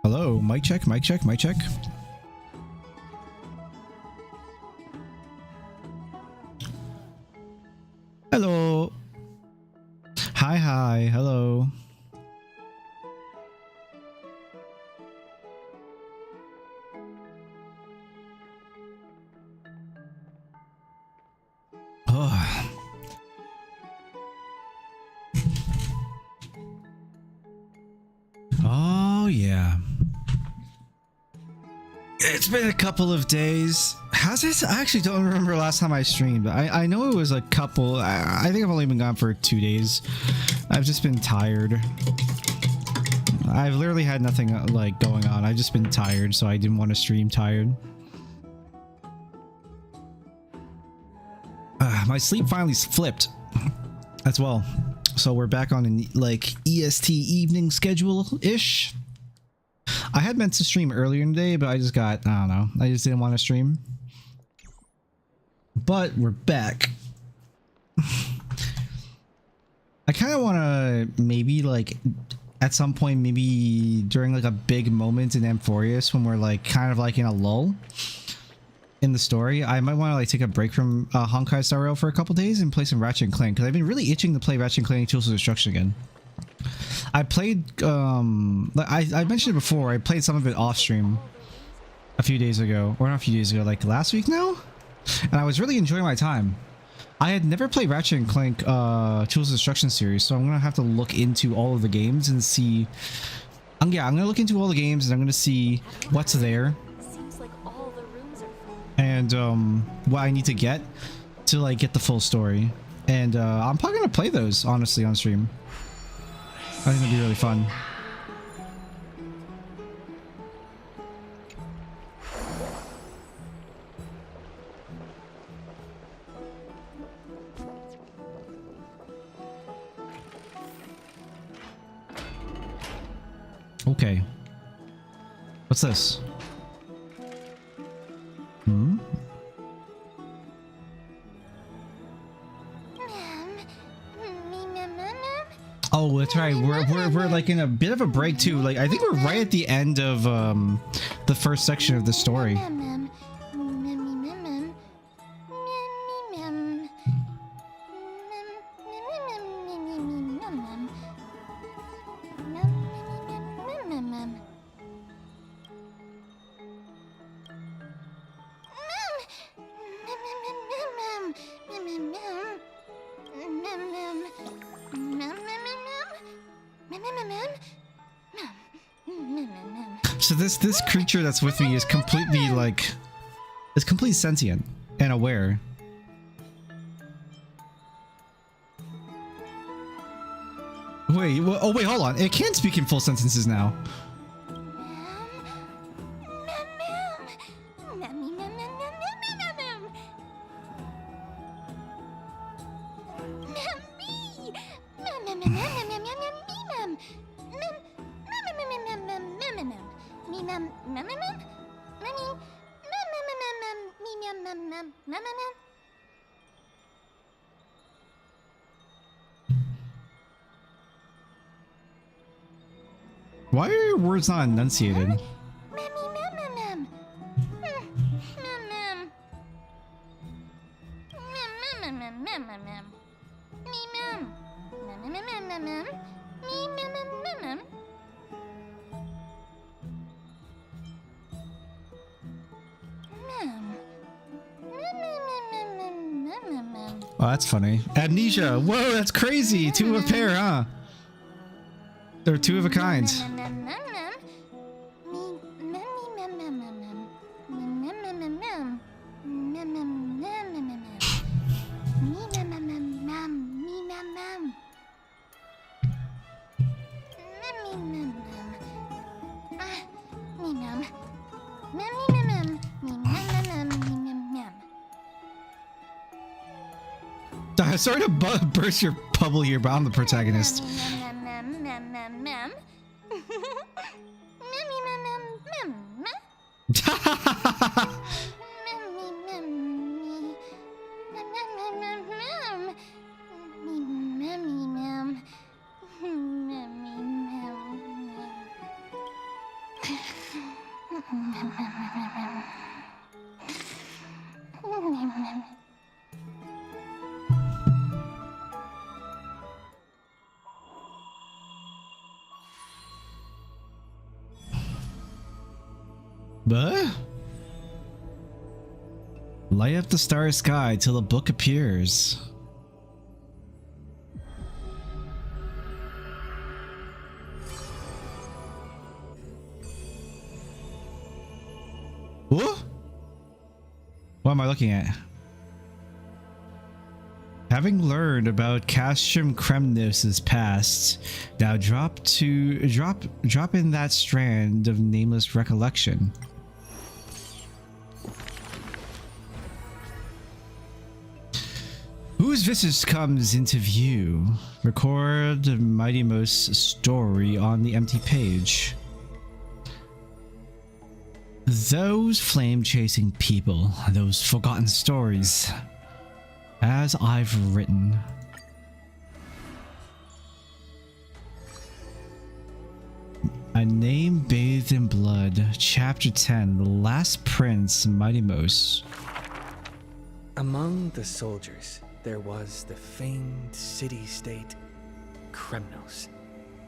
Hello, mic check, mic check, mic check. Hello. Hi, hi, hello. Oh. Oh, yeah. It's been a couple of days. How's this? I actually don't remember last time I streamed. I know it was a couple. I think I've only been gone for 2 days. I've just been tired. I've literally had nothing like going on. I've just been tired, so I didn't want to stream tired. My sleep finally flipped as well. So we're back on an like EST evening schedule-ish. I had meant to stream earlier in the day, but I just got, I don't know. I just didn't want to stream. But we're back. I kind of want to maybe like at some point, maybe during like a big moment in AMPHOREUS when we're like kind of like in a lull in the story, I might want to like take a break from Honkai Star Rail for a couple days and play some Ratchet and Clank, because I've been really itching to play Ratchet and Clank Tools of Destruction again. I played, I mentioned it before, I played some of it off stream a few days ago, or not a few days ago, like last week now, and I was really enjoying my time. I had never played Ratchet and Clank Tools of Destruction series, so I'm gonna have to look into all of the games and see. Yeah, I'm gonna look into all the games and I'm gonna see what's there. And what I need to get to like get the full story, and I'm probably gonna play those honestly on stream. I think it'll be really fun. Okay. What's this? Hmm? Oh, that's right. We're like in a bit of a break too. Like I think we're right at the end of the first section of the story. So this creature that's with me is completely like, it's completely sentient and aware. Wait, oh wait, hold on. It can speak in full sentences now. Why are your words not enunciated? Oh, that's funny. Amnesia. Whoa, that's crazy. Two of a pair, huh? They're two of a kind. sorry to burst your bubble here, but I'm the protagonist. But light up the starry sky till the book appears. What? What am I looking at? Having learned about Castrum Kremnos' past, now drop in that strand of nameless recollection. Whose visage comes into view? Record Mydei's story on the empty page. Those flame-chasing people, those forgotten stories, as I've written. A name bathed in blood, Chapter 10, The Last Prince, Mydei. Among the soldiers, there was the famed city-state Kremnos,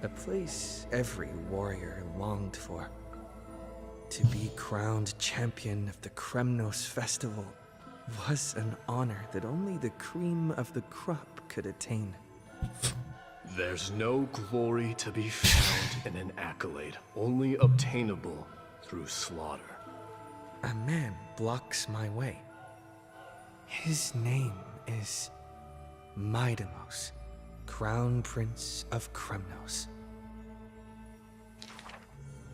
a place every warrior longed for. To be crowned champion of the Kremnos festival was an honor that only the cream of the crop could attain. There's no glory to be found in an accolade, only obtainable through slaughter. A man blocks my way. His name is Mydei, Crown Prince of Kremnos.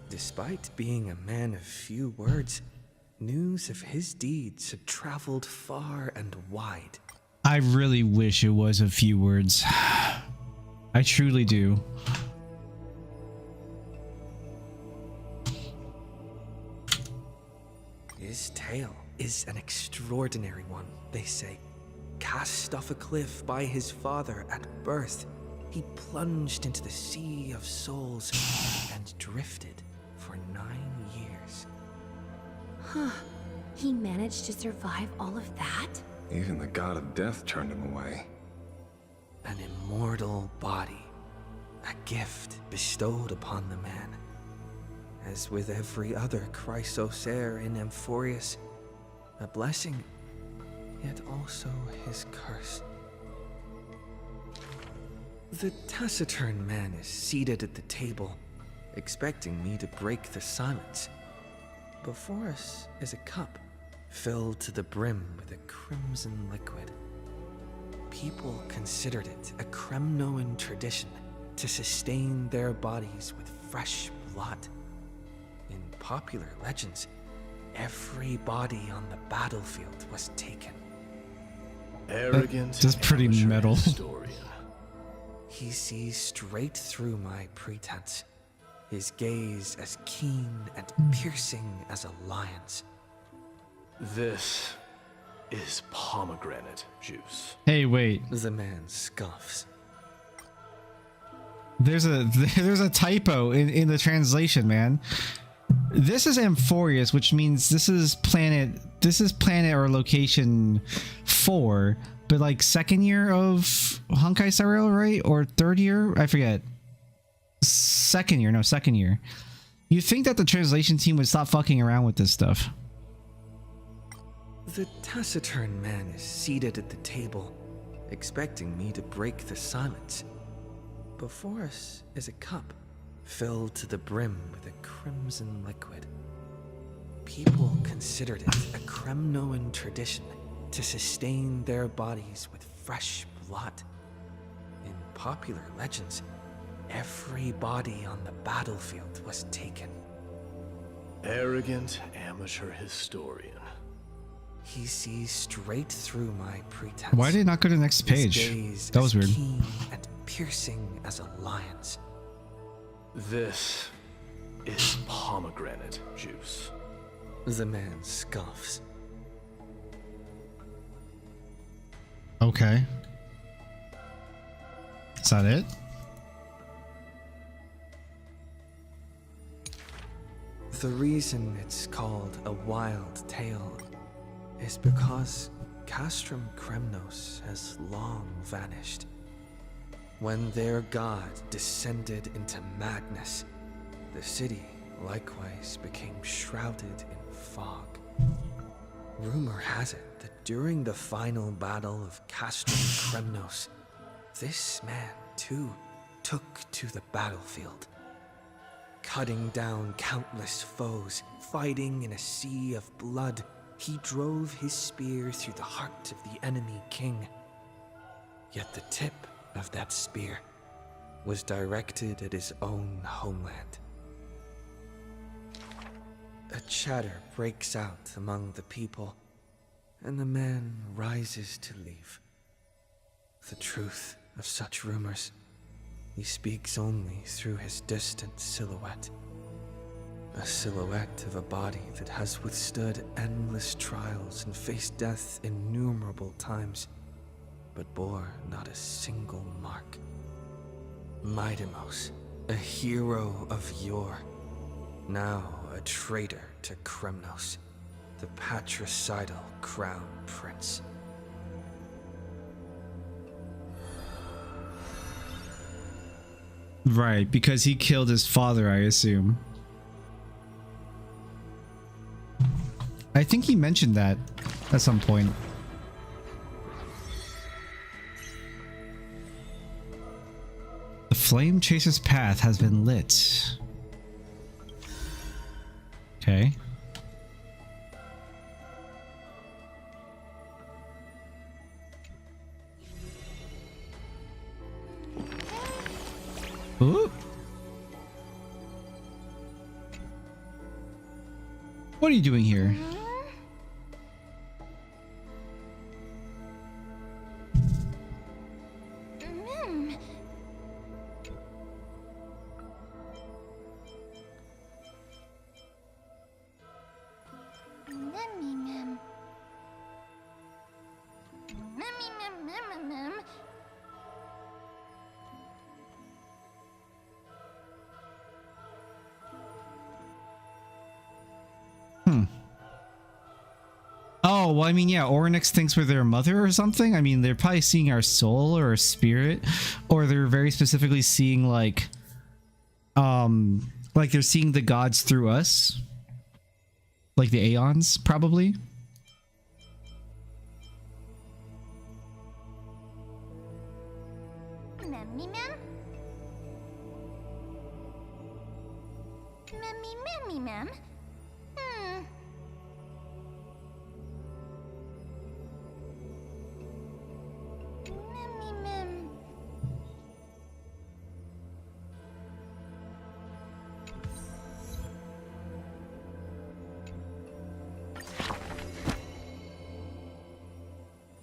Despite being a man of few words, news of his deeds had traveled far and wide. I really wish it was a few words. I truly do. His tale is an extraordinary one, they say. Cast off a cliff by his father at birth, he plunged into the sea of souls and drifted for 9 years. Huh. He managed to survive all of that? Even the god of death turned him away. An immortal body, a gift bestowed upon the man. As with every other Chrysosaur in AMPHOREUS, a blessing, yet also his curse. The taciturn man is seated at the table, expecting me to break the silence. Before us is a cup, filled to the brim with a crimson liquid. People considered it a Kremnoan tradition to sustain their bodies with fresh blood. In popular legends, every body on the battlefield was taken. Arrogant. That's pretty amateur metal. Historian. He sees straight through my pretense, his gaze as keen and piercing as a lion's. This is pomegranate juice. Hey, wait. The man scoffs. There's a typo in the translation, man. This is AMPHOREUS, which means this is planet or location 4, but like second year of Honkai Star Rail, right? Or third year? I forget. Second year. You'd think that the translation team would stop fucking around with this stuff. The taciturn man is seated at the table, expecting me to break the silence. Before us is a cup, filled to the brim with a crimson liquid. People considered it a Kremnoan tradition to sustain their bodies with fresh blood. In popular legends, every body on the battlefield was taken. Arrogant amateur historian. he sees straight through my pretense. Why did it not go to the next His page? gaze That was is weird. keen and piercing as a lion's. This is pomegranate juice. The man scoffs. Okay. Is that it? The reason it's called a wild tale is because Castrum Kremnos has long vanished. When their god descended into madness, the city likewise became shrouded in fog. Rumor has it that during the final battle of Castrum Kremnos, this man too took to the battlefield. Cutting down countless foes, fighting in a sea of blood, he drove his spear through the heart of the enemy king. Yet the tip of that spear was directed at his own homeland. A chatter breaks out among the people, and the man rises to leave. The truth of such rumors he speaks only through his distant silhouette. A silhouette of a body that has withstood endless trials and faced death innumerable times, but bore not a single mark. Mydei, a hero of yore, now a traitor to Kremnos, the patricidal crown prince. Right, because he killed his father, I assume. I think he mentioned that at some point. The flame chaser's path has been lit. Okay. Ooh. What are you doing here? Oh, well, I mean, yeah, Oryx thinks we're their mother or something. I mean, they're probably seeing our soul or our spirit, or they're very specifically seeing like they're seeing the gods through us. Like the Aeons, probably.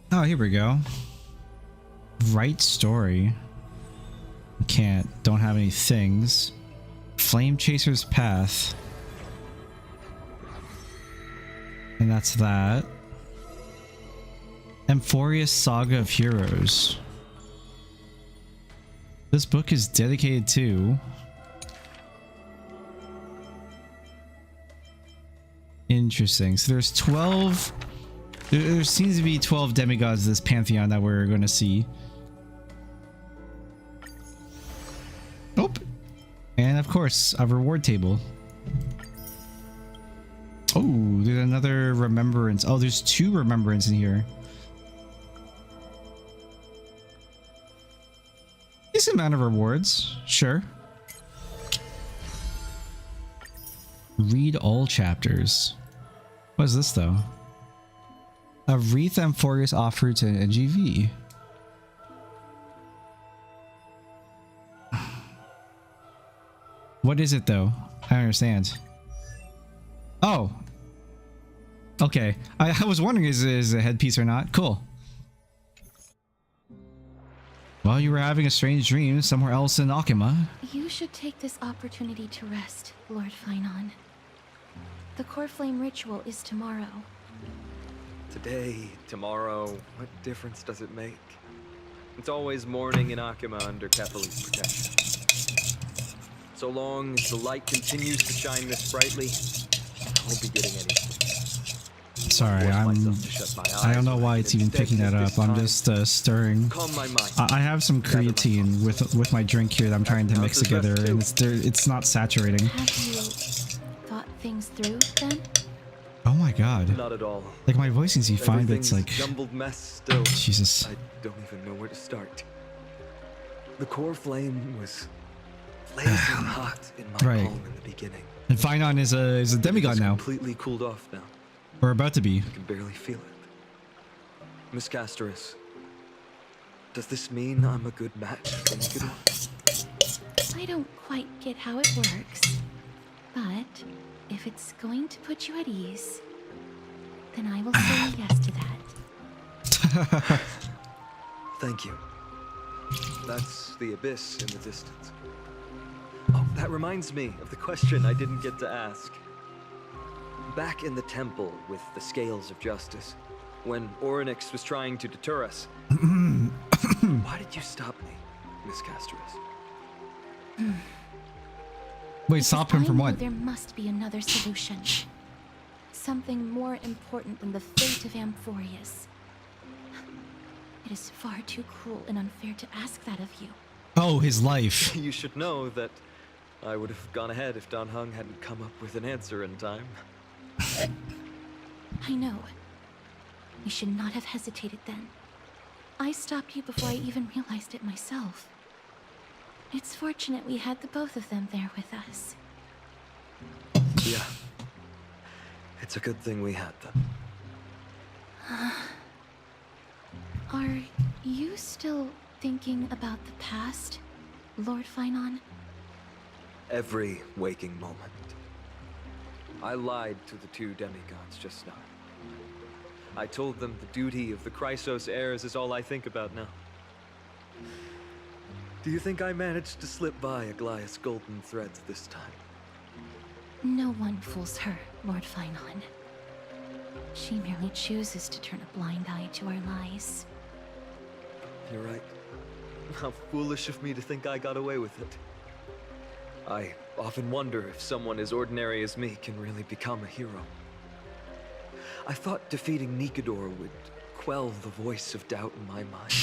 Oh, here we go. Right story. Don't have any things. Flame Chaser's Path. And that's that. AMPHOREUS Saga of Heroes. This book is dedicated to... Interesting. So there's 12... There seems to be 12 demigods in this pantheon that we're going to see. Oh, and of course, a reward table. Oh, there's another remembrance. Oh, there's 2 remembrance in here. Decent amount of rewards, sure. Read all chapters. What is this though? A wreath AMPHOREUS offered to NGV. What is it though? I don't understand. Oh. Okay. I was wondering is a headpiece or not. Cool. Well, you were having a strange dream somewhere else in Akima. You should take this opportunity to rest, Lord Finon. The core flame ritual is tomorrow. Today, tomorrow, what difference does it make? It's always morning in Akima under Kepali's protection. So long as the light continues to shine this brightly, I won't be getting any sleep. Sorry, I don't know why it's even picking that up. I'm just stirring. Calm my mind. I have some creatine with my drink here that I'm trying to mix together, and it's not saturating. Have you thought things through then? Oh my god. Not at all. Like my voice seems fine, but it's like Everything's a jumbled mess still. Jesus. I don't even know where to start. The core flame was blazing hot in my Right. palm in the beginning. And Finon is a demigod It's now, completely cooled off now. or about to be. I can barely feel it. Miss Casterus, does this mean I'm a good match for Nikidor? I don't quite get how it works, but if it's going to put you at ease, then I will say yes to that. Thank you. That's the abyss in the distance. Oh, that reminds me of the question I didn't get to ask. Back in the temple with the scales of justice, when Orynyx was trying to deter us, why did you stop me, Miss Casterus? Wait, stop him I from know what? there must be another solution. Something more important than the fate of AMPHOREUS. It is far too cruel and unfair to ask that of you. Oh, his life. You should know that I would have gone ahead if Dan Heng hadn't come up with an answer in time. I know. You should not have hesitated then. I stopped you before I even realized it myself. It's fortunate we had the both of them there with us. Yeah. It's a good thing we had them. Are you still thinking about the past, Lord Finon? Every waking moment. I lied to the two demigods just now. I told them the duty of the Chrysos heirs is all I think about now. Do you think I managed to slip by Aglaïa's golden threads this time? No one fools her, Lord Finon. She merely chooses to turn a blind eye to our lies. You're right. How foolish of me to think I got away with it. I often wonder if someone as ordinary as me can really become a hero. I thought defeating Nikidor would quell the voice of doubt in my mind.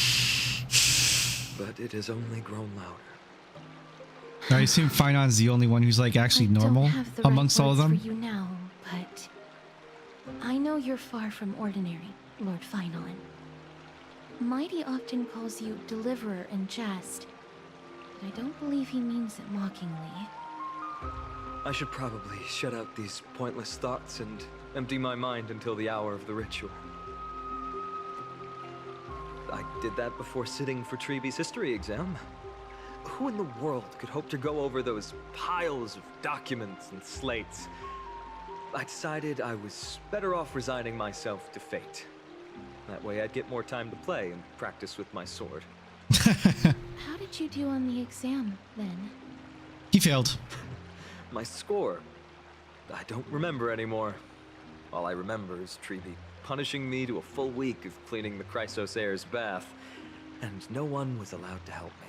But it has only grown louder. I assume Finon's the only one who's like actually normal I don't have the amongst right all of words them. for you now, but I know you're far from ordinary, Lord Finon. Mydei often calls you Deliverer in jest, but I don't believe he means it mockingly. I should probably shut out these pointless thoughts and empty my mind until the hour of the ritual. I did that before sitting for Treeby's history exam. Who in the world could hope to go over those piles of documents and slates? I decided I was better off resigning myself to fate. That way I'd get more time to play and practice with my sword. How did you do on the exam, then? He failed. My score? I don't remember anymore. All I remember is Treeby punishing me to a full week of cleaning the Chrysos heir's bath, and no one was allowed to help me.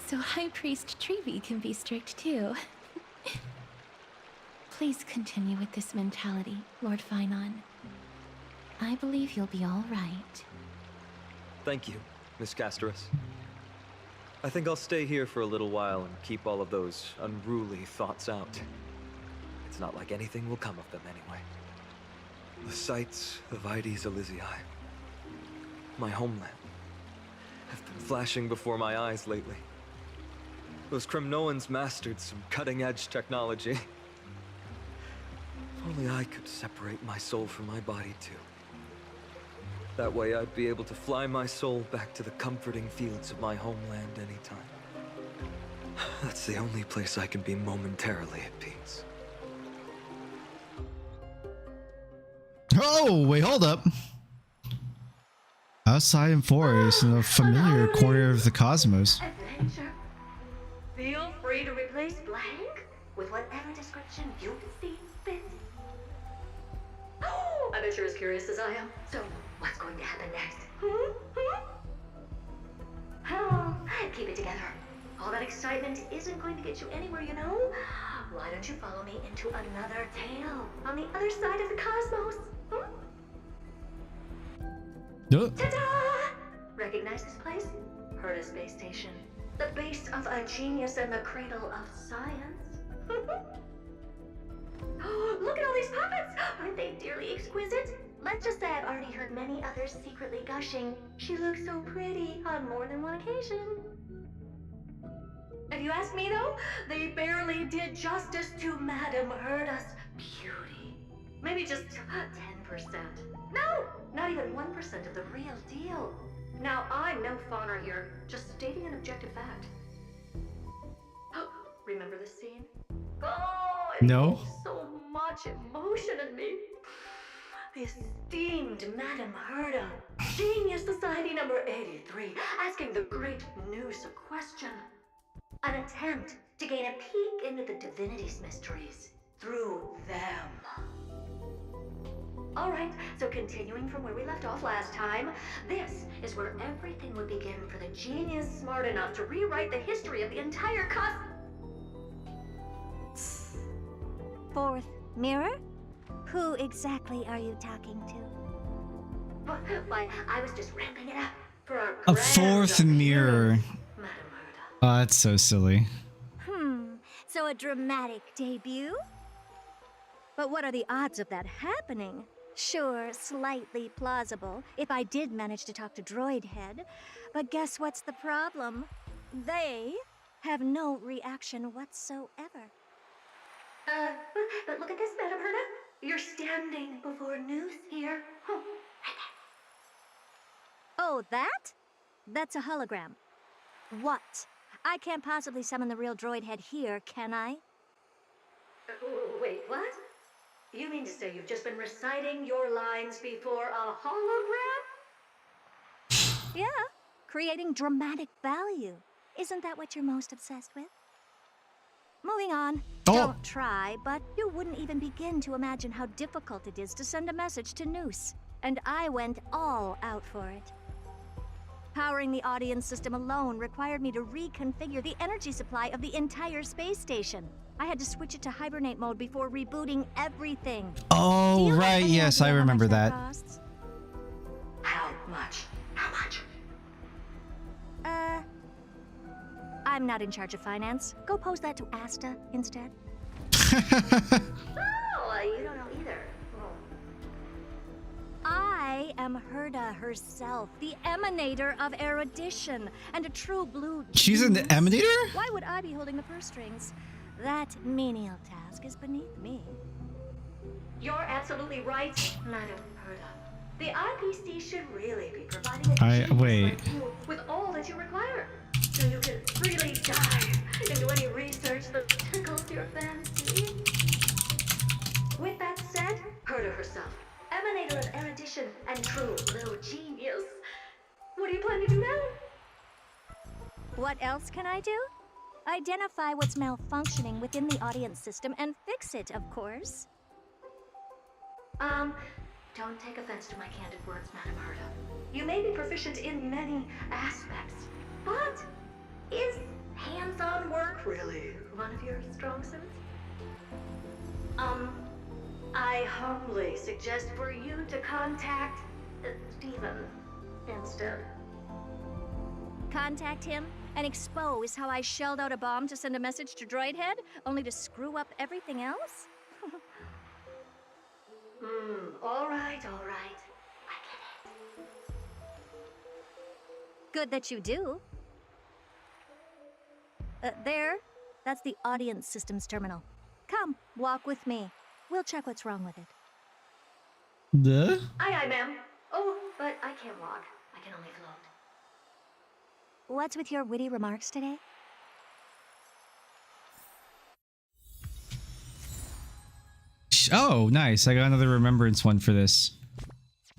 So High Priest Treeby can be strict too. Please continue with this mentality, Lord Finon. I believe you'll be all right. Thank you, Miss Casterus. I think I'll stay here for a little while and keep all of those unruly thoughts out. It's not like anything will come of them anyway. The sights of Mydei's Elysiae, my homeland, have been flashing before my eyes lately. Those Kremnoans mastered some cutting-edge technology. If only I could separate my soul from my body too. That way I'd be able to fly my soul back to the comforting fields of my homeland anytime. That's the only place I can be momentarily at peace. Whoa, wait, hold up. Outside AMPHOREUS in a familiar corner of the cosmos. Adventure. Feel free to replace blank with whatever description you see fit. Oh, I bet you're as curious as I am. So, what's going to happen next? Oh, keep it together. All that excitement isn't going to get you anywhere, you know? Why don't you follow me into another tale on the other side of the cosmos? Ta-da! Recognize this place? Herta Space Station. The base of a genius and the cradle of science. Oh, look at all these puppets! Aren't they dearly exquisite? Let's just say I've already heard many others secretly gushing. She looks so pretty on more than one occasion. If you ask me though, they barely did justice to Madame Herta's beauty. Maybe just 10%. No, not even 1% of the real deal. Now, I'm no fawner here, just stating an objective fact. Remember this scene? Oh, it No. evoked so much emotion in me. The esteemed Madame Herta, Genius Society number 83, asking the great Noose a question. An attempt to gain a peek into the divinity's mysteries through them. Alright, so continuing from where we left off last time, this is where everything would begin for the genius smart enough to rewrite the history of the entire Fourth mirror? Who exactly are you talking to? Why, I was just ramping it up for our A grand fourth mirror. appearance, Madame Herta. Oh, that's so silly. So a dramatic debut? But what are the odds of that happening? Sure, slightly plausible, if I did manage to talk to Droid Head. But guess what's the problem? They have no reaction whatsoever. But look at this, Madame Herta. You're standing before Noose here. Oh, that? That's a hologram. What? I can't possibly summon the real Droid Head here, can I? Wait, what? You mean to say you've just been reciting your lines before a hologram? Yeah, creating dramatic value. Isn't that what you're most obsessed with? Moving on. Oh. Don't try, but you wouldn't even begin to imagine how difficult it is to send a message to Noose. And I went all out for it. Powering the audience system alone required me to reconfigure the energy supply of the entire space station. I had to switch it to hibernate mode before rebooting everything. Do Oh, you have right. any Yes, idea I how remember much that. costs? How much? How much? I'm not in charge of finance. Go pose that to Asta instead. Oh, you don't know either. I am Herta herself, the emanator of erudition, and a true blue She's an genius. emanator? Why would I be holding the purse strings? That menial task is beneath me. You're absolutely right, Madame Herta. The IPC should really be providing a I- genius wait. like you with all that you require, so you can freely dive into any research that tickles your fancy. With that said, Herta herself, emanator of erudition and true blue genius. What do you plan to do now? What else can I do? Identify what's malfunctioning within the audience system and fix it, of course. Don't take offense to my candid words, Madame Herta. You may be proficient in many aspects, but is hands-on work really one of your strong suits? I humbly suggest for you to contact Steven instead. Contact him and expose how I shelled out a bomb to send a message to Droid Head, only to screw up everything else? All right. I get it. Good that you do. There. That's the audience systems terminal. Come, walk with me. We'll check what's wrong with it. The? Aye, ma'am. Oh, but I can't walk. I can only float. What's with your witty remarks today? Oh, nice. I got another remembrance one for this.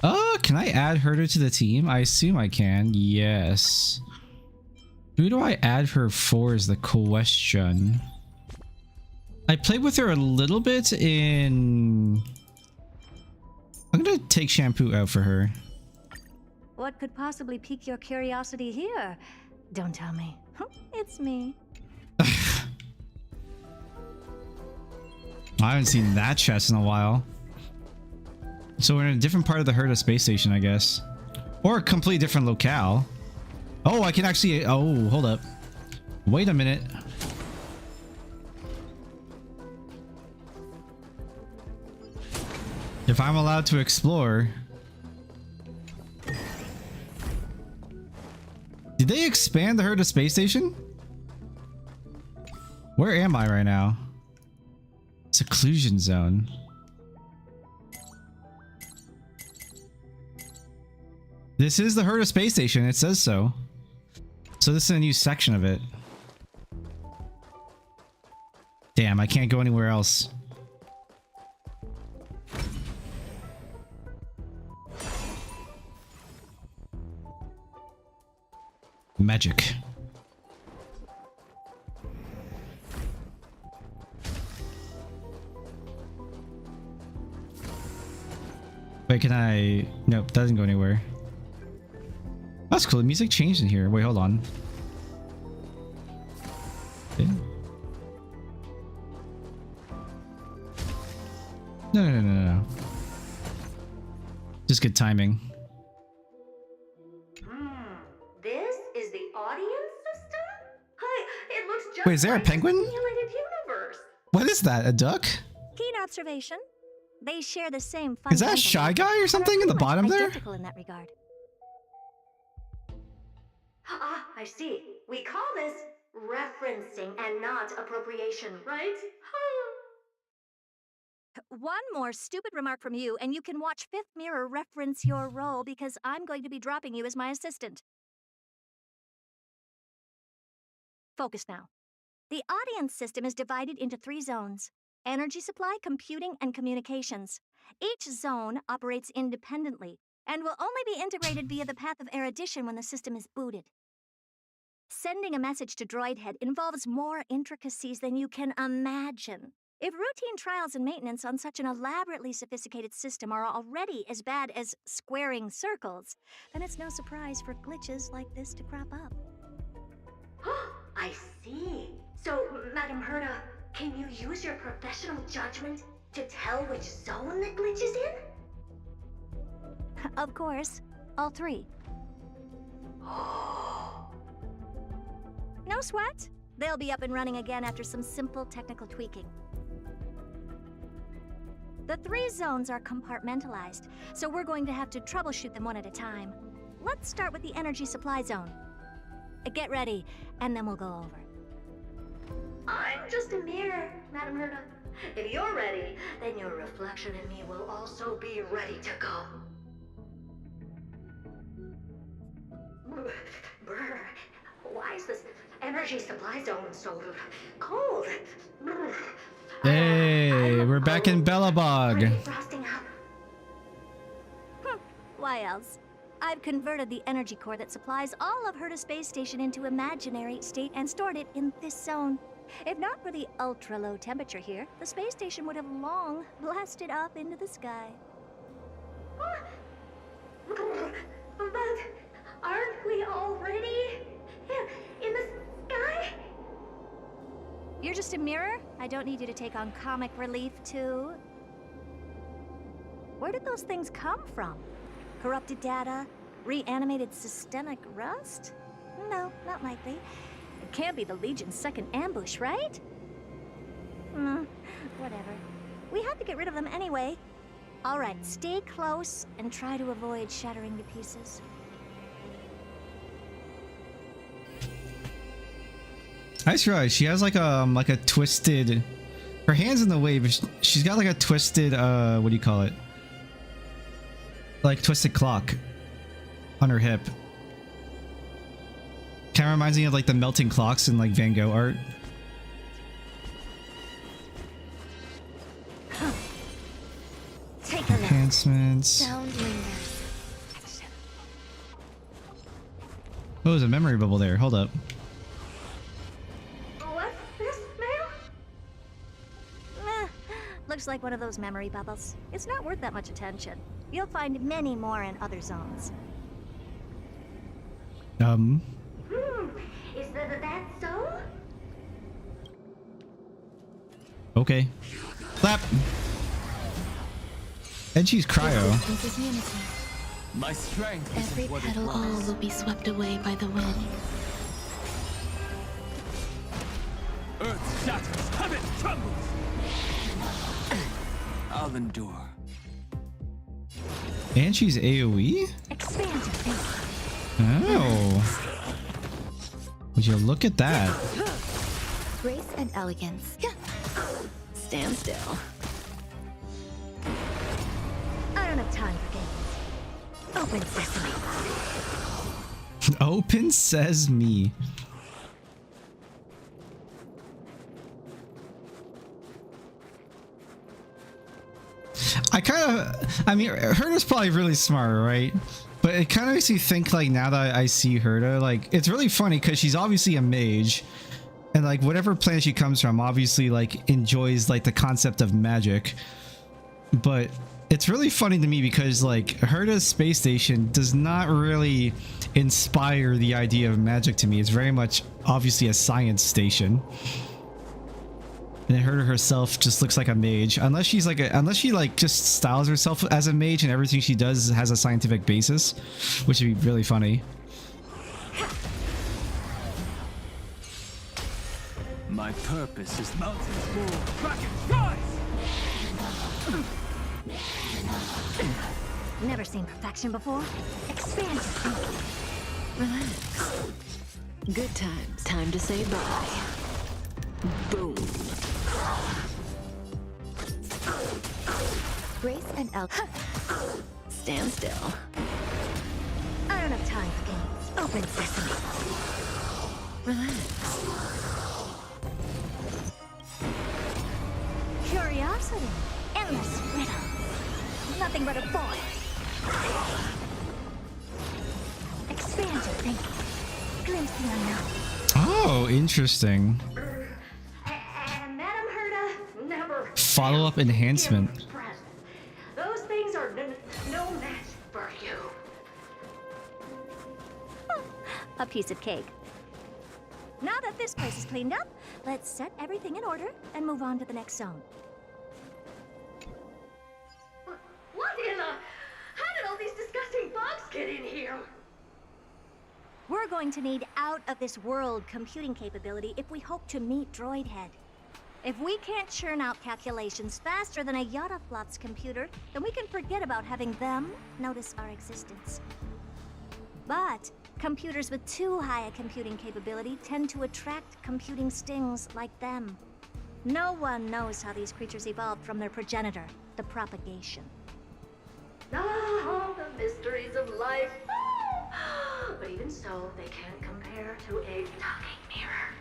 Oh, can I add Herder to the team? I assume I can. Yes. Who do I add her for is the question. I played with her a little bit in... I'm gonna take Shampoo out for her. What could possibly pique your curiosity here? Don't tell me. It's me. I haven't seen that chest in a while. So we're in a different part of the Herda space station, I guess. Or a completely different locale. Oh, I can actually... Oh, hold up. Wait a minute. If I'm allowed to explore... Did they expand the Herda space station? Where am I right now? Seclusion zone. This is the Herda space station, it says so. So this is a new section of it. Damn, I can't go anywhere else. Magic. Wait, can I... Nope, doesn't go anywhere. That's cool. The music changed in here. Wait, hold on. Okay. No. Just good timing. This is the audience system? Hi, it looks just Wait, is there a like penguin? simulated universe. What is that? A duck? Keen observation. They share the same Is that a Shy Guy or something in the bottom there? Identical in that regard. Ah, I see. We call this referencing and not appropriation, right? One more stupid remark from you, and you can watch Fifth Mirror reference your role because I'm going to be dropping you as my assistant. Focus now. The audience system is divided into 3 zones: energy supply, computing, and communications. Each zone operates independently and will only be integrated via the path of erudition when the system is booted. Sending a message to Droidhead involves more intricacies than you can imagine. If routine trials and maintenance on such an elaborately sophisticated system are already as bad as squaring circles, then it's no surprise for glitches like this to crop up. I see. So, Madam Herda, can you use your professional judgment to tell which zone the glitch is in? Of course, all 3. No sweat. They'll be up and running again after some simple technical tweaking. The 3 zones are compartmentalized, so we're going to have to troubleshoot them one at a time. Let's start with the energy supply zone. Get ready, and then we'll go over. I'm just a mirror, Madam Herda. If you're ready, then your reflection in me will also be ready to go. Brr, why is this energy supply zone so cold? Hey, we're back in Bellabog. Frosting up. Why else? I've converted the energy core that supplies all of Herda Space Station into imaginary state and stored it in this zone. If not for the ultra-low temperature here, the space station would have long blasted up into the sky. But aren't we already in the sky? You're just a mirror? I don't need you to take on comic relief, too. Where did those things come from? Corrupted data? Reanimated systemic rust? No, not likely. It can't be the Legion's second ambush, right? Whatever. We had to get rid of them anyway. All right, stay close and try to avoid shattering to pieces. I just realized she has like a twisted... Her hand's in the way, but she's got like a twisted, what do you call it? Like twisted clock on her hip. Kind of reminds me of like the melting clocks in like Van Gogh art. enhancements. Sound lingers. Oh, there's a memory bubble there. Hold up. What's this, ma'am? Looks like one of those memory bubbles. It's not worth that much attention. You'll find many more in other zones. Is that so? Okay. Clap. And she's cryo. This is unity. My strength Every isn't what it petal all was. will be swept away by the wind. Earth shatters, heaven trembles. I'll endure. And she's AoE? Expand your thinking. Oh. Would you look at that? Grace and elegance. Stand still. I don't have time for games. Open sesame. Open sesame. I mean, Herda's probably really smart, right? But it kind of makes me think, like, now that I see Herda, like, it's really funny because she's obviously a mage. And, like, whatever planet she comes from, obviously, like, enjoys, like, the concept of magic. But it's really funny to me because, like, Herda's space station does not really inspire the idea of magic to me. It's very much, obviously, a science station. And Herda herself just looks like a mage, unless she like just styles herself as a mage and everything she does has a scientific basis, which would be really funny. My purpose is mountains roar, dragons rise. Never seen perfection before? Expand your thinking. Relax. Good times. Time to say bye. Boom. Grace and elegance. Stand still. I don't have time for games. Open sesame. Relax. Curiosity. Endless riddles. Nothing but a boy. Expand your thinking. Glimpse the unknown. Oh, interesting. And Madam Herda never. Follow-up enhancement. Present. Those things are no match for you. A piece of cake. Now that this place is cleaned up, let's set everything in order and move on to the next zone. What in the? How did all these disgusting bugs get in here? We're going to need out-of-this-world computing capability if we hope to meet Droidhead. If we can't churn out calculations faster than a Yottaflop's computer, then we can forget about having them notice our existence. But computers with too high a computing capability tend to attract computing stings like them. No one knows how these creatures evolved from their progenitor, the propagation. Ah, the mysteries of life. But even so, they can't compare to a talking mirror.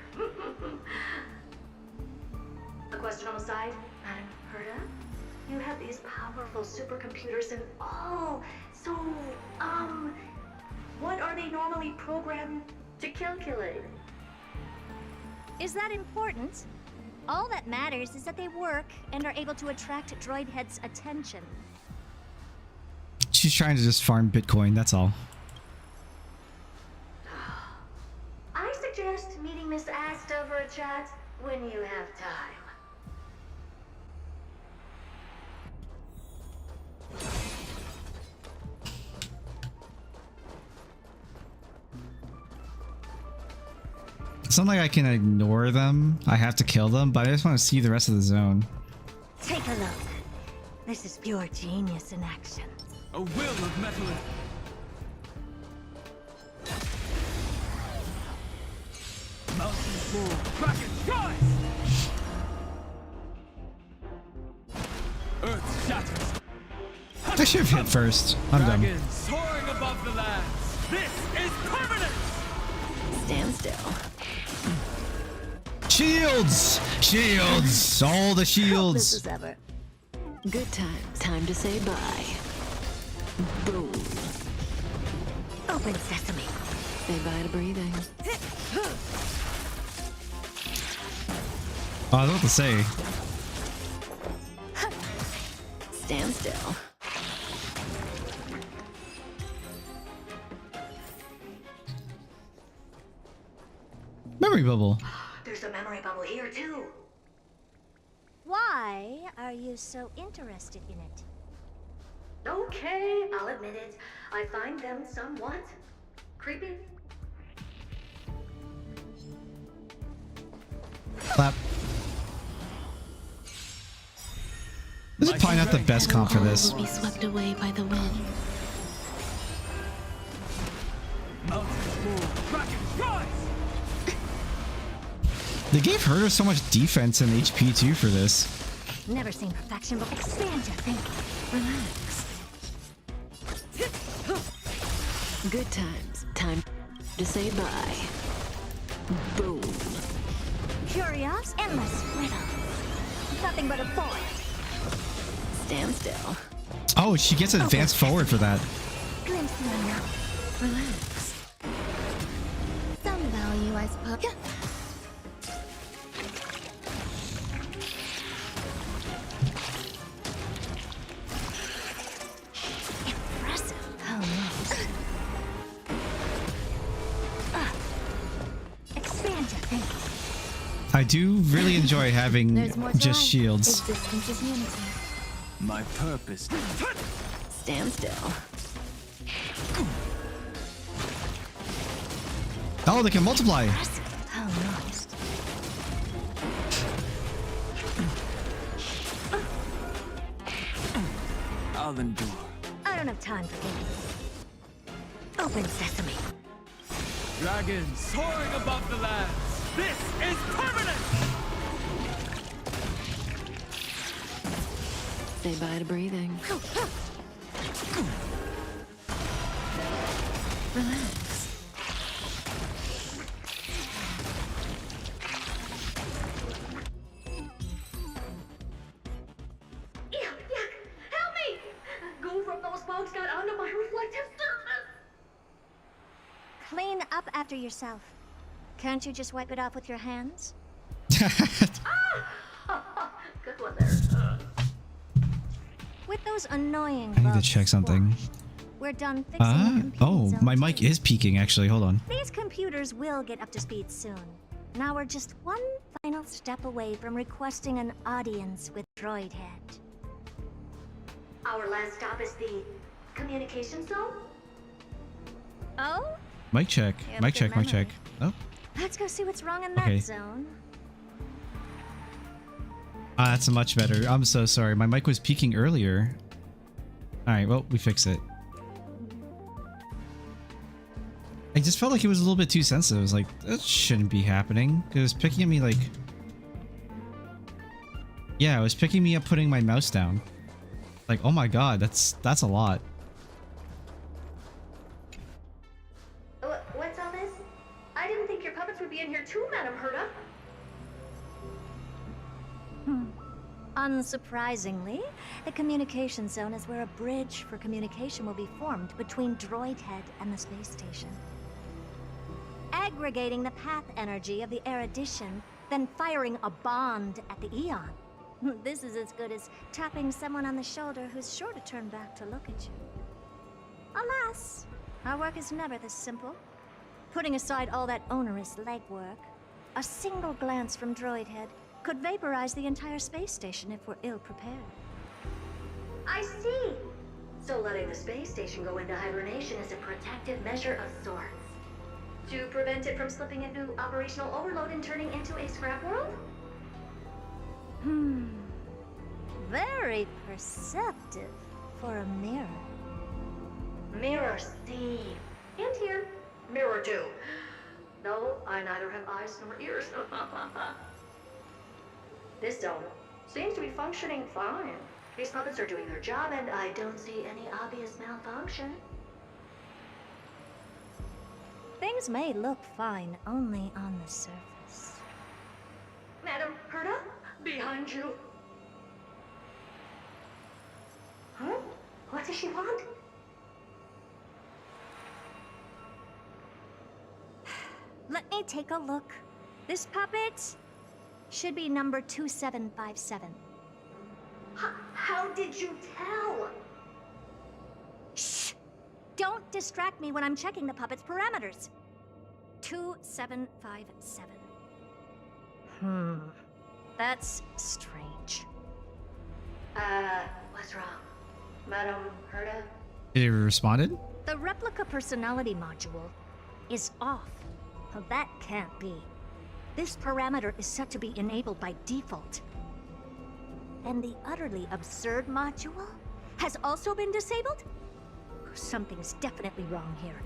A question on the side, Madam Herda? You have these powerful supercomputers and all. So, what are they normally programmed to calculate? Is that important? All that matters is that they work and are able to attract Droidhead's attention. She's trying to just farm Bitcoin, that's all. I suggest meeting Miss Asta for a chat when you have time. It's not like I can ignore them. I have to kill them, but I just want to see the rest of the zone. Take a look. This is pure genius in action. A will of metal. Mountains roar, dragons rise. Earth shatters. I should have hit first. I'm done. Dragons soaring above the lands. This is permanent. Stand still. Shields! Shields! All the Hopeless shields! as ever. Good times. Time to say bye. Boom. Open sesame. Say bye to breathing. Oh, I don't know what to say. Stand still. Memory bubble. There's a memory bubble here too. Why are you so interested in it? Okay, I'll admit it. I find them somewhat creepy. Clap. This is probably not the best comp for this. Will be swept away by the wind. They gave her so much defense and HP too for this. Never seen perfection, but expand your thinking. Relax. Good times. Time to say bye. Boom. Curious, endless riddle. Nothing but a void. Stand still. Oh, she gets advanced forward for that. Glimpse the unknown. Relax. Some value, I suppose. Impressive. Oh no. Expand your thinking. I do really enjoy having There's more to just life. shields. Existence is unity. My purpose. Stand still. Oh, they can multiply. How nice. I'll endure. I don't have time for games. Open sesame. Dragons soaring above the lands. This is permanent! Say bye to breathing. Relax. Yuck, yuck! Help me! Goo from those bugs got onto my reflective surface! Clean up after yourself. Can't you just wipe it off with your hands? Good one there. With those annoying I need to bugs check something. squashed, we're done fixing the computing Oh, zone my mic too. is peaking actually. Hold on. These computers will get up to speed soon. Now we're just one final step away from requesting an audience with Droid Head. Our last stop is the communication zone? Oh? Mic check. Yeah, Mic good check. Mic check. memory. Oh, Let's go see what's wrong in that Okay. zone. that's much better. I'm so sorry. My mic was peaking earlier. All right. Well, we fixed it. I just felt like it was a little bit too sensitive. I was like, that shouldn't be happening. It was picking at me like... Yeah, it was picking me up putting my mouse down. Like, oh my god, that's a lot. What's all this? I didn't think your puppets would be in here too, Madam Herta. Unsurprisingly, the communication zone is where a bridge for communication will be formed between Droid Head and the space station. Aggregating the path energy of the erudition, then firing a bond at the Eon. This is as good as tapping someone on the shoulder who's sure to turn back to look at you. Alas, our work is never this simple. Putting aside all that onerous legwork, a single glance from Droid Head could vaporize the entire space station if we're ill-prepared. I see. So letting the space station go into hibernation is a protective measure of sorts. To prevent it from slipping into operational overload and turning into a scrap world? Very perceptive for a mirror. Mirror see. And here, mirror do. No, I neither have eyes nor ears. This zone seems to be functioning fine. These puppets are doing their job, and I don't see any obvious malfunction. Things may look fine only on the surface. Madam Herta, behind you. does she want? Let me take a look. This puppet should be number 2757. How did you tell? Shh! Don't distract me when I'm checking the puppet's parameters. 2757. That's strange. What's wrong? Madam Herda? Did he responded? The replica personality module is off. Well, that can't be. This parameter is set to be enabled by default. And the utterly absurd module has also been disabled? Something's definitely wrong here.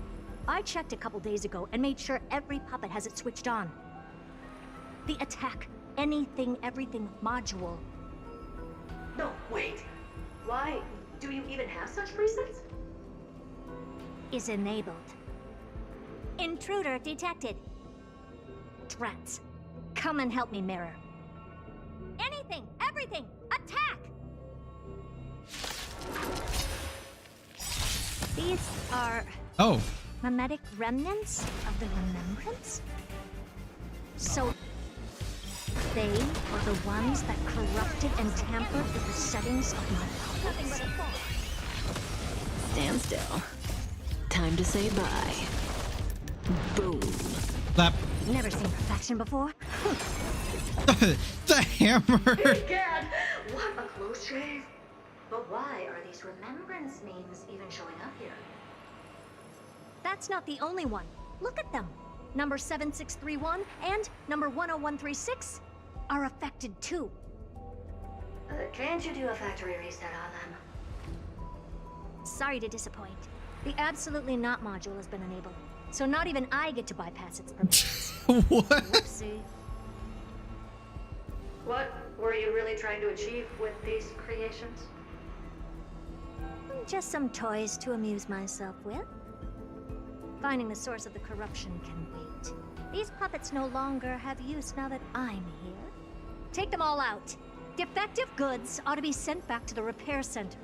I checked a couple days ago and made sure every puppet has it switched on. The attack, anything, everything module. No, wait. Why do you even have such presets? Is enabled. Intruder detected. Drats. Come and help me, Mirror. Anything, everything, attack! These are mimetic remnants of the remembrance? So they are the ones that corrupted and tampered with the settings of my puppets. Stand still. Time to say bye. Boom. Clap. Never seen perfection before. The hammer. Gad, what a close shave. But why are these remembrance names even showing up here? That's not the only one. Look at them. Number 7631 and number 10136 are affected too. Can't you do a factory reset on them? Sorry to disappoint. The absolutely not module has been enabled, so not even I get to bypass its permissions. What? Whoopsie. What were you really trying to achieve with these creations? Just some toys to amuse myself with. Finding the source of the corruption can wait. These puppets no longer have use now that I'm here. Take them all out. Defective goods ought to be sent back to the repair center.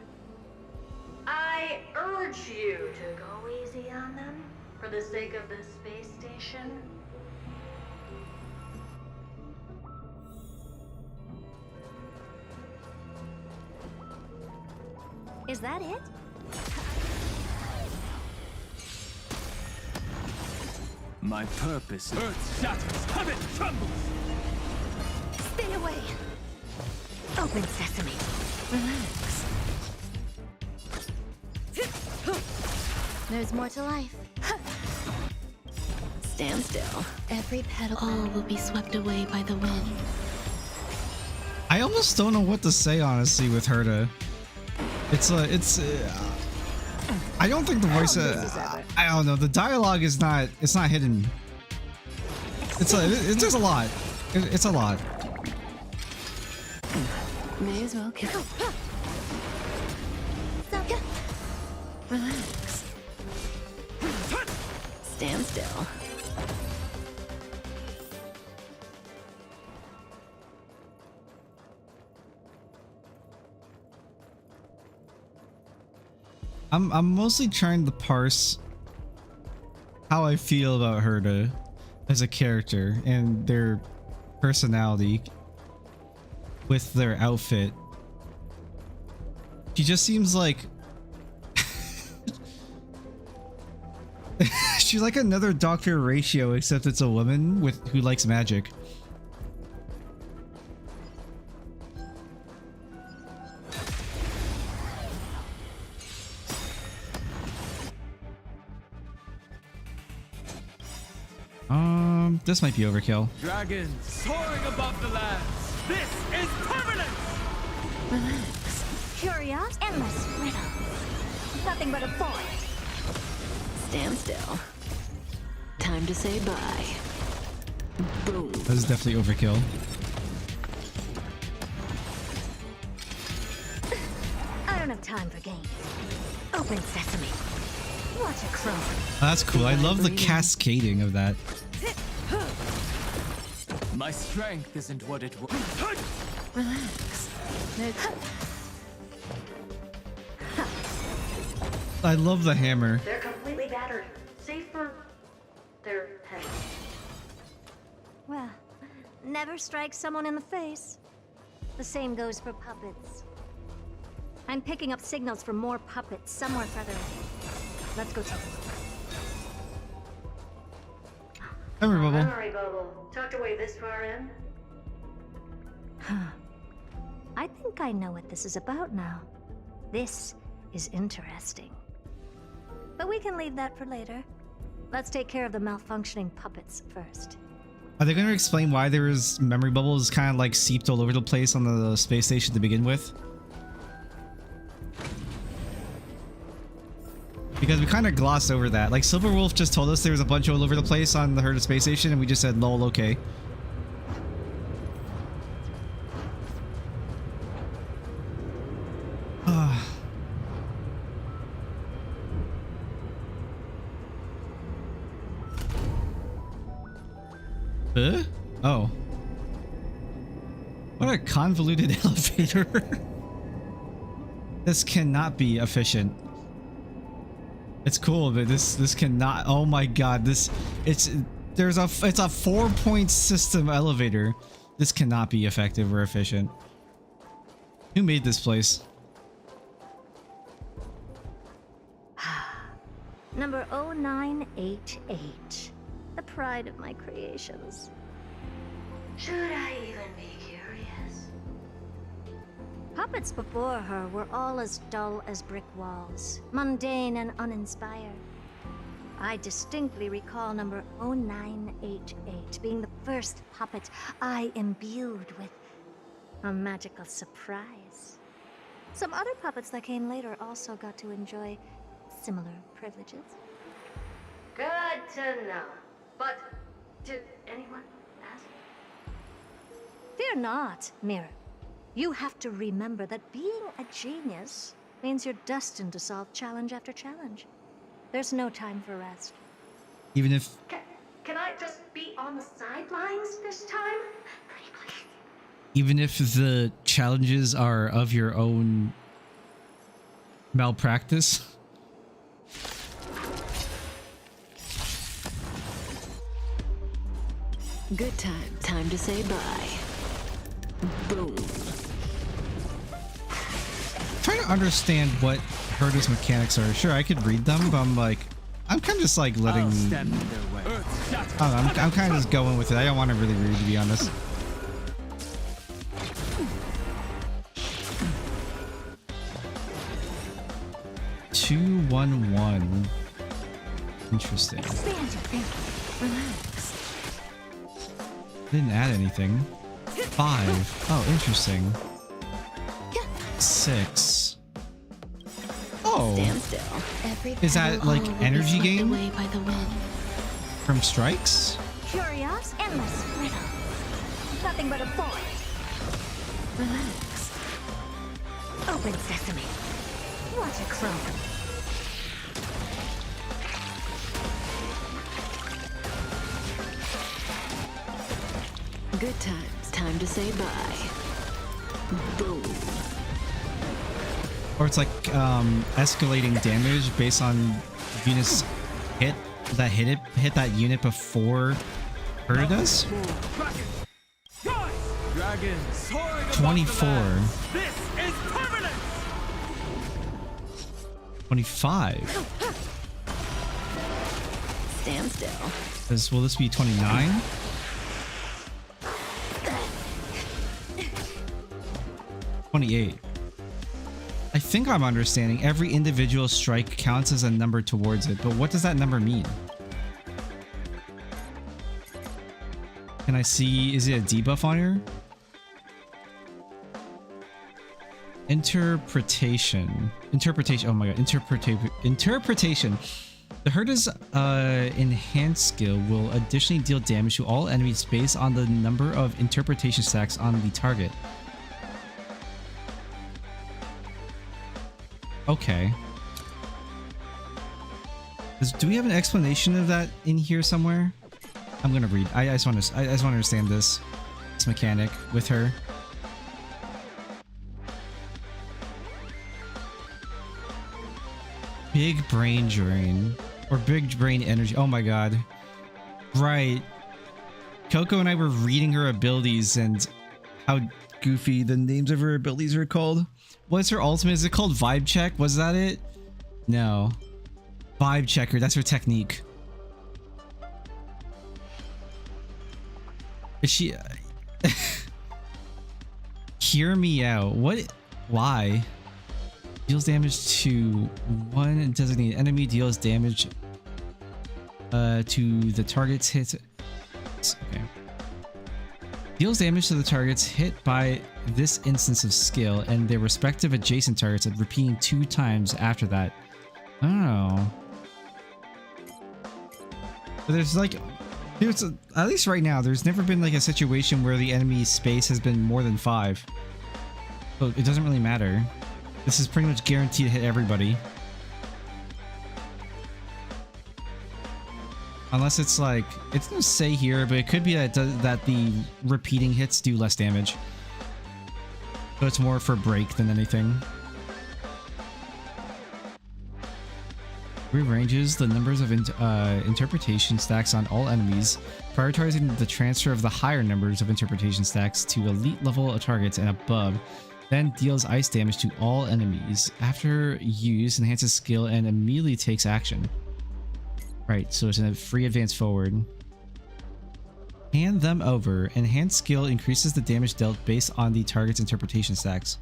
I urge you to go easy on them for the sake of the space station. Is that it? My purpose. Earth shatters, heaven trembles. Stay away. Open sesame. Relax. There's more to life. Stand still. Every petal. All will be swept away by the wind. I almost don't know what to say, honestly, with Herda. I don't think the voice. I don't know. The dialogue is not. It's not hidden. It's just a lot. It's a lot. May as well kill. Relax. Stand still. I'm mostly trying to parse how I feel about Herda as a character and their personality with their outfit. She just seems like she's like another Dr. Ratio, except it's a woman who likes magic. This might be overkill. Dragons soaring above the lands. This is permanence. Relax. Curious, endless riddle. Nothing but a void. Stand still. Time to say bye. Boom. This is definitely overkill. I don't have time for games. Open sesame. Watch a crow. That's cool. I love the cascading of that. My strength isn't what it was. Relax. I love the hammer. They're completely battered, save for their heads. Well, never strike someone in the face. The same goes for puppets. I'm picking up signals from more puppets somewhere further away. Let's go check them out. Memory bubble. Memory bubble. Tucked away this far in? Huh. I think I know what this is about now. This is interesting. But we can leave that for later. Let's take care of the malfunctioning puppets first. Are they going to explain why there was memory bubbles kind of like seeped all over the place on the space station to begin with? Because we kind of glossed over that. Like Silverwolf just told us there was a bunch all over the place on the Herda space station, and we just said, lol, okay. Oh. What a convoluted elevator. This cannot be efficient. It's cool, but this cannot. Oh my god, it's a 4-point system elevator. This cannot be effective or efficient. Who made this place? Number 0988. The pride of my creations. Should I even be curious? Puppets before her were all as dull as brick walls, mundane and uninspired. I distinctly recall number 0988 being the first puppet I imbued with a magical surprise. Some other puppets that came later also got to enjoy similar privileges. Good to know. But did anyone ask? Fear not, Mirror. You have to remember that being a genius means you're destined to solve challenge after challenge. There's no time for rest. Even if... Can I just be on the sidelines this time? Pretty please. Even if the challenges are of your own malpractice? Good time. Time to say bye. Boom. Trying to understand what Herda's mechanics are. Sure, I could read them, but I'm kind of just like letting... I don't know, I'm kind of just going with it. I don't want to really read, to be honest. $211. Interesting. Relax. Didn't add anything. 5. Oh, interesting. 6. Oh. Stand still. Is that like energy gain away by the wind. from strikes? Curious, endless riddle. Nothing but a void. Relax. Open sesame. What a crumb. Good times. Time to say bye. Boom. Or it's like escalating damage based on units hit that unit before Herda does? Dragons soaring above the 24. lands. This is permanent. 25. Stand still. Will this be 29? 28. I think I'm understanding. Every individual strike counts as a number towards it, but what does that number mean? Can I see, is it a debuff on here? Interpretation, oh my god, interpretation. The Herda's enhanced skill will additionally deal damage to all enemies based on the number of interpretation stacks on the target. Okay. Do we have an explanation of that in here somewhere? I'm gonna read. I just want to understand this mechanic with her. Big brain drain. Or big brain energy. Oh my god. Right. Coco and I were reading her abilities and how goofy the names of her abilities are called. What's her ultimate? Is it called Vibe Check? Was that it? No. Vibe Checker. That's her technique. Is she... Hear me out. What? Why? Deals damage to one designated enemy. Deals damage to the target's hit. Okay. Deals damage to the targets hit by this instance of skill and their respective adjacent targets, and repeating 2 times after that. I don't know. But there's like... at least right now, there's never been like a situation where the enemy space has been more than 5. So it doesn't really matter. This is pretty much guaranteed to hit everybody. Unless it's like, it doesn't say here, but it could be that, that the repeating hits do less damage. So it's more for break than anything. Rearranges the numbers of interpretation stacks on all enemies, prioritizing the transfer of the higher numbers of interpretation stacks to elite level targets and above. Then deals ice damage to all enemies. After use, enhances skill and immediately takes action. Right, so it's a free advance forward. Hand them over. Enhanced skill increases the damage dealt based on the target's interpretation stacks.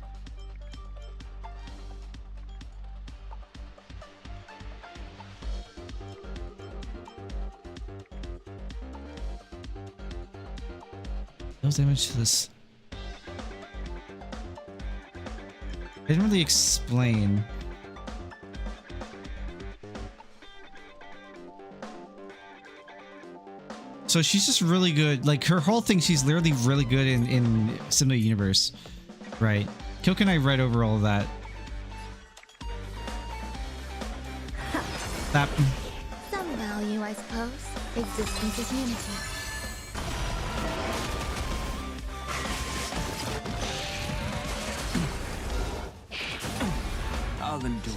Deals damage to this. They didn't really explain. So she's just really good. Like her whole thing, she's literally really good in Similar Universe. Right. Kyoko and I read over all of that. Some value, I suppose. Existence is unity. I'll endure.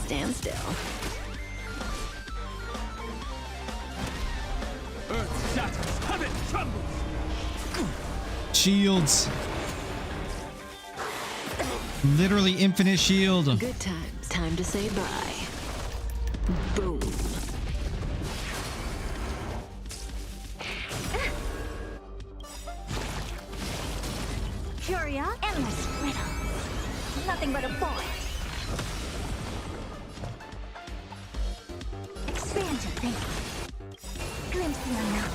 Stand still. Earth shatters, heaven trembles. Shields. Literally infinite shield. Good times. Time to say bye. Boom. Curia, endless riddle. Nothing but a boy. Expand your thinking. Glimpse the unknown.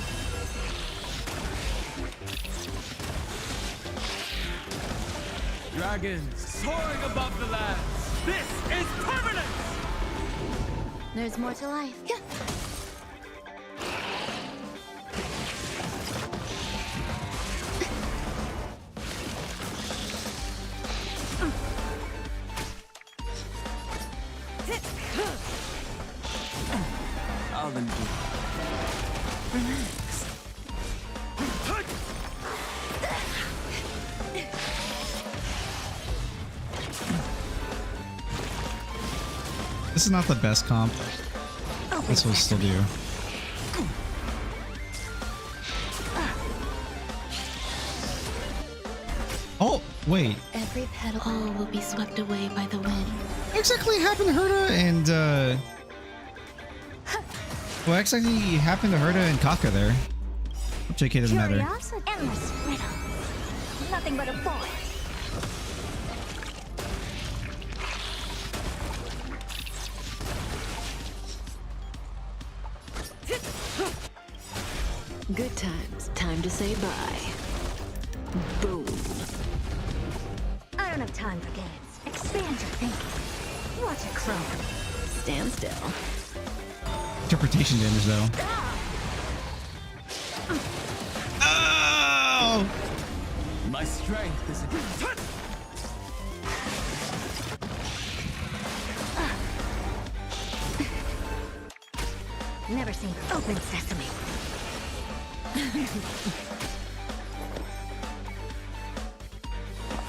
Dragons soaring above the lands. This is permanent! There's more to life. I'll endure. Relax. This is not the best comp. This will still do. Oh, wait. Every petal all will be swept away by the wind. Exactly happened to Herta and what exactly happened to Herta and Kaka there? JK doesn't matter. Curiosity, endless riddle. Nothing but a boy. Good times. Time to say bye. Boom. I don't have time for games. Expand your thinking. Watch it grow. Stand still. Interpretation damage though. Oh! My strength is Never seen open sesame.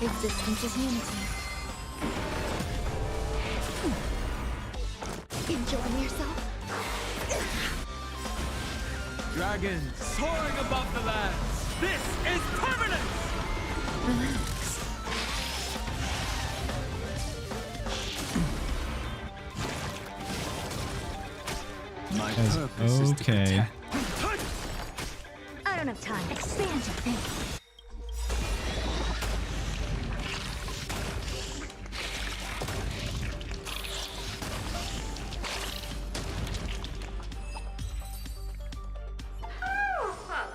Existence is unity. Enjoying yourself? Dragons soaring above the lands. This is permanence! Relax. My That's purpose is to okay. protect. I don't have time. Expand your thinking.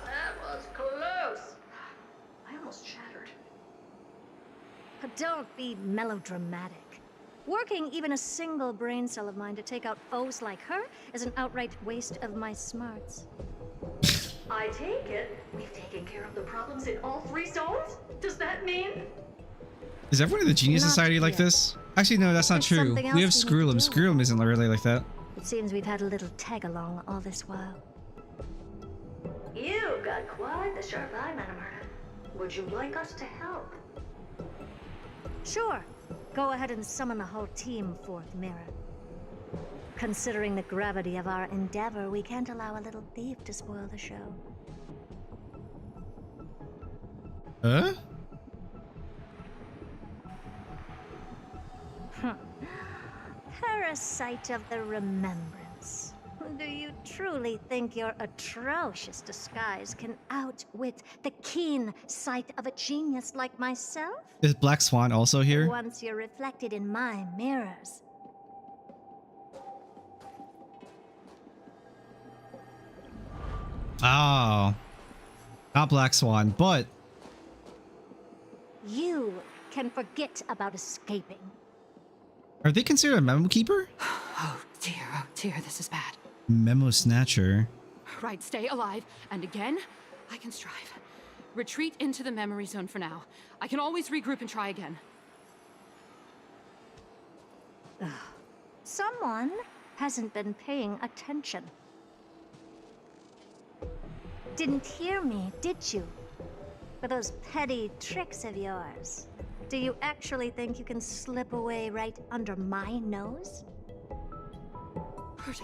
That was close. I almost shattered. Don't be melodramatic. Working even a single brain cell of mine to take out foes like her is an outright waste of my smarts. I take it we've taken care of the problems in all 3 zones? Does that mean? Is everyone in the Genius Not Society like yet. this? Actually, no, that's not There's true. something We have else we need to Screw'em. do. Screw'em isn't really like that. It seems we've had a little tag-along all this while. You've got quite the sharp eye, Madam Herta. Would you like us to help? Sure. Go ahead and summon the whole team, Fourth Mirror. Considering the gravity of our endeavor, we can't allow a little thief to spoil the show. Huh? Parasite of the Remembrance. Do you truly think your atrocious disguise can outwit the keen sight of a genius like myself? Is Black Swan also here? Once you're reflected in my mirrors. Oh. Not Black Swan, but You can forget about escaping. are they considered a memo keeper? Oh dear, this is bad. Memo snatcher. Right, stay alive, and again, I can strive. Retreat into the memory zone for now. I can always regroup and try again. Someone hasn't been paying attention. Didn't hear me, did you? For those petty tricks of yours. Do you actually think you can slip away right under my nose? Herta.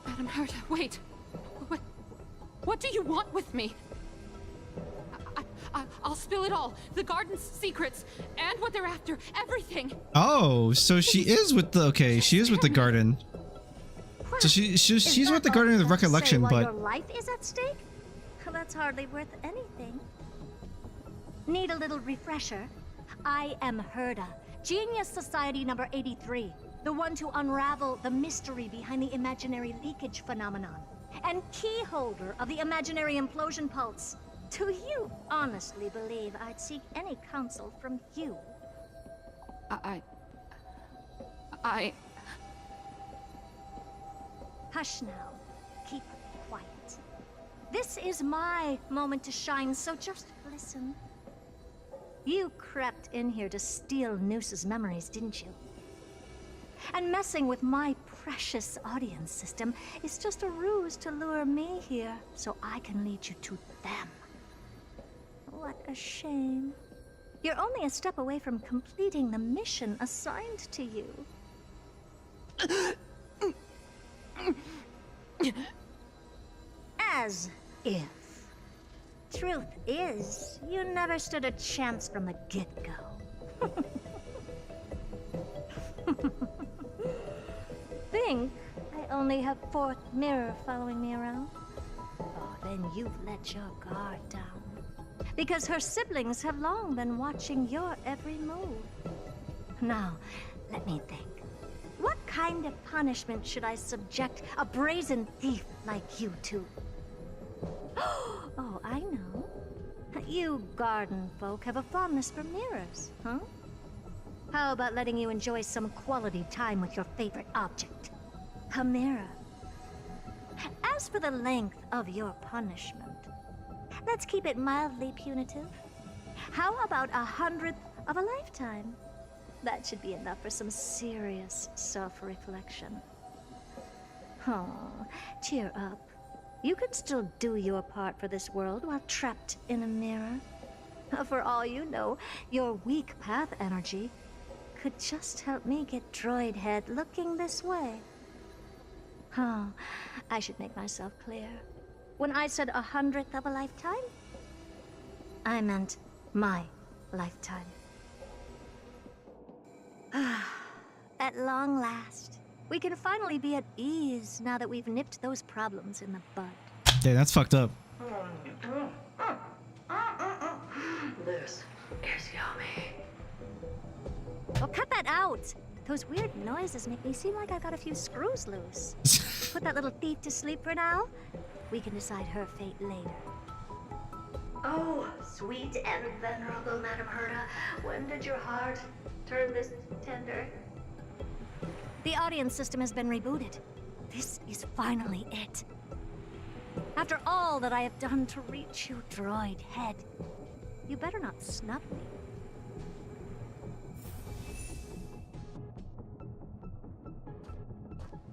Madam Herta, wait. What do you want with me? I'll spill it all. The garden's secrets, and what they're after. Everything. Oh, so she is with the she is with the garden. So she's with the garden of the recollection, While but your life is at stake? That's hardly worth anything. Need a little refresher? I am Herta, Genius Society number 83, the one to unravel the mystery behind the imaginary leakage phenomenon, and key holder of the imaginary implosion pulse. Do you honestly believe I'd seek any counsel from you? I... Hush now. Keep quiet. This is my moment to shine, so just listen. You crept in here to steal Noose's memories, didn't you? And messing with my precious audience system is just a ruse to lure me here so I can lead you to them. What a shame. You're only a step away from completing the mission assigned to you. As if. Truth is, you never stood a chance from the get-go. Think I only have Fourth Mirror following me around? Oh, then you've let your guard down. Because her siblings have long been watching your every move. Now, let me think. What kind of punishment should I subject a brazen thief like you to? Oh, I know. You garden folk have a fondness for mirrors, huh? How about letting you enjoy some quality time with your favorite object? A mirror. As for the length of your punishment, let's keep it mildly punitive. How about 100th of a lifetime? That should be enough for some serious self-reflection. Oh, cheer up. You can still do your part for this world while trapped in a mirror. For all you know, your weak path energy could just help me get Droid Head looking this way. Oh, I should make myself clear. When I said 100th of a lifetime, I meant my lifetime. At long last, we can finally be at ease now that we've nipped those problems in the bud. Damn, that's fucked up. This is yummy. Oh, cut that out! Those weird noises make me seem like I got a few screws loose. Put that little thief to sleep for now. We can decide her fate later. Oh, sweet and venerable Madam Herta, when did your heart turn this tender? The audience system has been rebooted. This is finally it. After all that I have done to reach you, Droid Head, you better not snub me.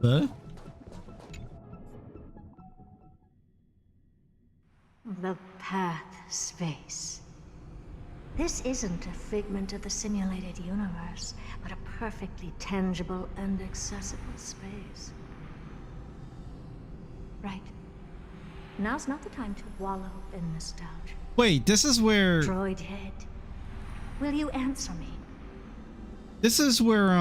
Huh? The path space. This isn't a figment of the simulated universe, but a perfectly tangible and accessible space. Right. Now's not the time to wallow in nostalgia. Wait, this is where... Droid Head, will you answer me? This is where,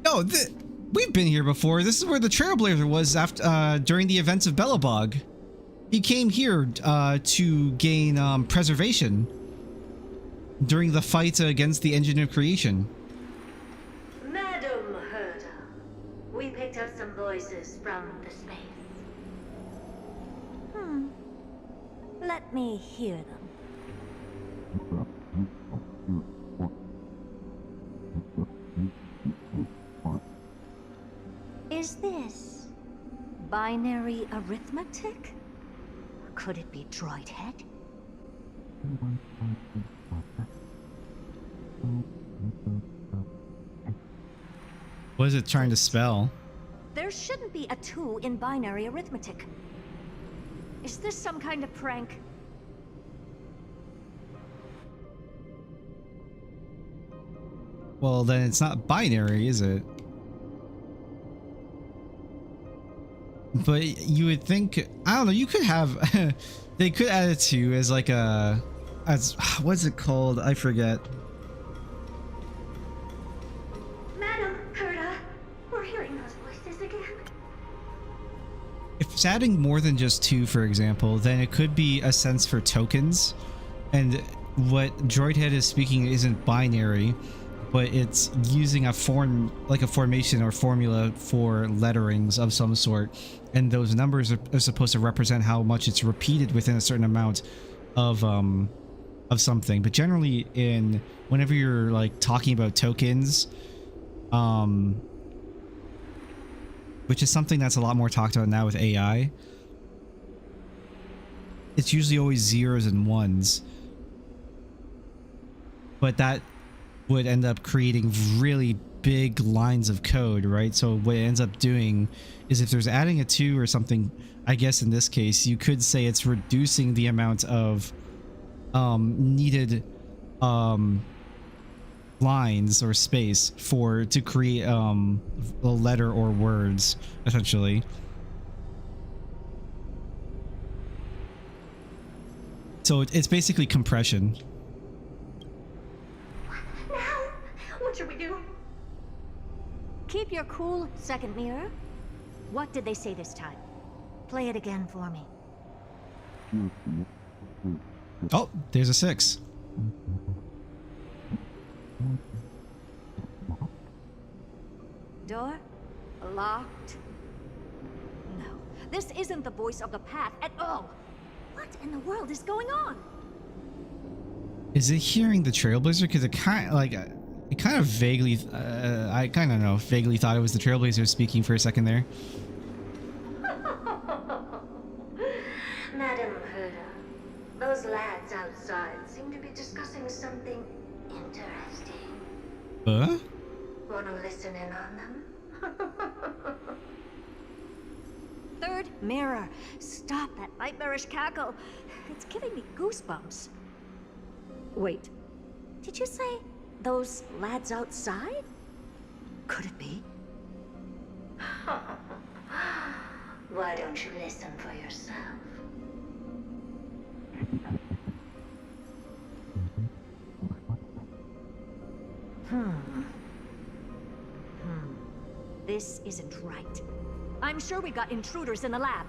No, we've been here before. This is where the Trailblazer was after, during the events of Belobog. He came here, to gain, preservation during the fight against the Engine of Creation. Madam Herta, we picked up some voices from the space. Let me hear them. Is this binary arithmetic? Could it be Droid Head? What is it trying to spell? There shouldn't be a 2 in binary arithmetic. Is this some kind of prank? Well, then it's not binary, is it? But you would think, I don't know, you could have, they could add a 2 as like a, as, what's it called? I forget. Madam Herta, we're hearing those voices again. If it's adding more than just 2, for example, then it could be a sense for tokens. And what Droid Head is speaking isn't binary, but it's using a form, like a formation or formula for letterings of some sort. And those numbers are supposed to represent how much it's repeated within a certain amount of something. But generally, whenever you're like talking about tokens, which is something that's a lot more talked about now with AI, it's usually always zeros and ones. But that would end up creating really big lines of code, right? So what it ends up doing is if there's adding a 2 or something, I guess in this case, you could say it's reducing the amount of needed lines or space to create a letter or words, essentially. So it's basically compression. Now, what should we do? Keep your cool, second mirror. What did they say this time? Play it again for me. Oh, there's a 6. Door? Locked? No. This isn't the voice of the path at all. What in the world is going on? Is it hearing the Trailblazer? Because it kind of like... It kind of vaguely, I kind of know, vaguely thought it was the Trailblazer speaking for a second there. Madam Herta, those lads outside seem to be discussing something interesting. Huh? Want to listen in on them? Third Mirror, stop that nightmarish cackle. It's giving me goosebumps. Wait, did you say those lads outside? Could it be? Why don't you listen for yourself? This isn't right. I'm sure we got intruders in the lab.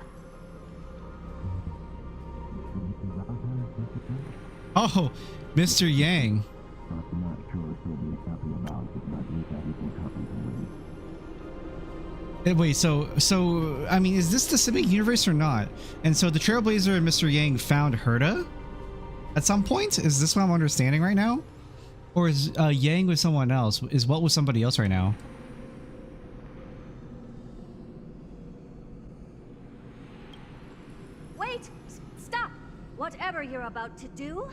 Oh, Mr. Yang. Wait, so I mean, is this the Simic universe or not? And so the Trailblazer and Mr. Yang found Herta at some point? Is this what I'm understanding right now? Or is Yang with someone else? Is what with somebody else right now? Wait! Stop! Whatever you're about to do?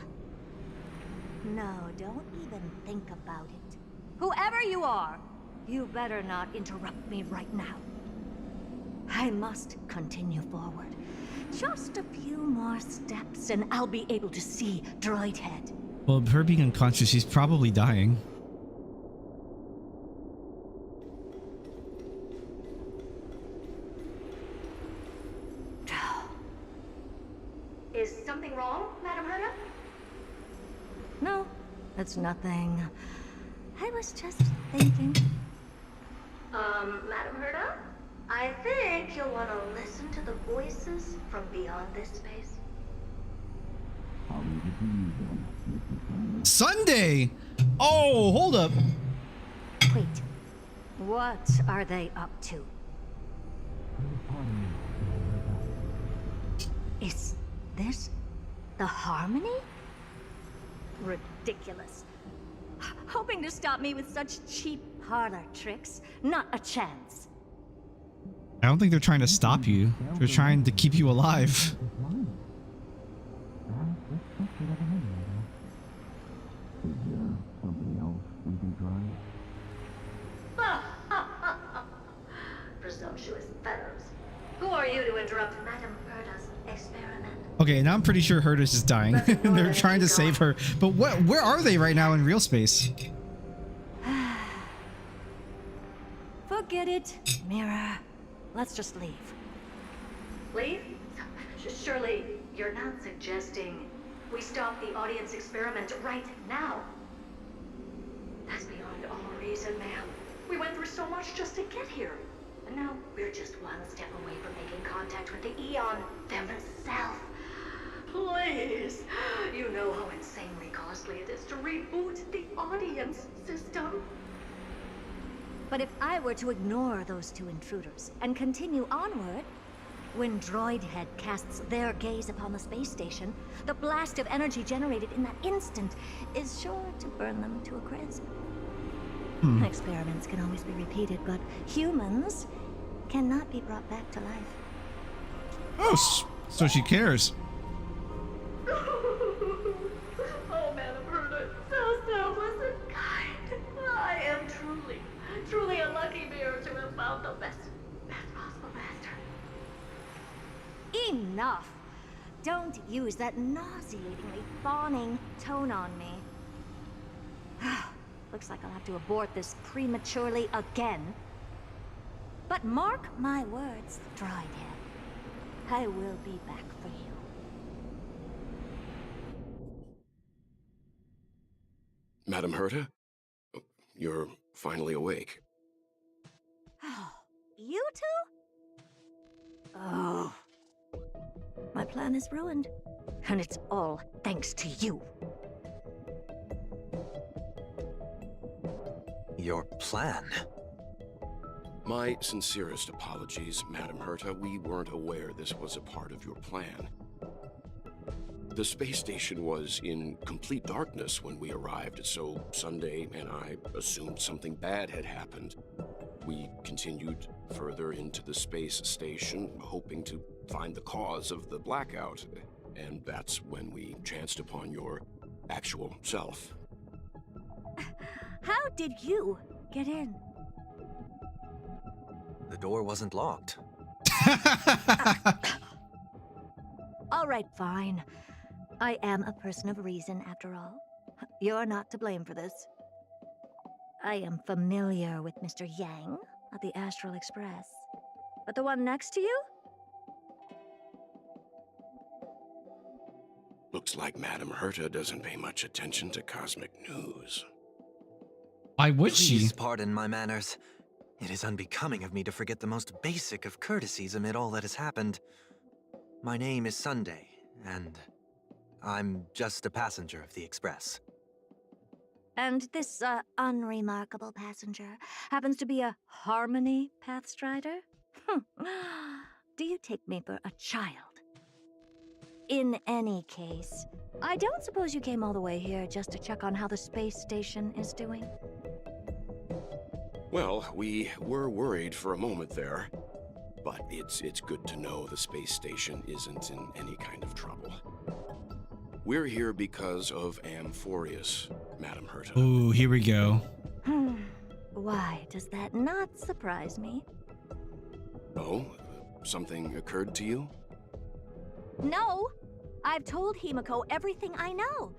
No, don't even think about it. Whoever you are, you better not interrupt me right now. I must continue forward. Just a few more steps and I'll be able to see Droid Head. Well, her being unconscious, she's probably dying. Is something wrong, Madam Herta? No, it's nothing. I was just thinking. Madam Herta? I think you'll want to listen to the voices from beyond this space. Sunday! Oh, hold up. Wait, what are they up to? Is this the Harmony? Ridiculous. Hoping to stop me with such cheap parlor tricks? Not a chance. I don't think they're trying to stop you. They're trying to keep you alive. Presumptuous fellows. Who are you to interrupt Madam Herta's experiment? Okay, now I'm pretty sure Herta's is dying. They're trying to save her. But where are they right now in real space? Forget it, Mirror. Let's just leave. Leave? Surely you're not suggesting we stop the audience experiment right now? That's beyond all reason, ma'am. We went through so much just to get here. And now we're just one step away from making contact with the Eon themselves. Please! You know how insanely costly it is to reboot the audience system. But if I were to ignore those two intruders and continue onward, when Droid Head casts their gaze upon the space station, the blast of energy generated in that instant is sure to burn them to a crisp. Experiments can always be repeated, but humans cannot be brought back to life. Oh, so she cares. Oh, Madam Herta, so selfless and kind. I am truly a lucky bear to have found the best possible master. Enough! Don't use that nauseatingly fawning tone on me. Looks like I'll have to abort this prematurely again. But mark my words, Droid Head. I will be back for you. Madam Herta? You're finally awake. You two? Oh. My plan is ruined. And it's all thanks to you. Your plan? My sincerest apologies, Madam Herta. We weren't aware this was a part of your plan. The space station was in complete darkness when we arrived, so Sunday and I assumed something bad had happened. We continued further into the space station, hoping to find the cause of the blackout, and that's when we chanced upon your actual self. How did you get in? The door wasn't locked. All right, fine. I am a person of reason, after all. You're not to blame for this. I am familiar with Mr. Yang of the Astral Express. But the one next to you? Looks like Madame Herta doesn't pay much attention to cosmic news. Why would she? Please pardon my manners. It is unbecoming of me to forget the most basic of courtesies amid all that has happened. My name is Sunday, and I'm just a passenger of the Express. And this, unremarkable passenger happens to be a Harmony Pathstrider? Do you take me for a child? In any case, I don't suppose you came all the way here just to check on how the space station is doing? Well, we were worried for a moment there, but it's good to know the space station isn't in any kind of trouble. We're here because of AMPHOREUS, Madame Herta. Ooh, here we go. Why does that not surprise me? Oh, something occurred to you? No! I've told Himiko everything I know.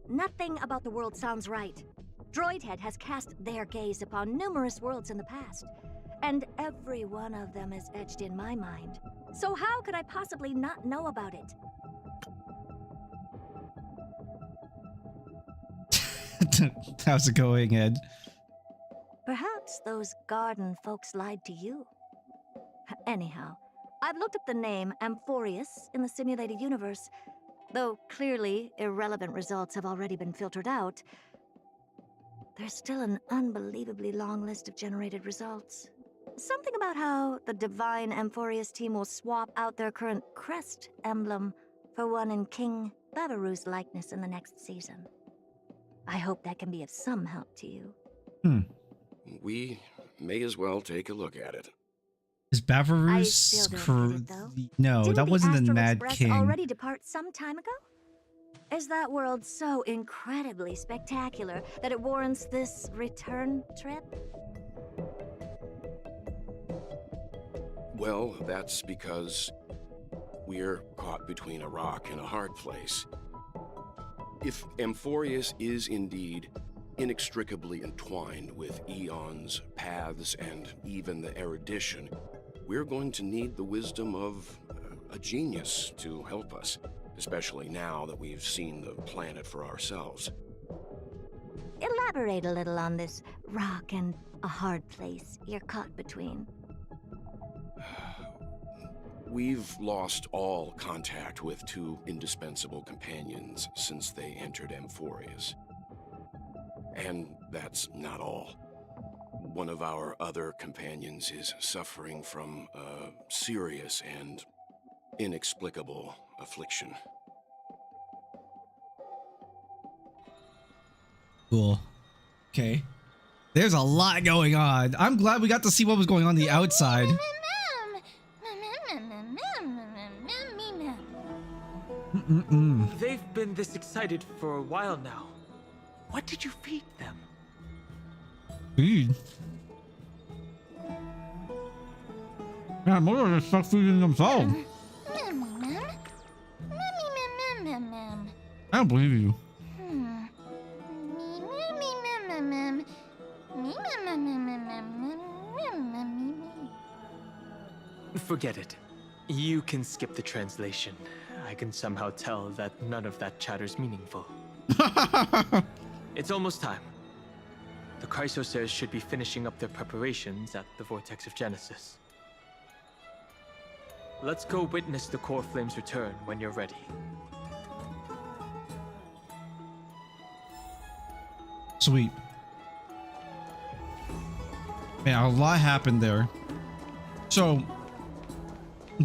Nothing about the world sounds right. Droidhead has cast their gaze upon numerous worlds in the past, and every one of them is etched in my mind. So how could I possibly not know about it? How's it going, Ed? Perhaps those garden folks lied to you. Anyhow, I've looked up the name AMPHOREUS in the simulated universe. Though clearly irrelevant results have already been filtered out, there's still an unbelievably long list of generated results. Something about how the Divine AMPHOREUS team will swap out their current crest emblem for one in King Babaru's likeness in the next season. I hope that can be of some help to you. We may as well take a look at it. Is Bavarus No, Didn't that wasn't the Astral Mad Express King. already depart some time ago? Is that world so incredibly spectacular that it warrants this return trip? Well, that's because we're caught between a rock and a hard place. If AMPHOREUS is indeed inextricably entwined with eons, paths, and even the erudition, we're going to need the wisdom of a genius to help us, especially now that we've seen the planet for ourselves. Elaborate a little on this rock and a hard place you're caught between. We've lost all contact with two indispensable companions since they entered AMPHOREUS. And that's not all. One of our other companions is suffering from a serious and inexplicable affliction. Cool. Okay. There's a lot going on. I'm glad we got to see what was going on the outside. They've been this excited for a while now. What did you feed them? Feed? Yeah, most of them stuck feeding themselves. I don't believe you. Forget it. You can skip the translation. I can somehow tell that none of that chatter's meaningful. It's almost time. The Chrysosers should be finishing up their preparations at the Vortex of Genesis. Let's go witness the core flames return when you're ready. Sweet. Man, a lot happened there. So,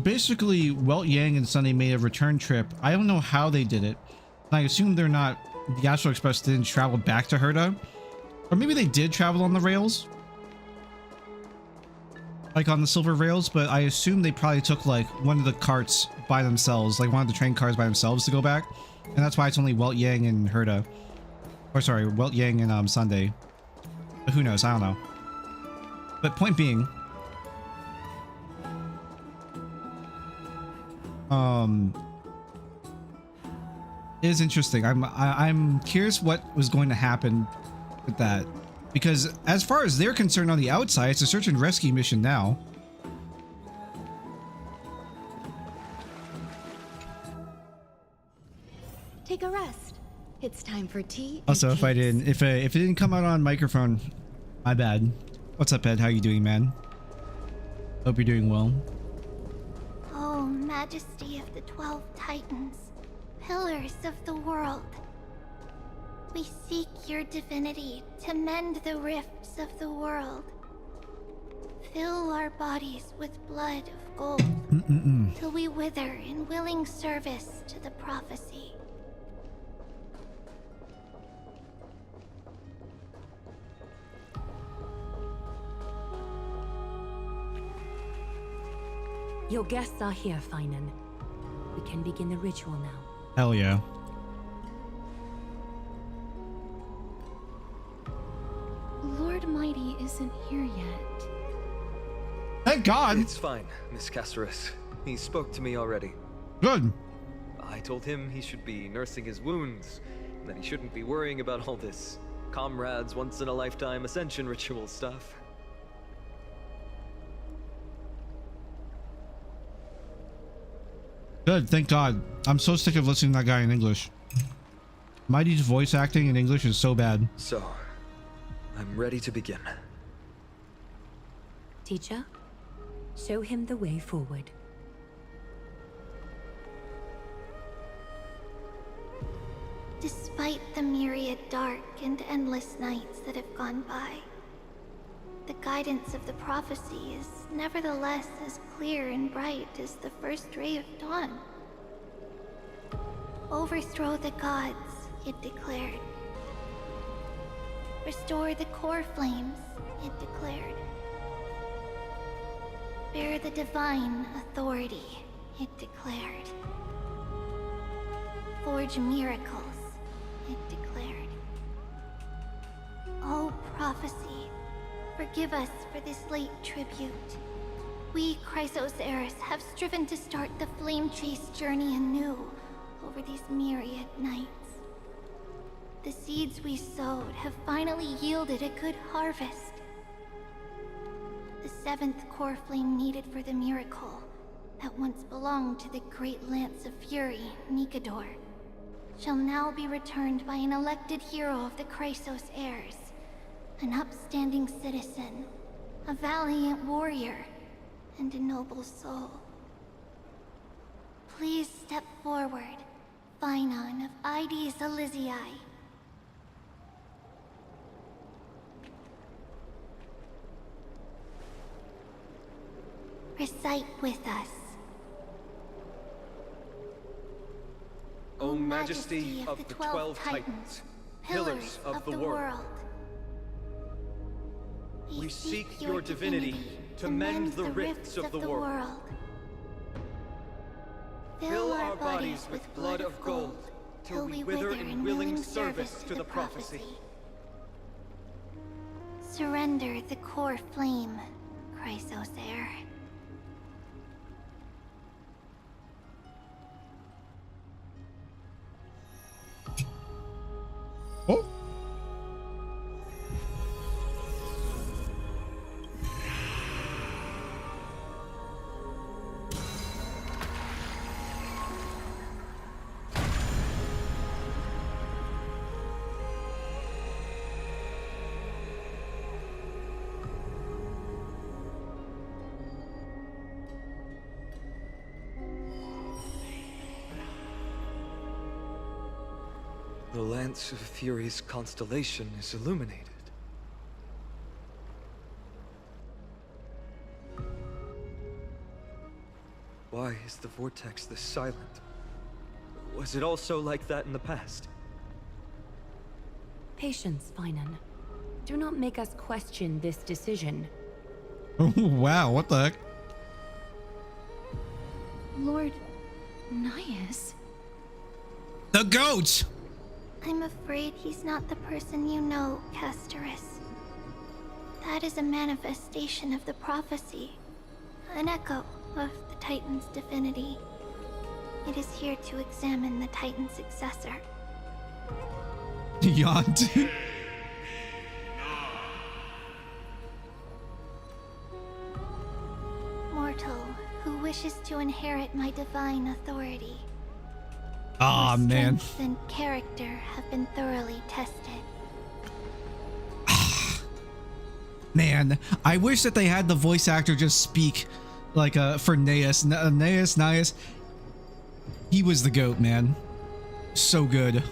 basically, Welt Yang and Sunny made a return trip. I don't know how they did it. I assume they're not... The Astral Express didn't travel back to Herta. Or maybe they did travel on the rails. Like on the silver rails, but I assume they probably took like one of the carts by themselves, like one of the train cars by themselves to go back. And that's why it's only Welt Yang and Herta. Or sorry, Welt Yang and Sunday. But who knows? I don't know. But point being, is interesting. I'm curious what was going to happen with that, because as far as they're concerned on the outside, it's a search and rescue mission now. Take a rest. It's time for tea. Also, if it didn't come out on microphone, my bad. What's up, Ed? How you doing, man? Hope you're doing well. Oh, Majesty of the 12 Titans, pillars of the world. We seek your divinity to mend the rifts of the world. Fill our bodies with blood of gold till we wither in willing service to the prophecy. Your guests are here, Finan. We can begin the ritual now. Hell yeah. Lord Mydei isn't here yet. Thank God. It's fine, Miss Casterus. He spoke to me already. Good. I told him he should be nursing his wounds, and that he shouldn't be worrying about all this comrades once-in-a-lifetime ascension ritual stuff. Good, thank God. I'm so sick of listening to that guy in English. Mydei's voice acting in English is so bad. So, I'm ready to begin. Teacher, show him the way forward. Despite the myriad dark and endless nights that have gone by, the guidance of the prophecy is nevertheless as clear and bright as the first ray of dawn. Overthrow the gods, it declared. Restore the core flames, it declared. Bear the divine authority, it declared. Forge miracles, it declared. O prophecy, forgive us for this late tribute. We, Chrysos have striven to start the flame chase journey anew over these myriad nights. The seeds we sowed have finally yielded a good harvest. The seventh core flame needed for the miracle that once belonged to the great Lance of Fury, Nikador, shall now be returned by an elected hero of the Chrysos heirs. An upstanding citizen, a valiant warrior, and a noble soul. Please step forward, Finan of Ides Elysiae. Recite with us. O Majesty of the 12 Titans, pillars of the world. We seek your divinity to mend the rifts of the world. Fill our bodies with blood of gold, till we wither in willing service to the prophecy. Surrender the core flame, Chrysos heir. Oh. The Lance of Fury's constellation is illuminated. Why is the vortex this silent? Was it also like that in the past? Patience, Finan. Do not make us question this decision. Wow, what the heck? Lord Nias? The goat! I'm afraid he's not the person you know, Casterus. That is a manifestation of the prophecy, an echo of the Titan's divinity. It is here to examine the Titan's successor. Yawned. Mortal who wishes to inherit my divine authority. Aw, Your man. strength and character have been thoroughly tested. Man, I wish that they had the voice actor just speak like for Naeus. Naeus. He was the GOAT, man. So good.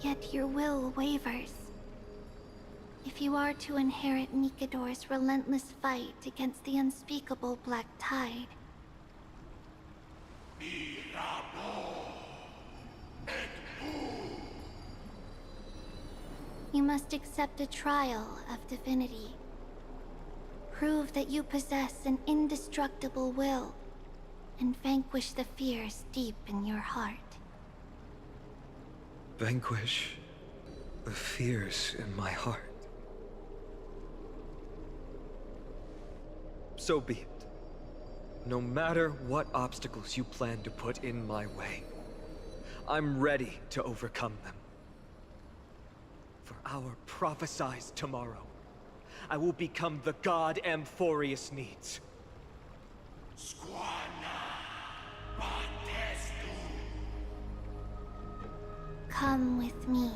Yet your will wavers. If you are to inherit Nikador's relentless fight against the unspeakable Black Tide, you must accept a trial of divinity. Prove that you possess an indestructible will and vanquish the fears deep in your heart. Vanquish the fears in my heart. So be it. No matter what obstacles you plan to put in my way, I'm ready to overcome them. For our prophesied tomorrow, I will become the god AMPHOREUS needs. Come with me,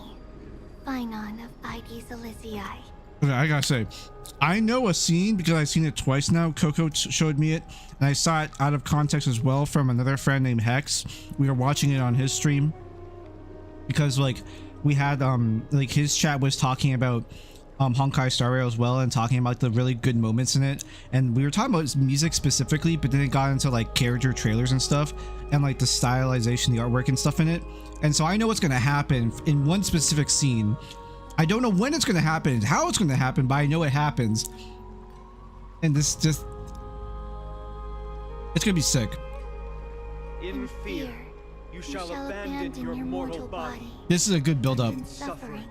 Phynon of Ides Elysiae. Okay, I gotta say, I know a scene because I've seen it twice now. Coco showed me it, and I saw it out of context as well from another friend named Hex. We were watching it on his stream because like we had like his chat was talking about Honkai Star Rail as well and talking about the really good moments in it, and we were talking about music specifically, but then it got into like character trailers and stuff and like the stylization, the artwork and stuff in it. And so I know what's going to happen in one specific scene. I don't know when it's going to happen, how it's going to happen, but I know it happens. And this just, it's going to be sick. In fear, you shall abandon your mortal body. This is a good build up. Suffering,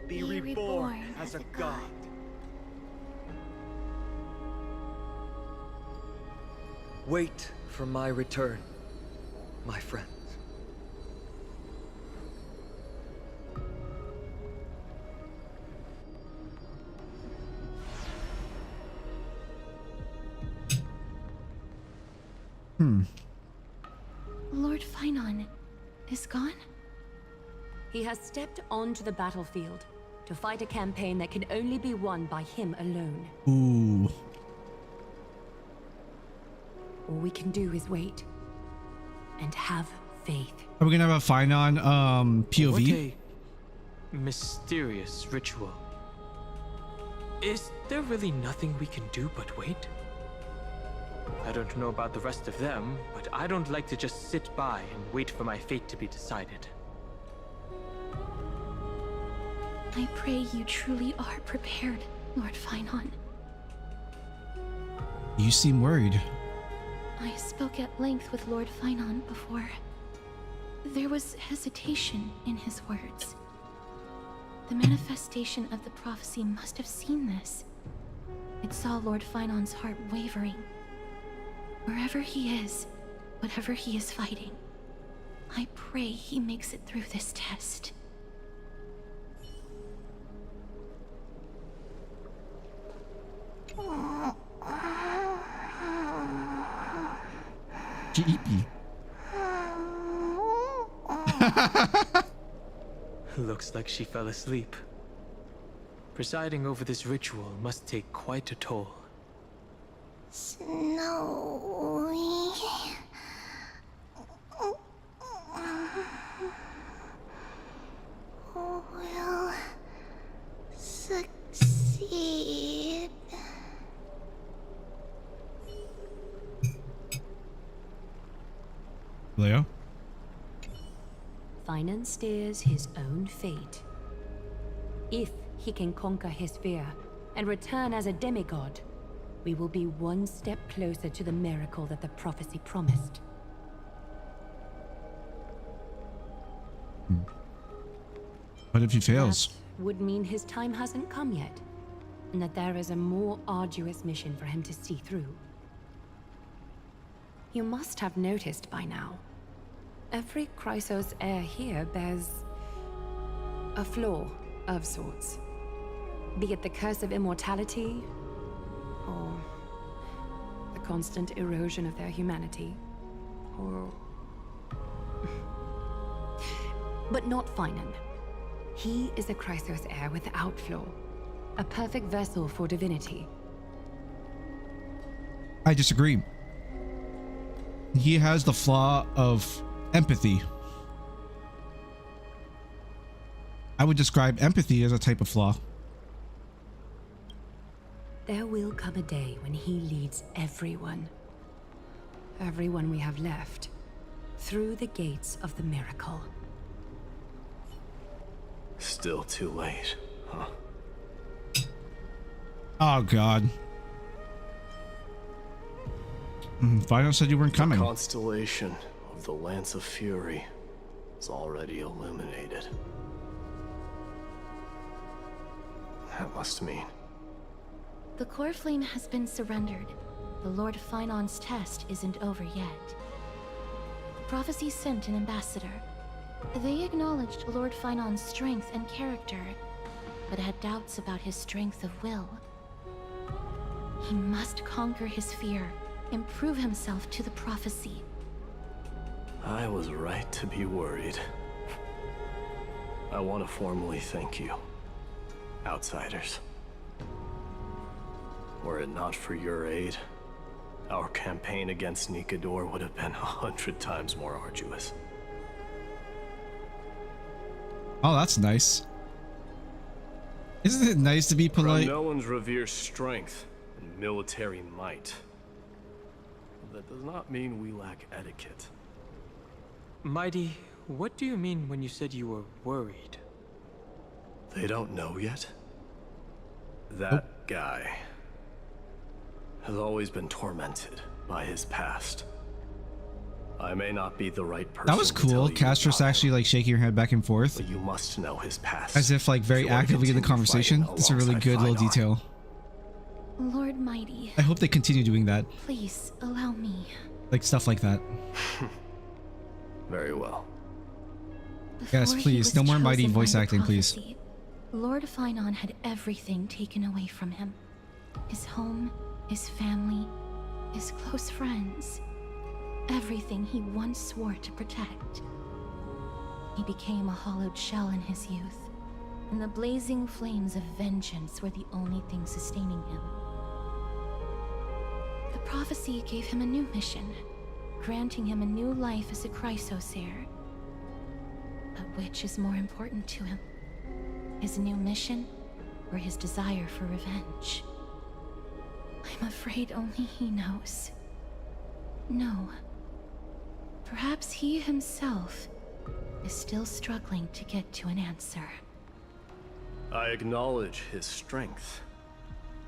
be reborn as a god. Wait for my return, my friends. Lord Phynon is gone? He has stepped onto the battlefield to fight a campaign that can only be won by him alone. Ooh. All we can do is wait and have faith. Are we gonna have a Phynon POV? What a mysterious ritual. Is there really nothing we can do but wait? I don't know about the rest of them, but I don't like to just sit by and wait for my fate to be decided. I pray you truly are prepared, Lord Phynon. You seem worried. I spoke at length with Lord Phynon before. There was hesitation in his words. The manifestation of the prophecy must have seen this. It saw Lord Phynon's heart wavering. Wherever he is, whatever he is fighting, I pray he makes it through this test. Jeepy. Looks like she fell asleep. Presiding over this ritual must take quite a toll. Snowy. Will succeed. Leo? Phynon steers his own fate. If he can conquer his fear and return as a demigod, we will be one step closer to the miracle that the prophecy promised. What if he fails? That would mean his time hasn't come yet. and that there is a more arduous mission for him to see through. You must have noticed by now, every Chrysos heir here bears a flaw of sorts. Be it the curse of immortality, or the constant erosion of their humanity, or... But not Finan. He is a Chrysos heir without flaw. A perfect vessel for divinity. I disagree. He has the flaw of empathy. I would describe empathy as a type of flaw. There will come a day when he leads everyone we have left, through the gates of the miracle. Still too late, huh? Oh god. Final said you weren't coming. The constellation of the Lance of Fury is already illuminated. That must mean... The core flame has been surrendered. The Lord Finon's test isn't over yet. The prophecy sent an ambassador. They acknowledged Lord Finon's strength and character, but had doubts about his strength of will. He must conquer his fear and prove himself to the prophecy. I was right to be worried. I want to formally thank you, outsiders. Were it not for your aid, our campaign against Nikador would have been 100 times more arduous. Oh, that's nice. Isn't it nice to be polite? Unknowns revere strength and military might. That does not mean we lack etiquette. Mydei, what do you mean when you said you were worried? They don't know yet? That guy has always been tormented by his past. I may not be the right person. That was cool. Castris actually like shaking her head back and forth. But you must know his past. As if like very actively in the conversation. It's a really good little detail. Lord Mydei. I hope they continue doing that. Please allow me. Like stuff like that. Very well. Yes, please. No more Mydei voice acting, please. Lord Finon had everything taken away from him. His home, his family, his close friends. Everything he once swore to protect. He became a hollowed shell in his youth, and the blazing flames of vengeance were the only thing sustaining him. The prophecy gave him a new mission, granting him a new life as a Chrysos heir. But which is more important to him? His new mission, or his desire for revenge? I'm afraid only he knows. No. Perhaps he himself is still struggling to get to an answer. I acknowledge his strength,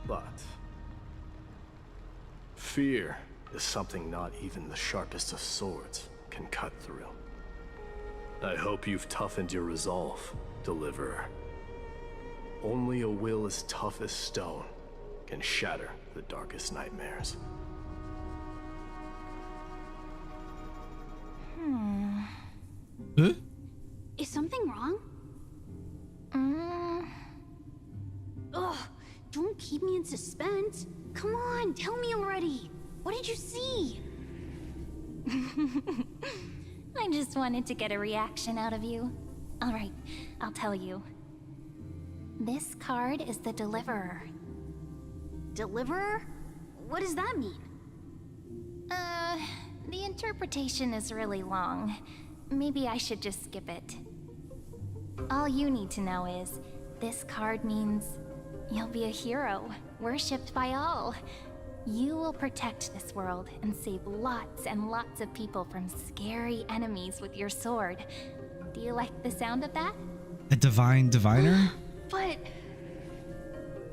but fear is something not even the sharpest of swords can cut through. I hope you've toughened your resolve, Deliverer. Only a will as tough as stone can shatter the darkest nightmares. Huh? Is something wrong? Ugh, don't keep me in suspense. Come on, tell me already. What did you see? I just wanted to get a reaction out of you. Alright, I'll tell you. This card is the Deliverer. Deliverer? What does that mean? The interpretation is really long. Maybe I should just skip it. All you need to know is, this card means you'll be a hero, worshipped by all. You will protect this world and save lots and lots of people from scary enemies with your sword. Do you like the sound of that? A divine diviner? But...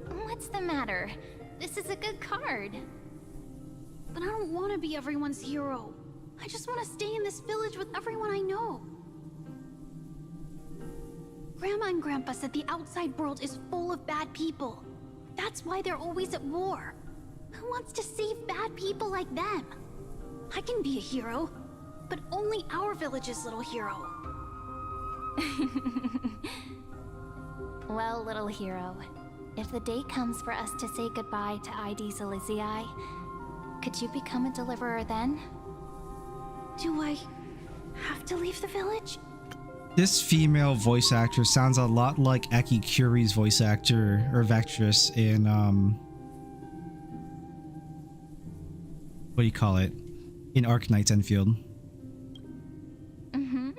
what's the matter? This is a good card. But I don't want to be everyone's hero. I just want to stay in this village with everyone I know. Grandma and Grandpa said the outside world is full of bad people. That's why they're always at war. Who wants to save bad people like them? I can be a hero, but only our village's little hero. Well, little hero, if the day comes for us to say goodbye to ID Silicii, could you become a deliverer then? Do I have to leave the village? This female voice actress sounds a lot like Aki Curie's voice actor or actress in what do you call it? In Arknights Enfield. Mm-hmm.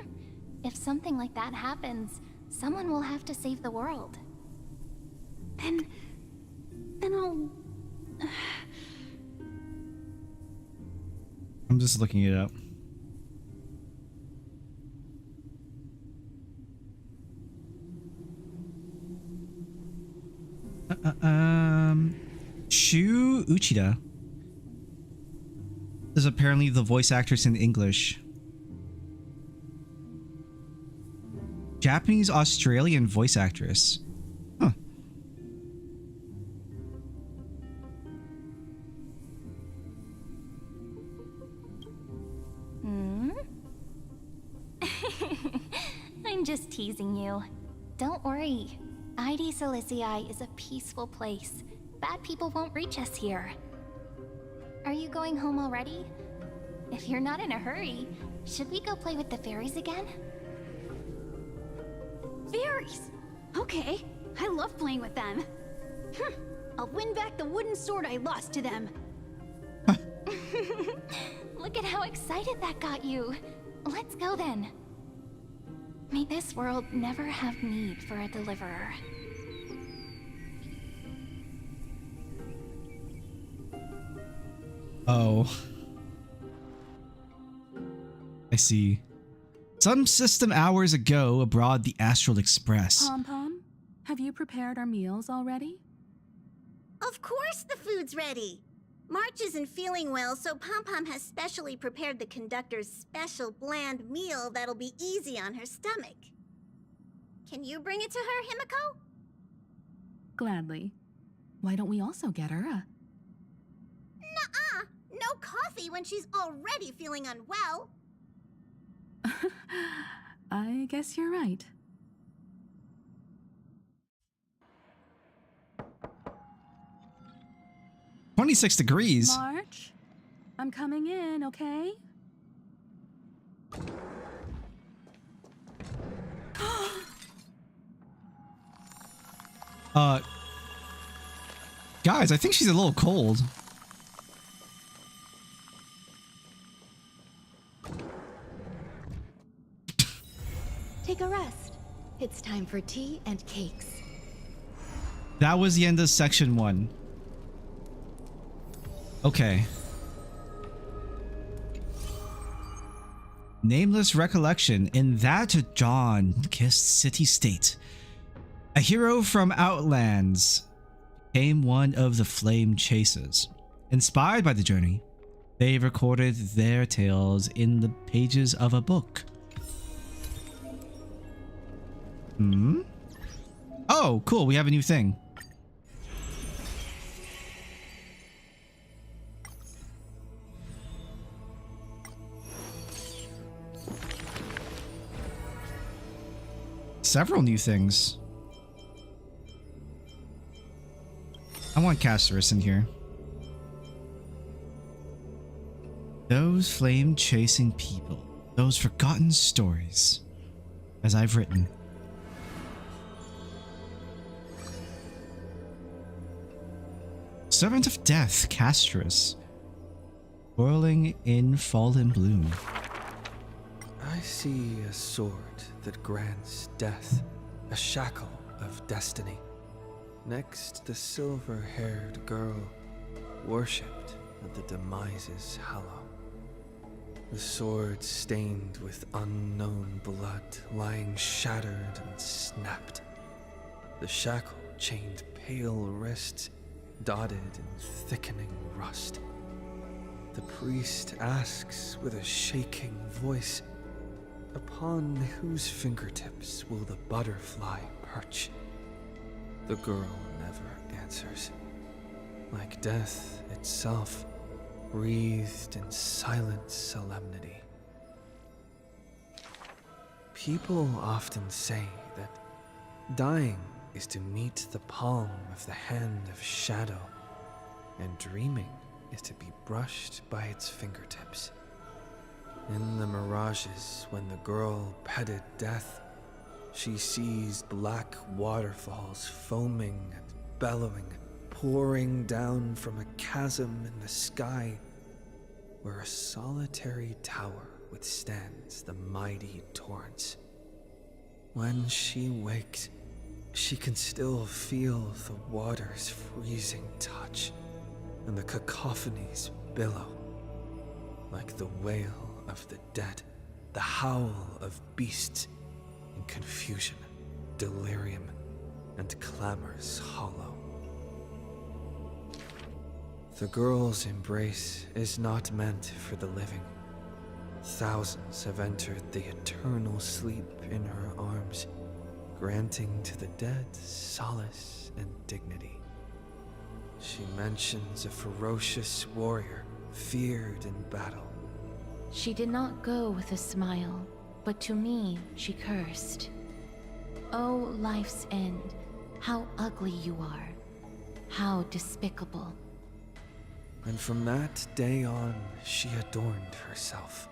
If something like that happens, someone will have to save the world. Then I'll... I'm just looking it up. Shu Uchida is apparently the voice actress in English. Japanese Australian voice actress. Huh. I'm just teasing you. Don't worry. ID Silicii is a peaceful place. Bad people won't reach us here. Are you going home already? If you're not in a hurry, should we go play with the fairies again? Fairies! Okay, I love playing with them. I'll win back the wooden sword I lost to them. Look at how excited that got you. Let's go then. May this world never have need for a deliverer. Oh. I see. Some system hours ago aboard the Astral Express. Pom-Pom, have you prepared our meals already? Of course the food's ready. March isn't feeling well, so Pom-Pom has specially prepared the conductor's special bland meal that'll be easy on her stomach. Can you bring it to her, Himiko? Gladly. Why don't we also get her a... Nuh-uh! No coffee when she's already feeling unwell. I guess you're right. "26 degrees. March, I'm coming in, okay? Guys, I think she's a little cold. Take a rest. It's time for tea and cakes. That was the end of section 1. Okay. Nameless recollection. In that dawn-kissed city-state, a hero from Outlands became one of the Flame Chasers. Inspired by the journey, they recorded their tales in the pages of a book. Oh, cool. We have a new thing. Several new things. I want Castorus in here. Those flame-chasing people. Those forgotten stories. As I've written. Servant of Death, Castorus. Whirling in fallen bloom. I see a sword that grants death, a shackle of destiny. Next, the silver-haired girl, worshipped at the demise's hallow. The sword stained with unknown blood, lying shattered and snapped. The shackle chained pale wrists, dotted in thickening rust. The priest asks with a shaking voice, upon whose fingertips will the butterfly perch? The girl never never answers. Like death itself, breathed in silent solemnity. People often say that dying is to meet the palm of the hand of shadow, and dreaming is to be brushed by its fingertips. In the mirages, when the girl petted death, she sees black waterfalls foaming and bellowing, pouring down from a chasm in the sky, where a solitary tower withstands the mighty torrents. When she wakes, she can still feel the water's freezing touch, and the cacophonies billow, like the wail of the dead, the howl of beasts in confusion, delirium, and clamors hollow. The girl's embrace is not meant for the living. Thousands have entered the eternal sleep in her arms, granting to the dead solace and dignity. She mentions a ferocious warrior feared in battle. She did not go with a smile, but to me she cursed. Oh, life's end, how ugly you are, how despicable. And from that day on, she adorned herself.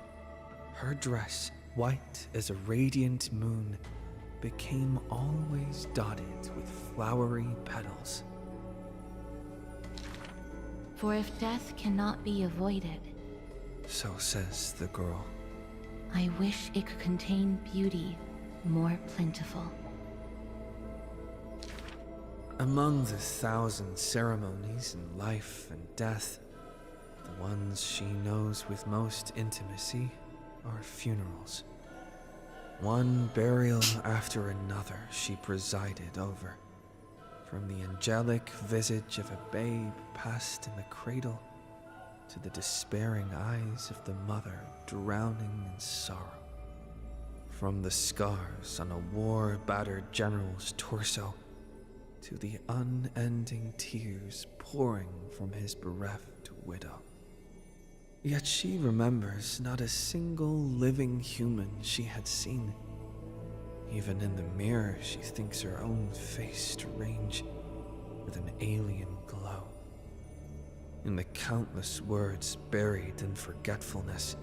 Her dress, white as a radiant moon, became always dotted with flowery petals. For if death cannot be avoided, so says the girl, I wish it could contain beauty more plentiful. Among the 1,000 ceremonies in life and death, the ones she knows with most intimacy are funerals. One burial after another she presided over, from the angelic visage of a babe passed in the cradle to the despairing eyes of the mother drowning in sorrow. From the scars on a war-battered general's torso to the unending tears pouring from his bereft widow. Yet she remembers not a single living human she had seen. Even in the mirror, she thinks her own face strange, with an alien glow. In the countless words buried in forgetfulness,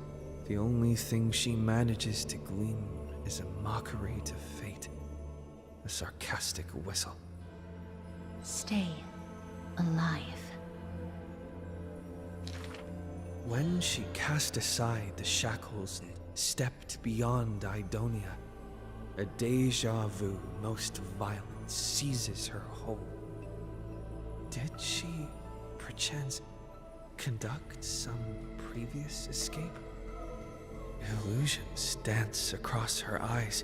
the only thing she manages to glean is a mockery to fate, a sarcastic whistle. Stay alive. When she cast aside the shackles and stepped beyond Idonia, a deja vu most violent seizes her whole. Did she, perchance, conduct some previous escape? Illusions dance across her eyes.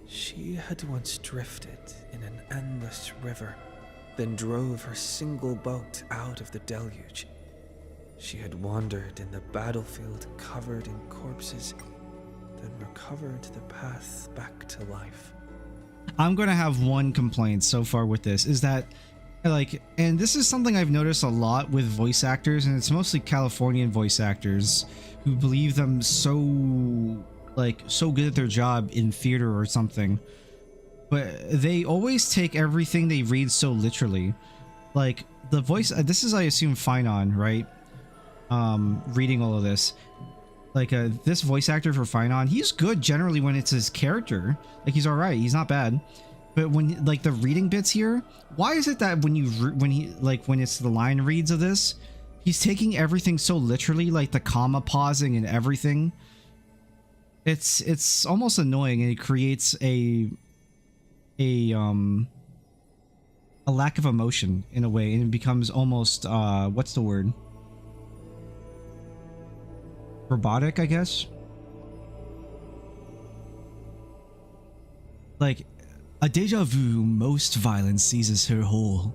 She had once drifted in an endless river, then drove her single boat out of the deluge. She had wandered in the battlefield covered in corpses, then recovered the path back to life. I'm gonna have one complaint so far with this, is that, like, and this is something I've noticed a lot with voice actors, and it's mostly Californian voice actors who believe them so good at their job in theater or something, but they always take everything they read so literally. Like the voice, this is, I assume, Finon, right? Reading all of this, like this voice actor for Finon, he's good generally when it's his character, like he's all right, he's not bad. But when, like, the reading bits here, why is it that when it's the line reads of this, he's taking everything so literally, like the comma pausing and everything? It's almost annoying, and it creates a lack of emotion in a way, and it becomes almost what's the word? Robotic, I guess. Like, a deja vu most violent seizes her whole.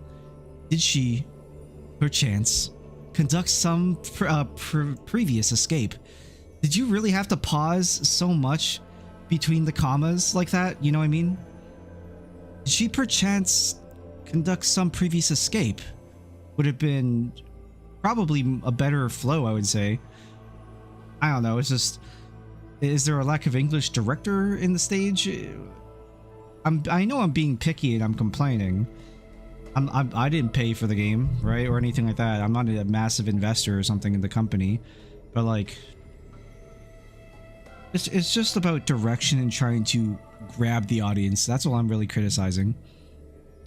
Did she, perchance, conduct some previous escape? Did you really have to pause so much between the commas like that? You know what I mean? Did she perchance conduct some previous escape. Would have been probably a better flow, I would say. I don't know, it's just, is there a lack of English director in the stage? I know I'm being picky and I'm complaining. I didn't pay for the game, right, or anything like that. I'm not a massive investor or something in the company, but like, it's just about direction and trying to grab the audience. That's all I'm really criticizing,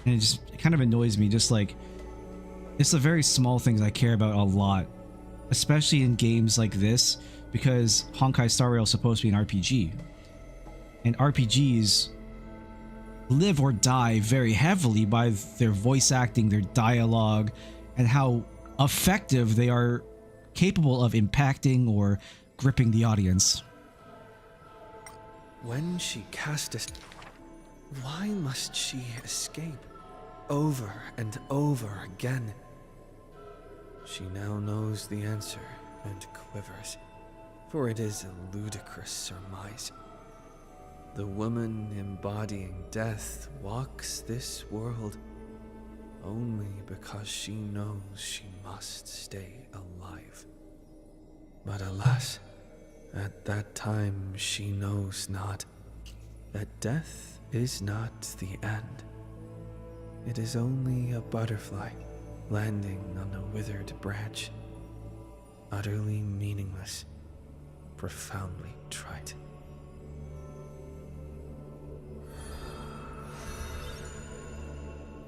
and it kind of annoys me. Just like, it's the very small things I care about a lot, especially in games like this, because Honkai Star Rail is supposed to be an RPG, and RPGs live or die very heavily by their voice acting, their dialogue, and how effective they are capable of impacting or gripping the audience. When she cast us, why must she escape over and over again? She now knows the answer and quivers, for it is a ludicrous surmise. The woman embodying death walks this world only because she knows she must stay alive. But alas, at that time she knows not that death is not the end. It is only a butterfly landing on a withered branch, utterly meaningless, profoundly trite.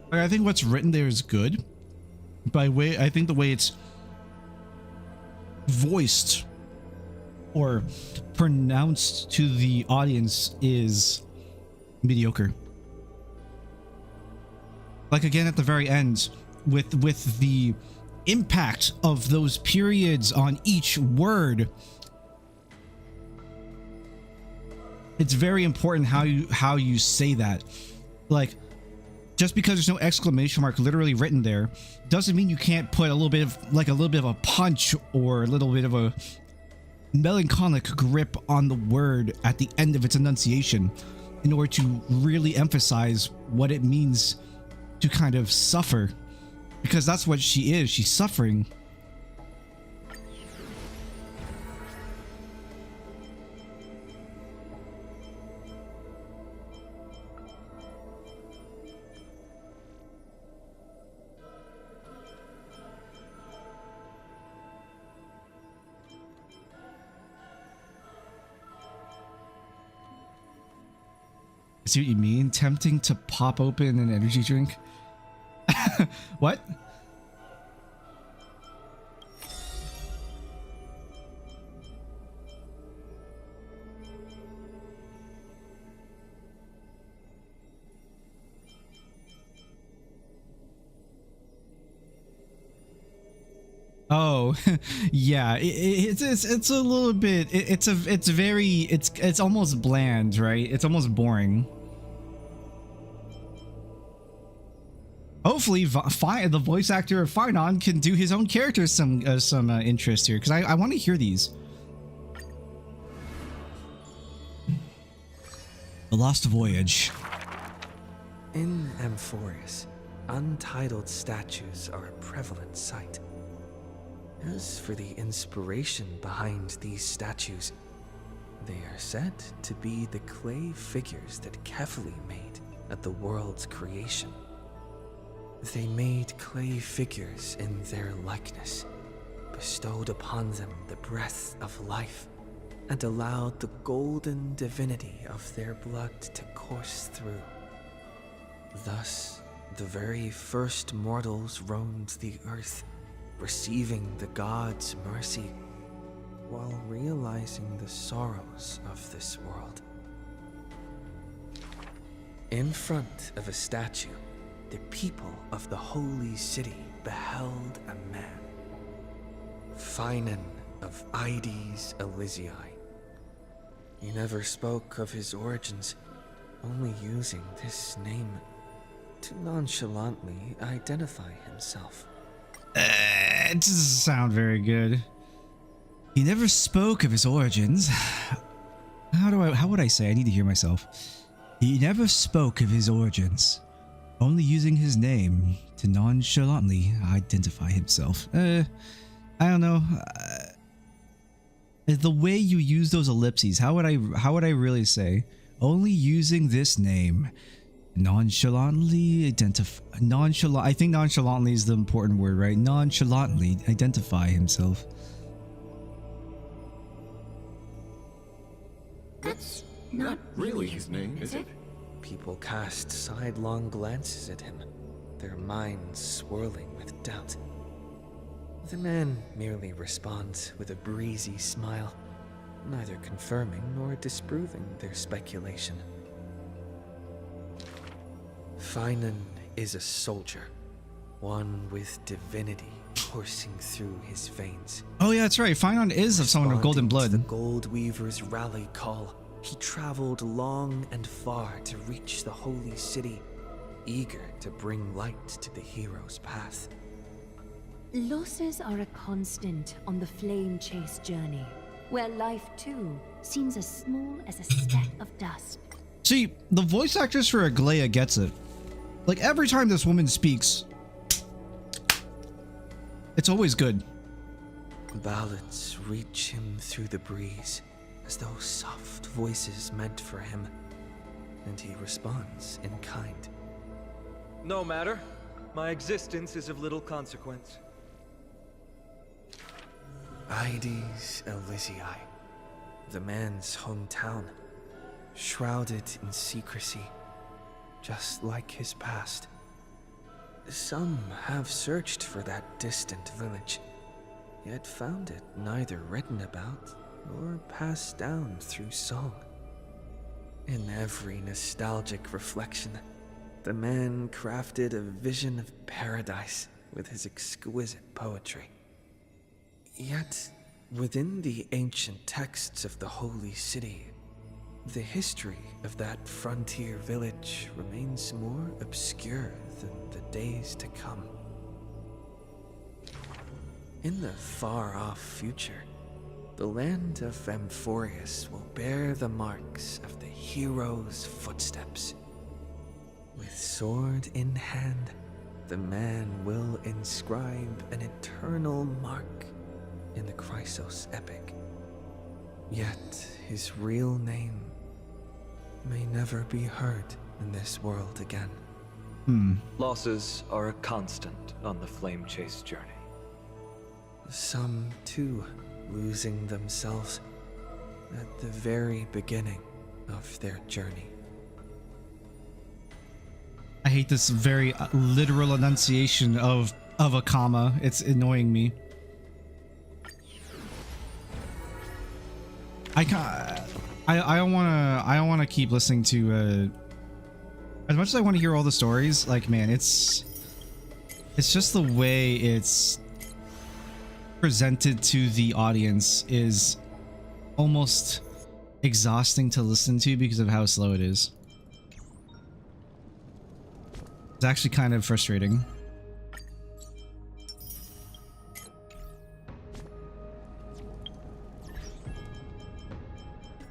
I think what's written there is good. I think the way it's voiced or pronounced to the audience is mediocre. Like, again, at the very end, with the impact of those periods on each word, it's very important how you say that. Like, just because there's no exclamation mark literally written there doesn't mean you can't put a little bit of a punch or a little bit of a melancholic grip on the word at the end of its enunciation in order to really emphasize what it means to kind of suffer, because that's what she is. She's suffering. I see what you mean. Tempting to pop open an energy drink. What? Oh, yeah. It's a little bit. It's almost bland, right? It's almost boring. Hopefully, the voice actor of Finon can do his own character some interest here, because I want to hear these. The Lost Voyage. In AMPHOREUS, untitled statues are a prevalent sight. As for the inspiration behind these statues, they are said to be the clay figures that Kefali made at the world's creation. They made clay figures in their likeness, bestowed upon them the breath of life, and allowed the golden divinity of their blood to course through. Thus, the very first mortals roamed the earth, receiving the gods' mercy, while realizing the sorrows of this world. In front of a statue, the people of the holy city beheld a man, Finon of Ides Elysiae. He never spoke of his origins, only using this name to nonchalantly identify himself. It doesn't sound very good. He never spoke of his origins. How would I say? I need to hear myself. He never spoke of his origins, Only using his name to nonchalantly identify himself. I don't know. The way you use those ellipses, how would I really say? Only using this name nonchalantly identify. I think nonchalantly is the important word, right? Nonchalantly identify himself. That's not Really his name, is it? People cast sidelong glances at him, their minds swirling with doubt. The man merely responds with a breezy smile, neither confirming nor disproving their speculation. Finan is a soldier, one with divinity coursing through his veins. Oh yeah, that's right. Finan is of someone of golden blood. The Gold Weaver's rally call, he traveled long and far to reach the holy city, eager to bring light to the hero's path. Losses are a constant on the flame chase journey, where life too seems as small as a speck of dust. See, the voice actress for Xyle gets it. Like every time this woman speaks, it's always good. Ballads reach him through the breeze, as though soft voices meant for him, and he responds in kind. No matter. My existence is of little consequence. Mydei's Elysiae, the man's hometown, shrouded in secrecy, just like his past. Some have searched for that distant village, yet found it neither written about nor passed down through song. In every nostalgic reflection, the man crafted a vision of paradise with his exquisite poetry. Yet, within the ancient texts of the Holy City, the history of that frontier village remains more obscure than the days to come. In the far-off future, the land of AMPHOREUS will bear the marks of the hero's footsteps. With sword in hand, the man will inscribe an eternal mark in the Chrysos epic. Yet his real name may never be heard in this world again. Losses are a constant on the flame chase journey. Some, too, losing themselves at the very beginning of their journey. I hate this very literal enunciation of a comma. It's annoying me. I don't wanna keep listening to as much as I want to hear all the stories. Like, man, it's just the way it's presented to the audience is almost exhausting to listen to because of how slow it is. It's actually kind of frustrating.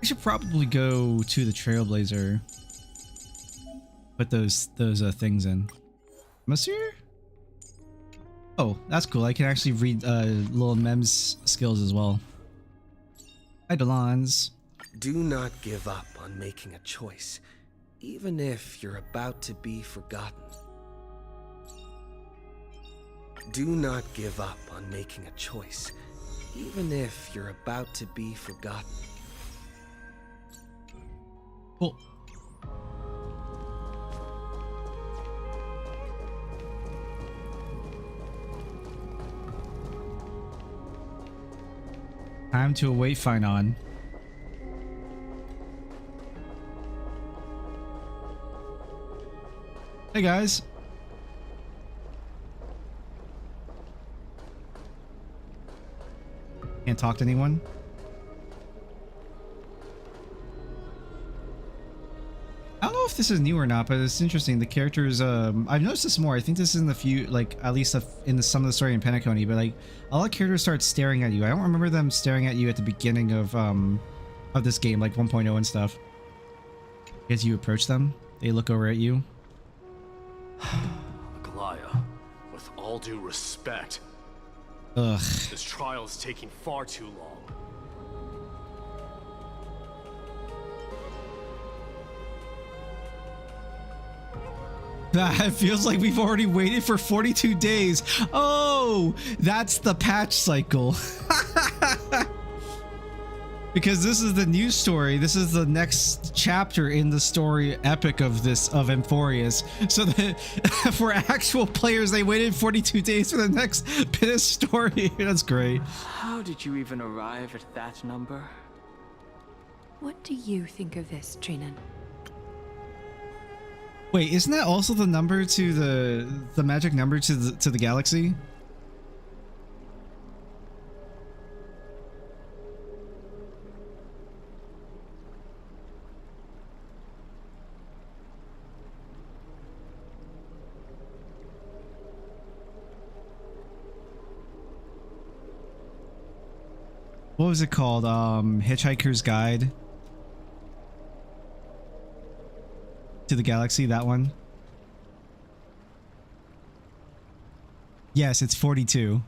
I should probably go to the Trailblazer. Put those things in. Monsieur? Oh, that's cool. I can actually read little Mem's skills as well. Eidolons. Do not give up on making a choice, even if you're about to be forgotten. Do not give up on making a choice, even if you're about to be forgotten. Cool. Time to await Finan. Hey guys. Can't talk to anyone. I don't know if this is new or not, but it's interesting. The characters, I've noticed this more. I think this is in the few, like, at least in some of the story in Penacony, but like, all the characters start staring at you. I don't remember them staring at you at the beginning of this game, like 1.0 and stuff. As you approach them, they look over at you. Aglaya, with all due respect, Ugh. this trial is taking far too long. It feels like we've already waited for 42 days. Oh, that's the patch cycle. Because this is the new story. This is the next chapter in the story epic of AMPHOREUS. So that for actual players, they waited 42 days for the next bit of story. That's great. How did you even arrive at that number? What do you think of this, Trinan? Wait, isn't that also the number to the magic number to the galaxy? What was it called? Hitchhiker's Guide to the Galaxy, that one? Yes, it's 42.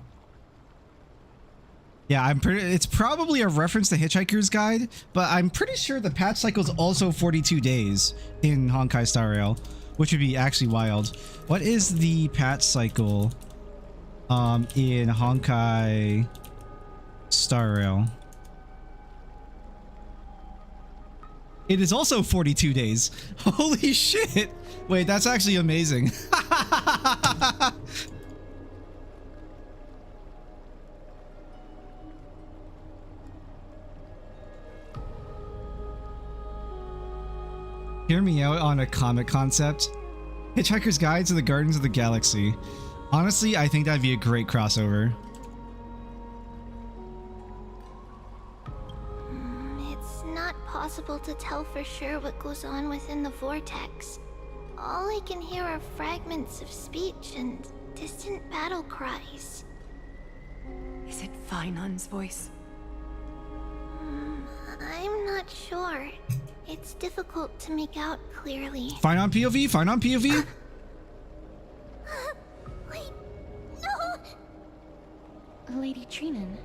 Yeah, it's probably a reference to Hitchhiker's Guide, but I'm pretty sure the patch cycle is also 42 days in Honkai Star Rail, which would be actually wild. What is the patch cycle in Honkai Star Rail? It is also 42 days. Holy shit. Wait, that's actually amazing. Hear me out on a comic concept. Hitchhiker's Guide to the Gardens of the Galaxy. Honestly, I think that'd be a great crossover. Possible to tell for sure what goes on within the vortex. All I can hear are fragments of speech and distant battle cries. Is it Finon's voice? I'm not sure. It's difficult to make out clearly. Finon POV? Finon POV? Wait, no! Lady Trinan.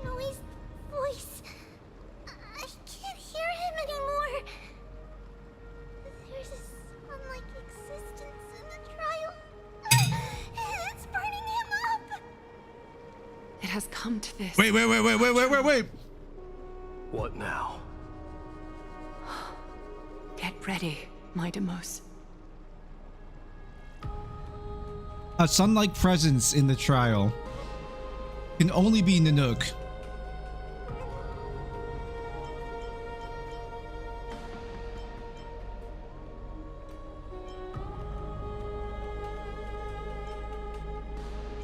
Noise voice. I can't hear him anymore. There's a sun-like existence in the trial. It's burning him up. It has come to this. Wait. What now? Get ready, Mydei. A sun-like presence in the trial can only be Nanook.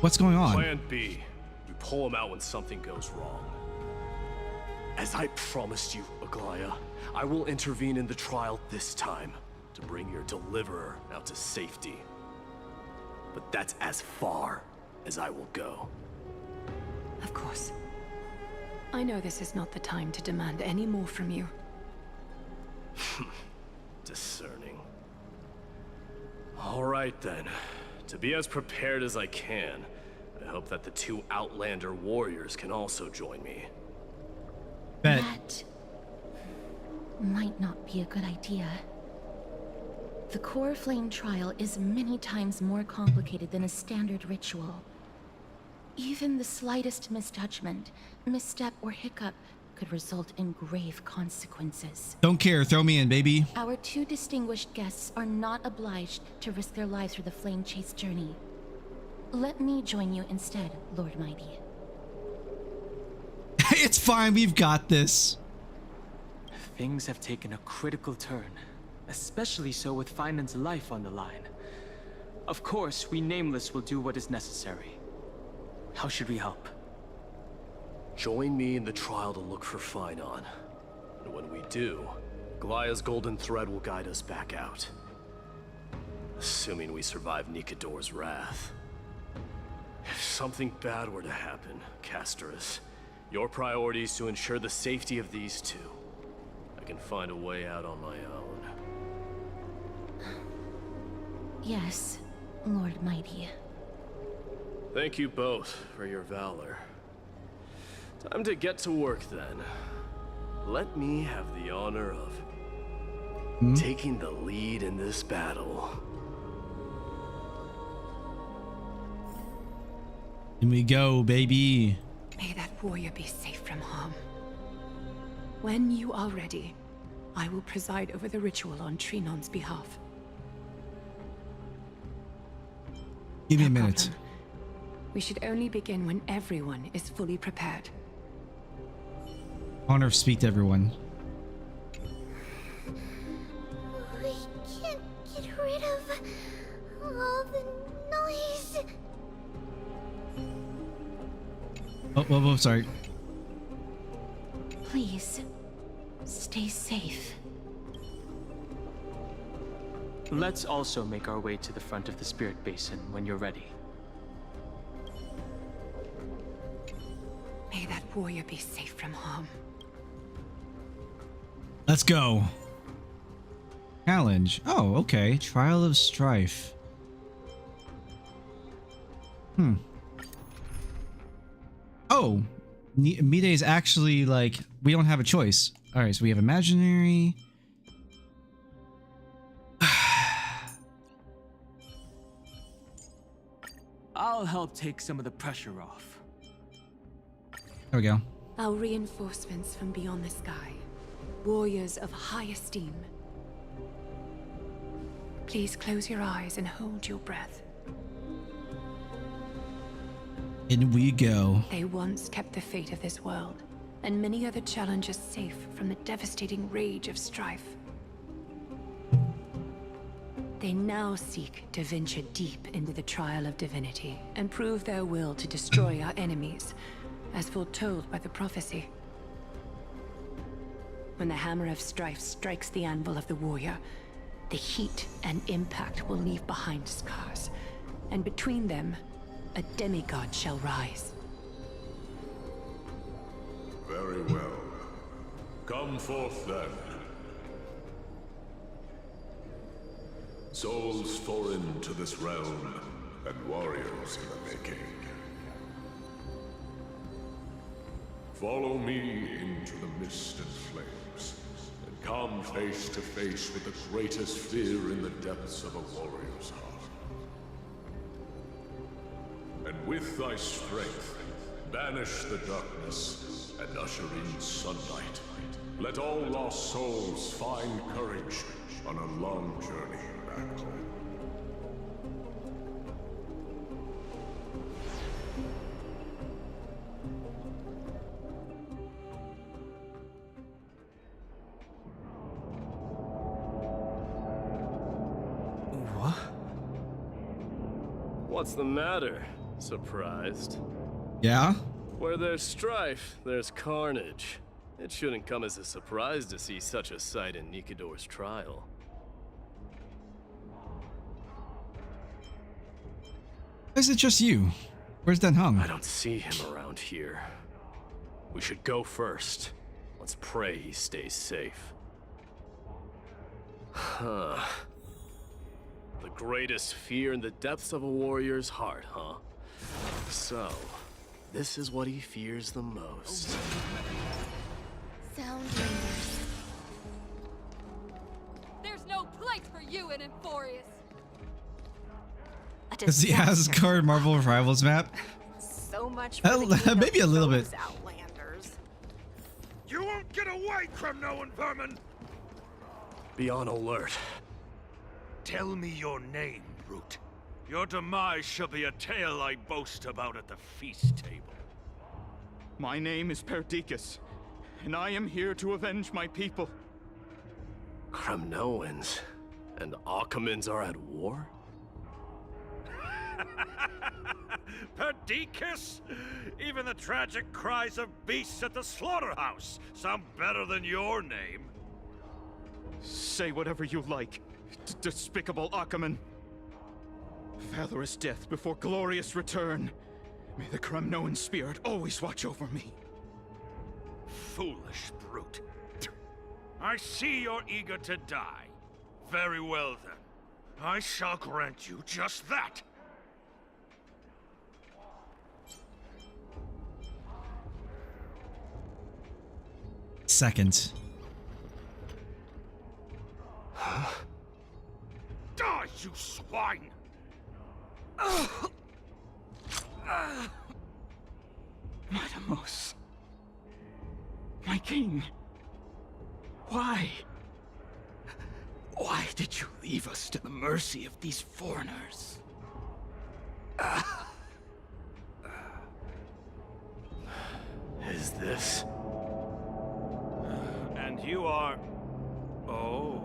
What's going on? Plan B. We pull him out when something goes wrong. As I promised you, Aglaya, I will intervene in the trial this time to bring your deliverer out to safety. But that's as far as I will go. Of course. I know this is not the time to demand any more from you. Discerning. All right then. To be as prepared as I can, I hope that the two Outlander warriors can also join me. Bet. That might not be a good idea. The Core Flame trial is many times more complicated than a standard ritual. Even the slightest misjudgment, misstep, or hiccup could result in grave consequences. Don't care, throw me in, baby. Our two distinguished guests are not obliged to risk their lives for the Flame Chase journey. Let me join you instead, Lord Mydei. It's fine, we've got this. Things have taken a critical turn, especially so with Finon's life on the line. Of course, we Nameless will do what is necessary. How should we help? Join me in the trial to look for Finon. And when we do, Aglaya's golden thread will guide us back out. Assuming we survive Nikador's wrath. If something bad were to happen, Castorus, your priority is to ensure the safety of these two. I can find a way out on my own. Yes, Lord Mydei. Thank you both for your valor. Time to get to work then. Let me have the honor of taking the lead in this battle. Here we go, baby. May that warrior be safe from harm. When you are ready, I will preside over the ritual on Trinon's behalf. Give me a minute. We should only begin when everyone is fully prepared. Honor speak to everyone. We can't get rid of all the noise. Oh, sorry. Please, stay safe. Let's also make our way to the front of the Spirit Basin when you're ready. May that warrior be safe from harm. Let's go. Challenge. Oh, okay. Trial of Strife. Oh, Mydei is actually like, we don't have a choice. All right, so we have imaginary. I'll help take some of the pressure off. There we go. Our reinforcements from beyond the sky. Warriors of high esteem. Please close your eyes and hold your breath. In we go. They once kept the fate of this world, and many other challenges safe from the devastating rage of strife. They now seek to venture deep into the trial of divinity and prove their will to destroy our enemies, as foretold by the prophecy. When the hammer of strife strikes the anvil of the warrior, the heat and impact will leave behind scars, and between them, a demigod shall rise. Very well. Come forth then. Souls foreign to this realm, and warriors in the making. Follow me into the mist and flames, and come face to face with the greatest fear in the depths of a warrior's heart. And with thy strength, banish the darkness and usher in sunlight. Let all lost souls find courage on a long journey back home. What? What's the matter? Surprised? Yeah? Where there's strife, there's carnage. It shouldn't come as a surprise to see such a sight in Nikidor's trial. Is it just you? Where's Den Hung? I don't see him around here. We should go first. Let's pray he stays safe. Huh. The greatest fear in the depths of a warrior's heart, huh? So, this is what he fears the most. Sound lingers. There's no place for you in AMPHOREUS. It's the Asgard Marvel Rivals map. So much for the king maybe a little bit. of Outlanders. You won't get away, Crumnoan vermin! Be on alert. Tell me your name, brute. Your demise shall be a tale I boast about at the feast table. My name is Perdiccas, and I am here to avenge my people. Crumnoans and Achaemons are at war? Perdiccas? Even the tragic cries of beasts at the slaughterhouse sound better than your name. Say whatever you like, despicable Achaemon. Valorous death before glorious return. May the Crumnoan spirit always watch over me. Foolish brute. I see you're eager to die. Very well then. I shall grant you just that. Second. Die, you swine! Matamos. My king. Why? Why did you leave us to the mercy of these foreigners? Is this? And you are... Oh.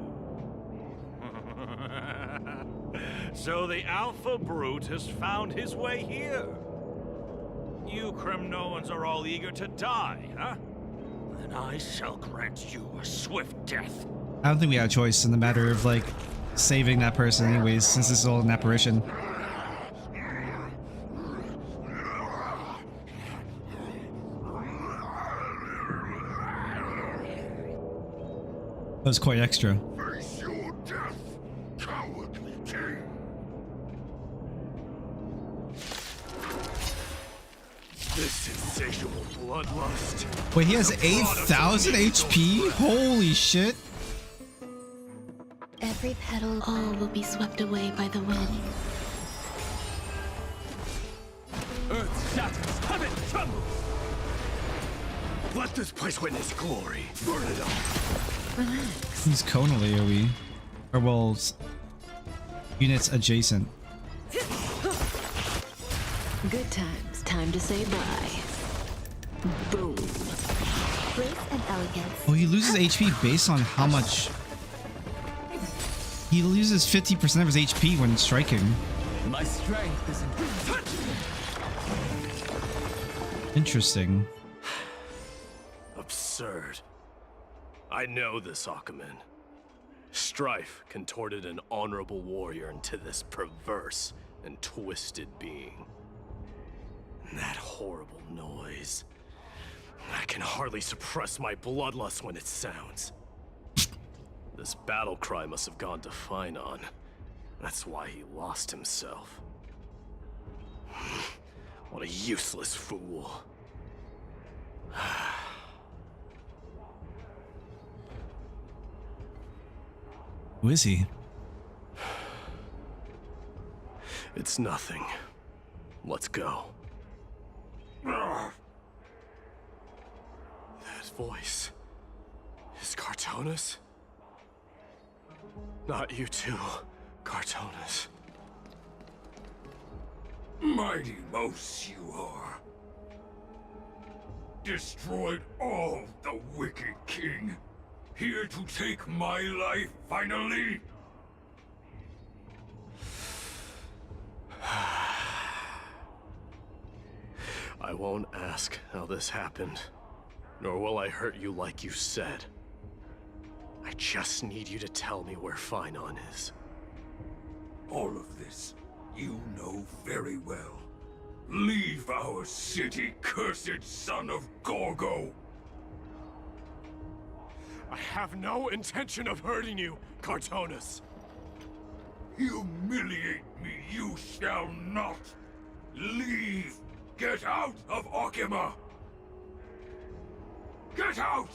So the Alpha Brute has found his way here. You Kremnoans are all eager to die, huh? Then I shall grant you a swift death. I don't think we have a choice in the matter of like saving that person anyways, since this is all an apparition. That was quite extra. Face your death, cowardly king. This insatiable bloodlust. Wait, he has 8,000 HP? Holy shit. Every petal, all will be swept away by the wind. Earth shatters, heaven trembles. Let this place witness glory. Burn it up. Relax. He's conal AoE. Or well, units adjacent. Good times. Time to say bye. Boom. Grace and elegance. Oh, he loses HP based on how much. He loses 50% of his HP when striking. My strength is in... Interesting. Absurd. I know this Accolades. Strife contorted an honorable warrior into this perverse and twisted being. And that horrible noise. I can hardly suppress my bloodlust when it sounds. This battle cry must have gone to Finon. That's why he lost himself. What a useless fool. Who is he? It's nothing. Let's go. That voice is Cartonis? Not you too, Cartonis. Mighty Mouse you are. Destroyed all the wicked king. Here to take my life, finally? I won't ask how this happened, nor will I hurt you like you said. I just need you to tell me where Finon is. All of this, you know very well. Leave our city, cursed son of Gorgo! I have no intention of hurting you, Cartonis. Humiliate me, you shall not! Leave! Get out of Okima! Get out!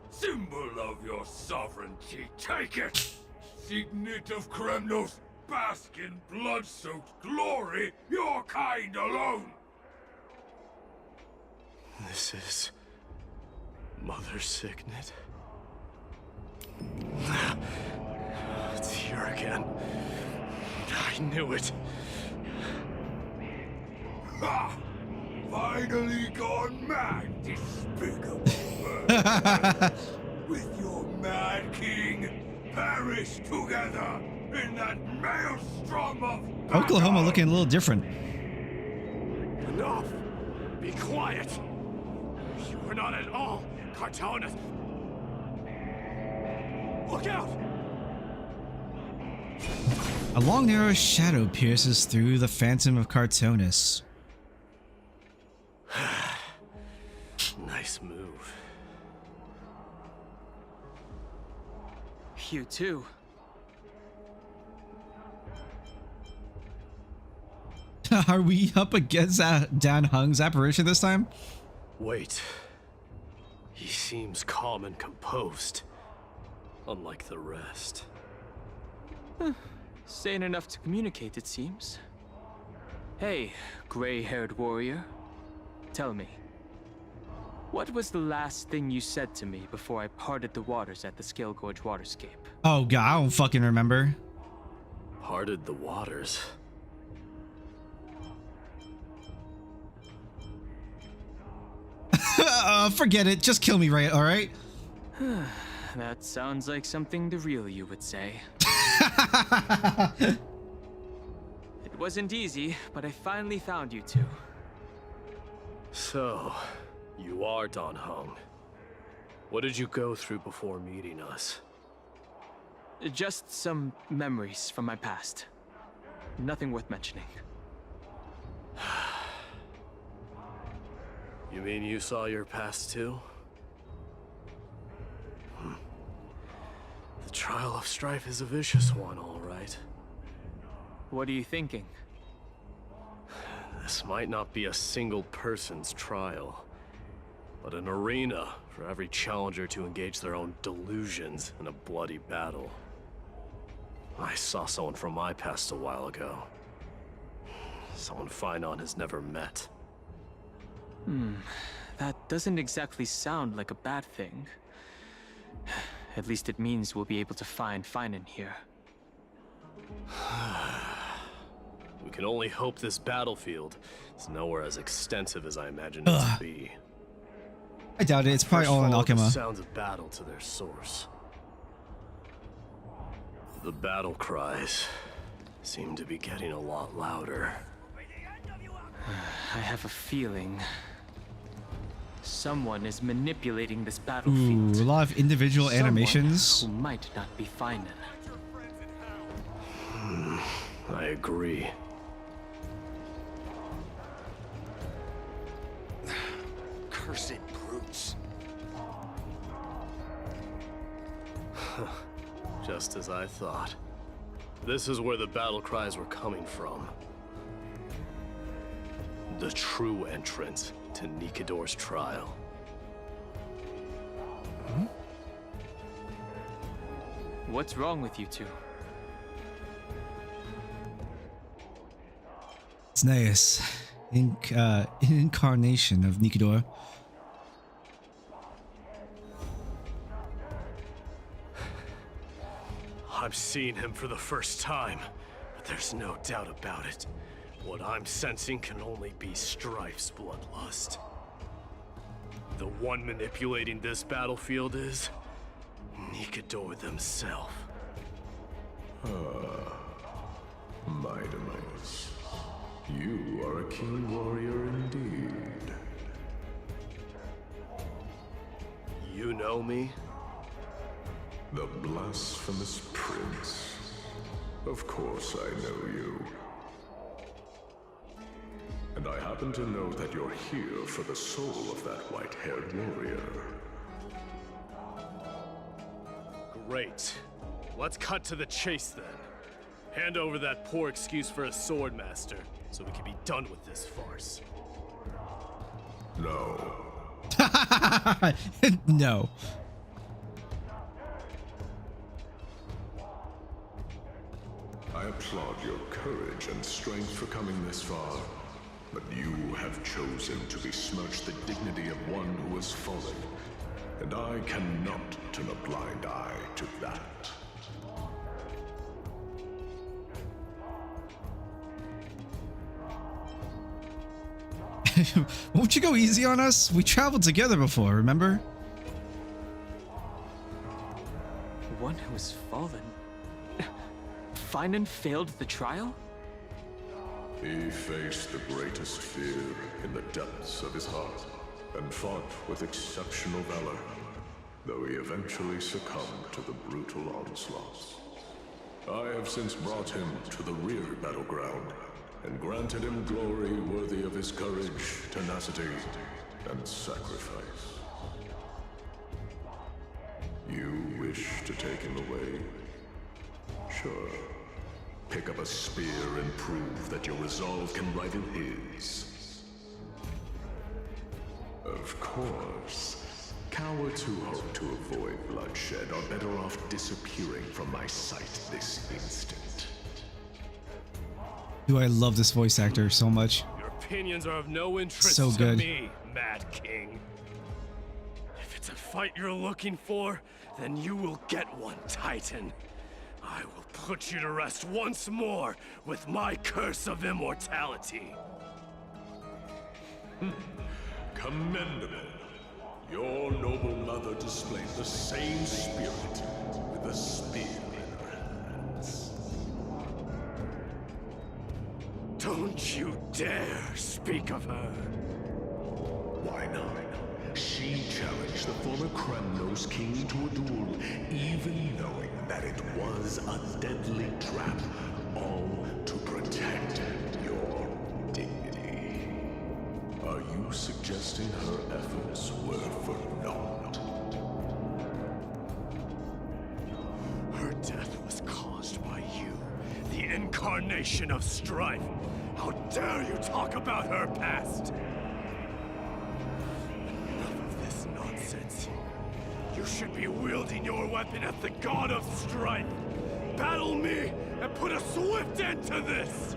Symbol of your sovereignty, take it! Signet of Kremnos, bask in blood-soaked glory, your kind alone! This is... Mother's signet? It's here again. I knew it. Ha! Finally gone mad, despicable bird. With your mad king, perish together in that maelstrom of battle. Oklahoma looking a little different. Enough! Be quiet! You are not at all Cartonis. Look out! A long narrow shadow pierces through the phantom of Cartonis. Nice move. You too. Are we up against Dan Hung's apparition this time? Wait. He seems calm and composed, unlike the rest. Sane enough to communicate, it seems. Hey, gray-haired warrior. Tell me, what was the last thing you said to me before I parted the waters at the Scale Gorge waterscape? Oh god, I don't fucking remember. Parted the waters? Forget it. Just kill me, right? All right. That sounds like something the real you would say. It wasn't easy, but I finally found you two. So, you are Dan Hung. What did you go through before meeting us? Just some memories from my past. Nothing worth mentioning. You mean you saw your past too? The trial of strife is a vicious one, all right. What are you thinking? This might not be a single person's trial, but an arena for every challenger to engage their own delusions in a bloody battle. I saw someone from my past a while ago. Someone Finon has never met. That doesn't exactly sound like a bad thing. At least it means we'll be able to find Finon here. We can only hope this battlefield is nowhere as extensive as I imagined it to be. I doubt it. It's probably all in Follow the Alchema. sounds of battle to their source. The battle cries seem to be getting a lot louder. I have a feeling someone is manipulating this Ooh, battlefield. a lot of individual Someone animations. who might not be Finon. I agree. Cursed brutes. Just as I thought. This is where the battle cries were coming from. The true entrance to Nikidor's trial. What's wrong with you two? It's nice. Incarnation of Nikidor. I'm seeing him for the first time, but there's no doubt about it. What I'm sensing can only be Strife's bloodlust. The one manipulating this battlefield is Nikidor themselves. Mydei, you are a keen warrior indeed. You know me? The blasphemous prince. Of course I know you. And I happen to know that you're here for the soul of that white-haired warrior. Great. Let's cut to the chase then. Hand over that poor excuse for a swordmaster, so we can be done with this farce. No. No. I applaud your courage and strength for coming this far, but you have chosen to besmirch the dignity of one who has fallen, and I cannot turn a blind eye to that. Won't you go easy on us? We traveled together before, remember? One who has fallen. Finon failed the trial? He faced the greatest fear in the depths of his heart, and fought with exceptional valor, though he eventually succumbed to the brutal onslaughts. I have since brought him to the rear battleground, and granted him glory worthy of his courage, tenacity, and sacrifice. You wish to take him away? Sure. Pick up a spear and prove that your resolve can rival his. Of course. Cowards who hope to avoid bloodshed are better off disappearing from my sight this instant. Dude, I love this voice actor so much. Your opinions are of no interest So to good. me, Mad King. If it's a fight you're looking for, then you will get one, Titan. I will put you to rest once more with my curse of immortality. Commendable. Your noble mother displayed the same spirit with a spear in her hands. Don't you dare speak of her. Why not? She challenged the former Kremnos king to a duel, even knowing that it was a deadly trap, all to protect your dignity. Are you suggesting her efforts were for naught? Her death was caused by you, the incarnation of strife. How dare you talk about her past? Enough of this nonsense. You should be wielding your weapon at the god of strife. Battle me and put a swift end to this!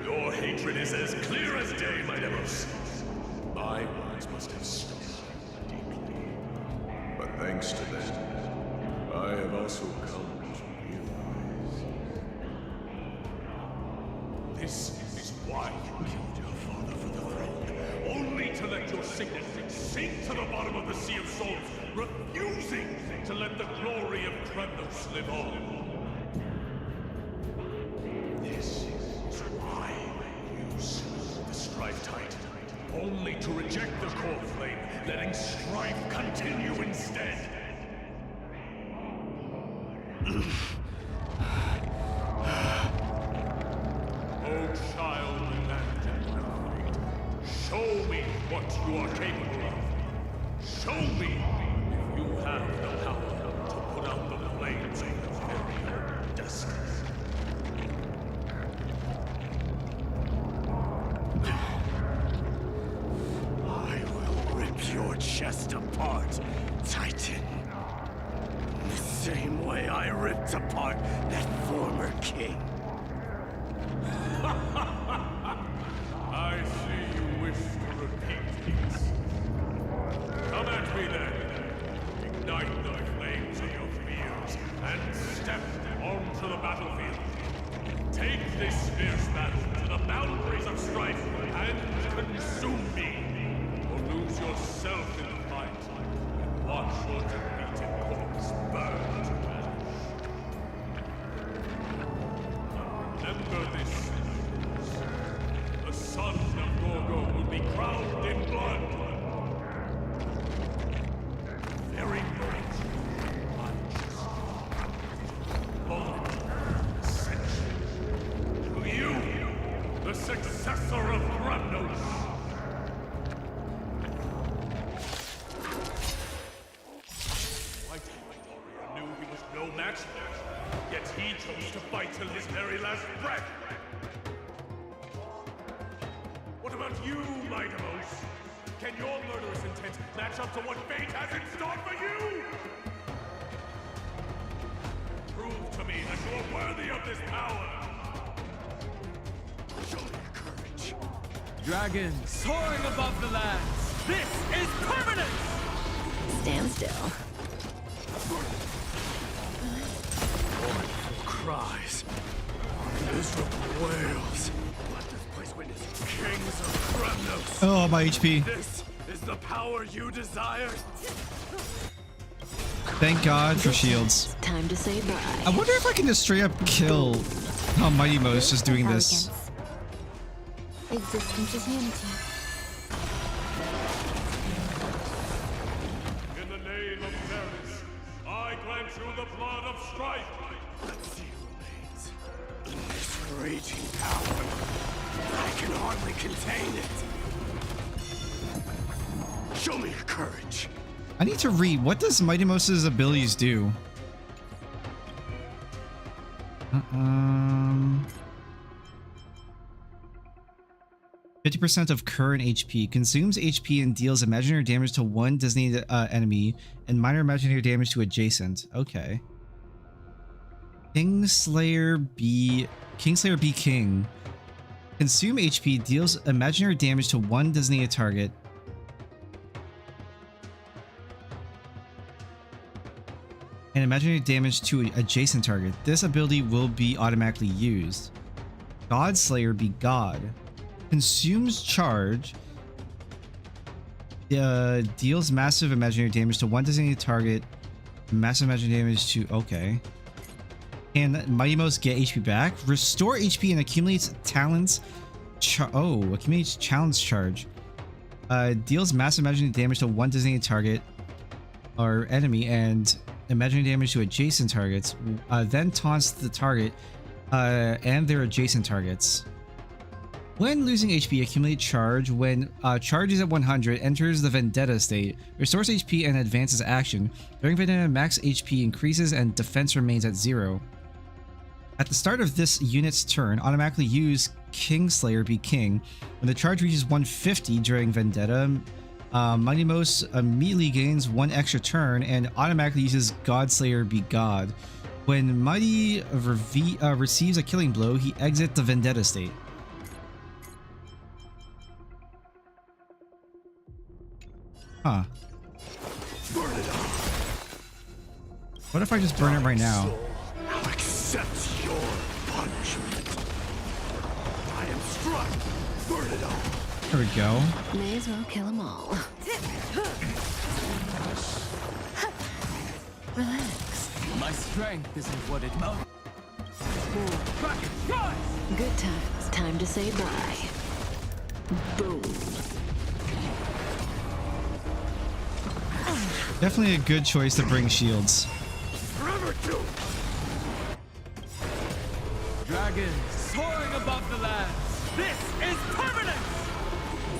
Your hatred is as clear as day, my Demos. My words must have stung deeply. But thanks to them, I have also come to realize. This is why you killed your father for the throne. Only to let your signet sink to the bottom of the Sea of Souls, refusing to let the glory of Kremnos live on. This is why you slew the Strife Titan, only to reject the core flame, letting strife continue instead. Oh, child land and guide, show me what you are capable of. Show me if you have the power to put out the flames of your very own destiny. I will rip your chest apart, Titan. The same way I ripped apart that former king. I see you wish to repeat these. Come at me then. Ignite the flames of your fears and step onto the battlefield. Take this fierce battle to the boundaries of strife and consume me. Or lose yourself in the fight and watch your defeated corpse burn to ash. Remember this. The son of Gorgo will be crowned in blood. Very much unjust. Moment of ascension. To you, the successor of Kremnos. White warrior knew he was no match for him, yet he chose to fight till his very last breath. What about you, Mydei? Can your murderous intent match up to what fate has in store for you? Prove to me that you are worthy of this power. Show me your courage. Dragons soaring above the lands. This is permanence! Stand still. Mournful cries. Miserable wails. Let this place witness kings of Kremnos. Oh, my HP. This is the power you desire. Thank God for shields. Time to say bye. I wonder if I can just straight up kill how Mighty Mo's just doing this. Existence is unity. In the name of fairness, I grant you the blood of strife. Let's see who remains. This raging power. I can hardly contain it. Show me your courage. I need to read. What does Mydei's abilities do? 50% of current HP. Consumes HP and deals imaginary damage to one designated enemy and minor imaginary damage to adjacent. Okay. Kingslayer B King. Consume HP, deals imaginary damage to one designated target. And imaginary damage to an adjacent target. This ability will be automatically used. Godslayer be God. Consumes charge. Deals massive imaginary damage to one designated target. Massive imaginary damage to... Okay. Can Mydei get HP back? Restore HP and accumulates talents. Accumulates challenge charge. Deals massive imaginary damage to one designated target or enemy and imaginary damage to adjacent targets. Then taunts the target and their adjacent targets. When losing HP, accumulate charge. When charge is at 100, enters the Vendetta state. Restores HP and advances action. During Vendetta, max HP increases and defense remains at 0. At the start of this unit's turn, automatically use Kingslayer be King. When the charge reaches 150 during Vendetta, Mydei immediately gains 1 extra turn and automatically uses Godslayer be God. When Mydei receives a killing blow, he exits the Vendetta state. Huh. What if I just burn it right now? Accept your punishment. I am struck. Burn it all. There we go. May as well kill them all. Relax. My strength isn't what it most. Good times. Time to say bye. Boom. Definitely a good choice to bring shields. Dragons soaring above the lands. This is permanent.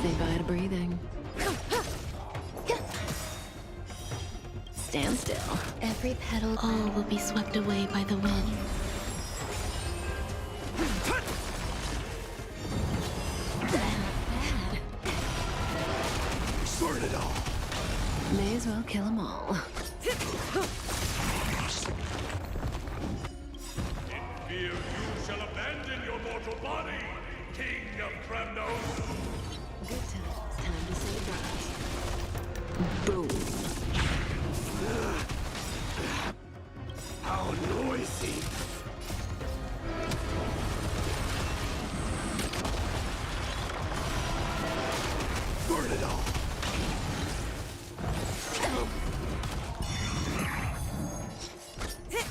Say bye to breathing. Stand still. Every petal All will be swept away by the wind. Burn it all. May as well kill them all. In fear you shall abandon your mortal body, King of Kremnos. Good times. Time to say bye. Boom. How noisy. Burn it all.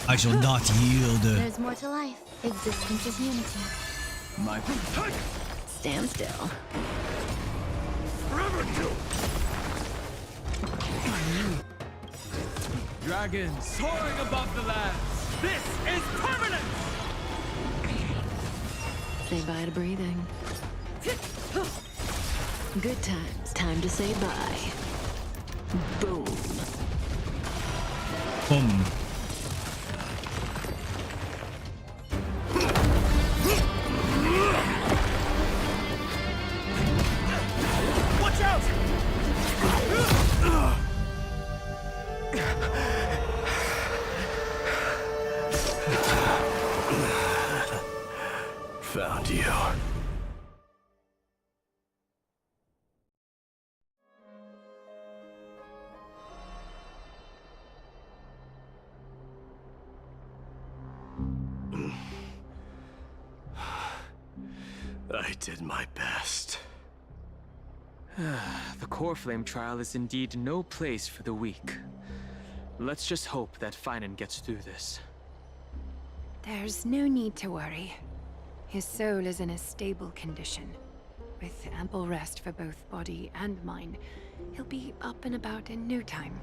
I shall not yield. There's more to life. Existence is unity. My Stand still. Forever two. dragons soaring above the lands. This is permanent. Say bye to breathing. Good times. Time to say bye. Boom. Boom. Watch out! Found you. I did my best. The core flame trial is indeed no place for the weak. Let's just hope that Finan gets through this. There's no need to worry. His soul is in a stable condition. With ample rest for both body and mind, he'll be up and about in no time.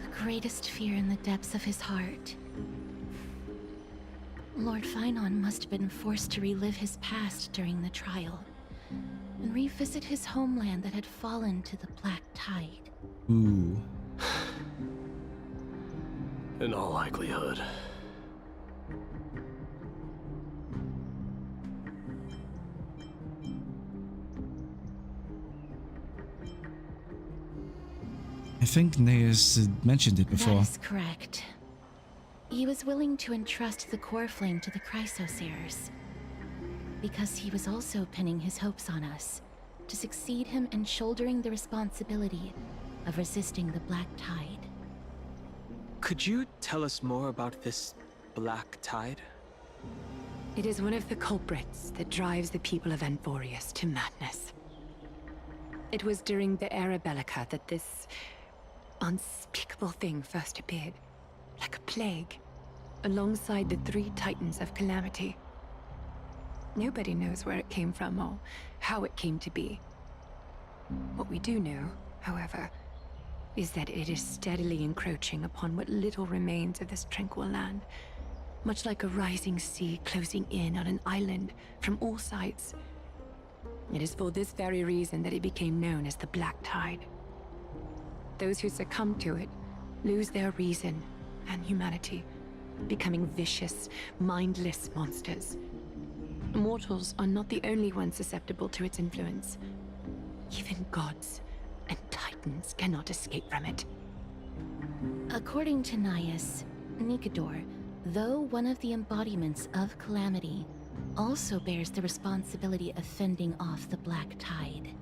The greatest fear in the depths of his heart. Lord Finan must have been forced to relive his past during the trial, and revisit his homeland that had fallen to the Black Tide. Ooh. In all likelihood. I think Neas had mentioned it before. That is correct. He was willing to entrust the core flame to the Chrysosayers, because he was also pinning his hopes on us to succeed him in shouldering the responsibility of resisting the Black Tide. Could you tell us more about this Black Tide? It is one of the culprits that drives the people of AMPHOREUS to madness. It was during the Era Bellica that this unspeakable thing first appeared, like a plague, alongside the 3 titans of calamity. Nobody knows where it came from or how it came to be. What we do know, however, is that it is steadily encroaching upon what little remains of this tranquil land, much like a rising sea closing in on an island from all sides. It is for this very reason that it became known as the Black Tide. Those who succumb to it lose their reason and humanity, becoming vicious, mindless monsters. Mortals are not the only ones susceptible to its influence. Even gods and titans cannot escape from it. According to Nias, Nikador, though one of the embodiments of calamity, also bears the responsibility of fending off the Black Tide.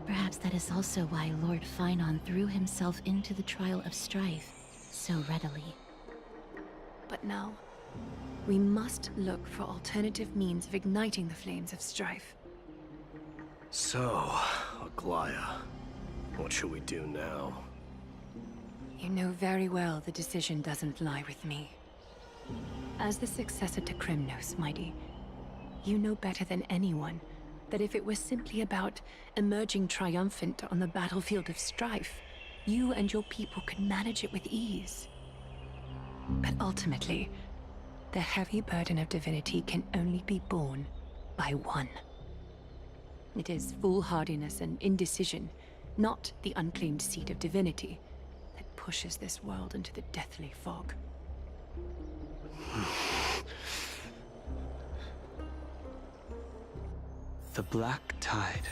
Perhaps that is also why Lord Phainon threw himself into the trial of strife so readily. But now, we must look for alternative means of igniting the flames of strife. So, Aglaya, what should we do now? You know very well the decision doesn't lie with me. As the successor to Krymnos, Mydei, you know better than anyone that if it was simply about emerging triumphant on the battlefield of strife, you and your people could manage it with ease. But ultimately, the heavy burden of divinity can only be borne by one. It is foolhardiness and indecision, not the unclaimed seat of divinity, that pushes this world into the deathly fog. The Black Tide.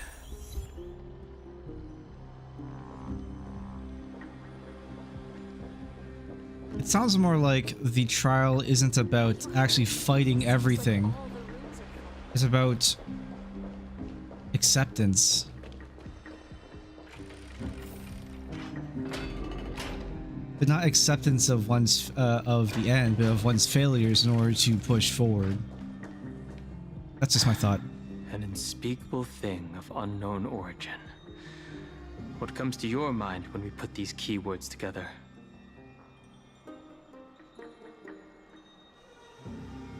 It sounds more like the trial isn't about actually fighting everything. It's about acceptance. But not acceptance of one's of the end, but of one's failures in order to push forward. That's just my thought. An unspeakable thing of unknown origin. What comes to your mind when we put these keywords together?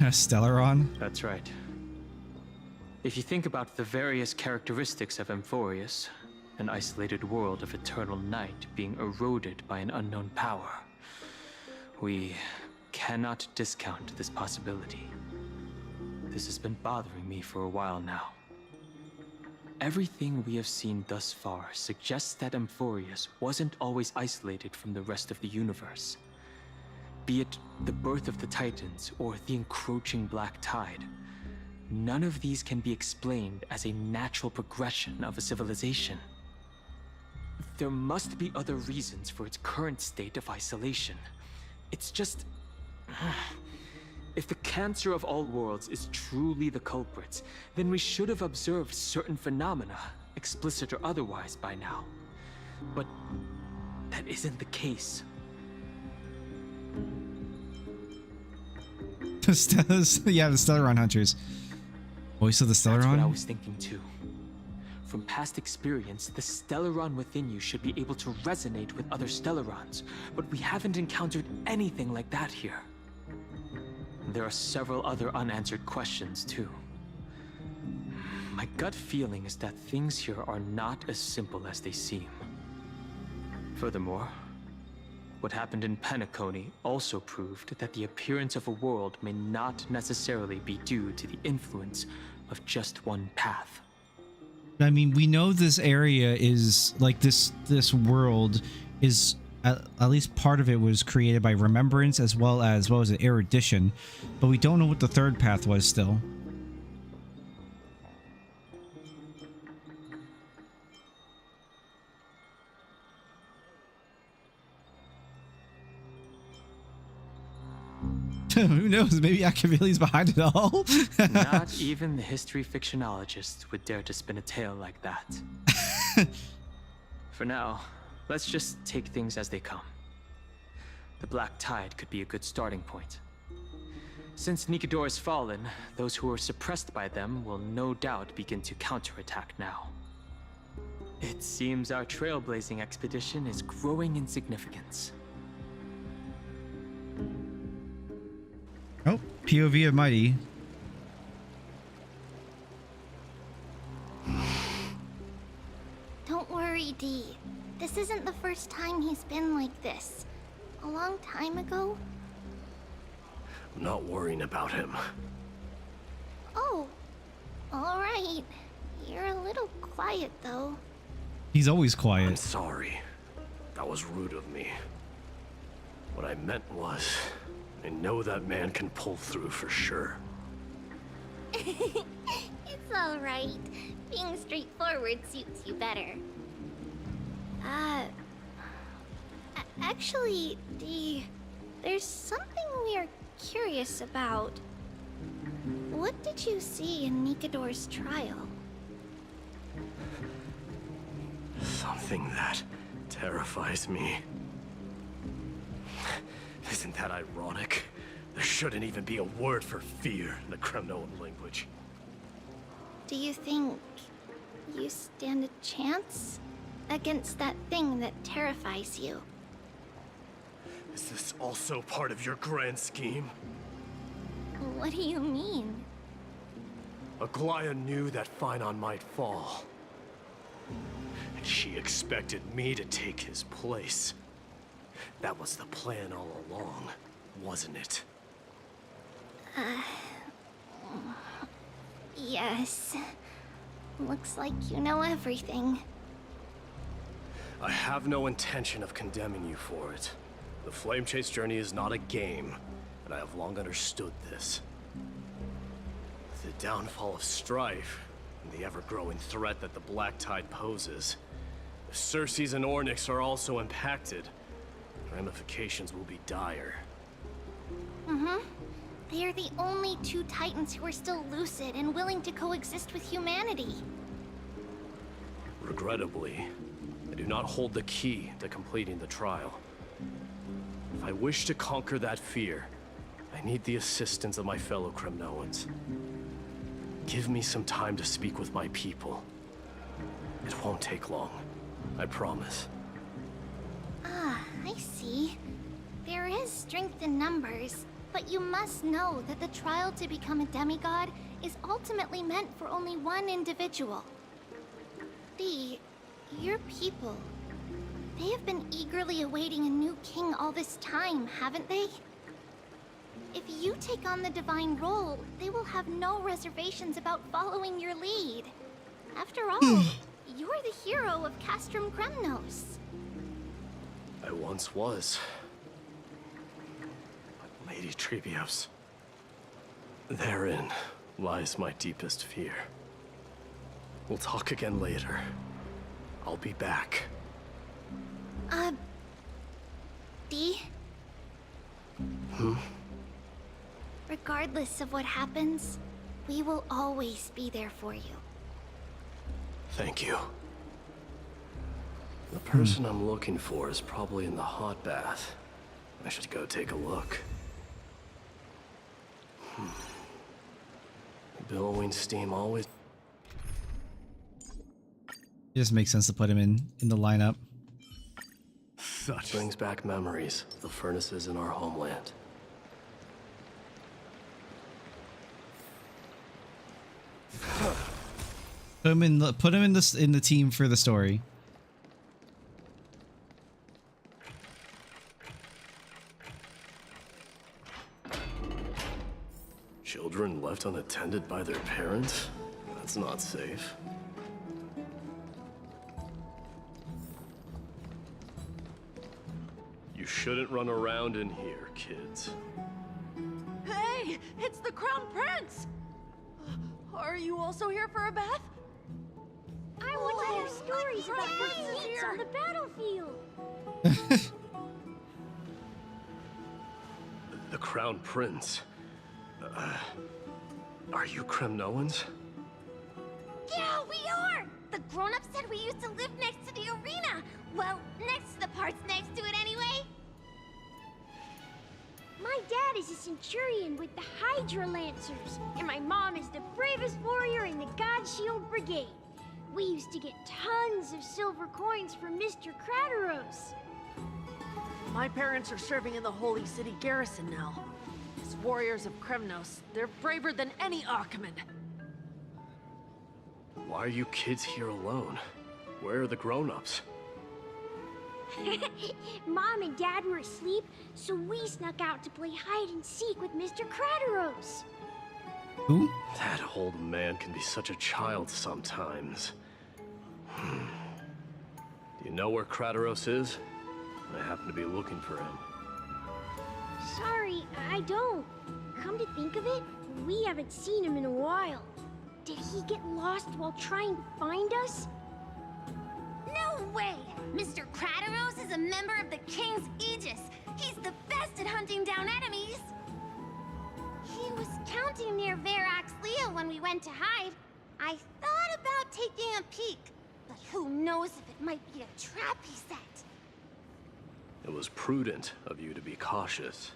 Stellaron? That's right. If you think about the various characteristics of AMPHOREUS, an isolated world of eternal night being eroded by an unknown power, we cannot discount this possibility. This has been bothering me for a while now. Everything we have seen thus far suggests that AMPHOREUS wasn't always isolated from the rest of the universe. Be it the birth of the Titans or the encroaching Black Tide, none of these can be explained as a natural progression of a civilization. There must be other reasons for its current state of isolation. It's just... If the cancer of all worlds is truly the culprits, then we should have observed certain phenomena, explicit or otherwise, by now. But that isn't the case. Yeah, the Stellaron Hunters. Voice of the Stellaron? That's what I was thinking too. From past experience, the Stellaron within you should be able to resonate with other Stellarons, but we haven't encountered anything like that here. There are several other unanswered questions too. My gut feeling is that things here are not as simple as they seem. Furthermore, what happened in Penacony also proved that the appearance of a world may not necessarily be due to the influence of just one path. I mean, we know this area is like this world is at least part of it was created by remembrance as well as what was it, erudition, but we don't know what the third path was still. Who knows? Maybe Machiavelli's behind it all. Not even the history fictionologist would dare to spin a tale like that. For now, let's just take things as they come. The Black Tide could be a good starting point. Since Nikador has fallen, those who were suppressed by them will no doubt begin to counterattack now. It seems our trailblazing expedition is growing in significance. Oh, POV of Mydei. Don't worry, Dee. This isn't the first time he's been like this. A long time ago. I'm not worrying about him. Oh, all right. You're a little quiet, though. He's always quiet. I'm sorry. That was rude of me. What I meant was, I know that man can pull through for sure. It's all right. Being straightforward suits you better. Actually, Dee, there's something we're curious about. What did you see in Nikador's trial? Something that terrifies me. Isn't that ironic? There shouldn't even be a word for fear in the Kremnoan language. Do you think you stand a chance against that thing that terrifies you? Is this also part of your grand scheme? What do you mean? Aglaya knew that Phynon might fall. And she expected me to take his place. That was the plan all along, wasn't it? Yes. Looks like you know everything. I have no intention of condemning you for it. The Flame Chase journey is not a game, and I have long understood this. The downfall of strife, and the ever-growing threat that the Black Tide poses, if Circes and Ornyx are also impacted, ramifications will be dire. They are the only two Titans who are still lucid and willing to coexist with humanity. Regrettably, I do not hold the key to completing the trial. If I wish to conquer that fear, I need the assistance of my fellow Kremnoans. Give me some time to speak with my people. It won't take long, I promise. I see. There is strength in numbers, but you must know that the trial to become a demigod is ultimately meant for only one individual. Your people, they have been eagerly awaiting a new king all this time, haven't they? If you take on the divine role, they will have no reservations about following your lead. After all, you're the hero of Castrum Kremnos. I once was. But Lady Trebios, therein lies my deepest fear. We'll talk again later. I'll be back. Dee? Regardless of what happens, we will always be there for you. Thank you. The person I'm looking for is probably in the hot bath. I should go take a look. Billowing steam always... It just makes sense to put him in the lineup. Such brings back memories of the furnaces in our homeland. Put him in the team for the story. Children left unattended by their parents? That's not safe. You shouldn't run around in here, kids. Hey, it's the Crown Prince! Are you also here for a bath? I want to hear stories about your feats on the battlefield. The Crown Prince. Are you Kremnoans? Yeah, we are! The grown-ups said we used to live next to the arena. Well, next to the parts next to it anyway. My dad is a centurion with the Hydra Lancers, and my mom is the bravest warrior in the God Shield Brigade. We used to get tons of silver coins from Mr. Krateros. My parents are serving in the Holy City garrison now. As warriors of Kremnos, they're braver than any Archiman. Why are you kids here alone? Where are the grown-ups? Mom and Dad were asleep, so we snuck out to play hide and seek with Mr. Krateros. Who? That old man can be such a child sometimes. Do you know where Krateros is? I happen to be looking for him. Sorry, I don't. Come to think of it, we haven't seen him in a while. Did he get lost while trying to find us? No way! Mr. Krateros is a member of the King's Aegis. He's the best at hunting down enemies. He was counting near FFXIV when we went to hide. I thought about taking a peek, but who knows if it might be a trap he set. It was prudent of you to be cautious.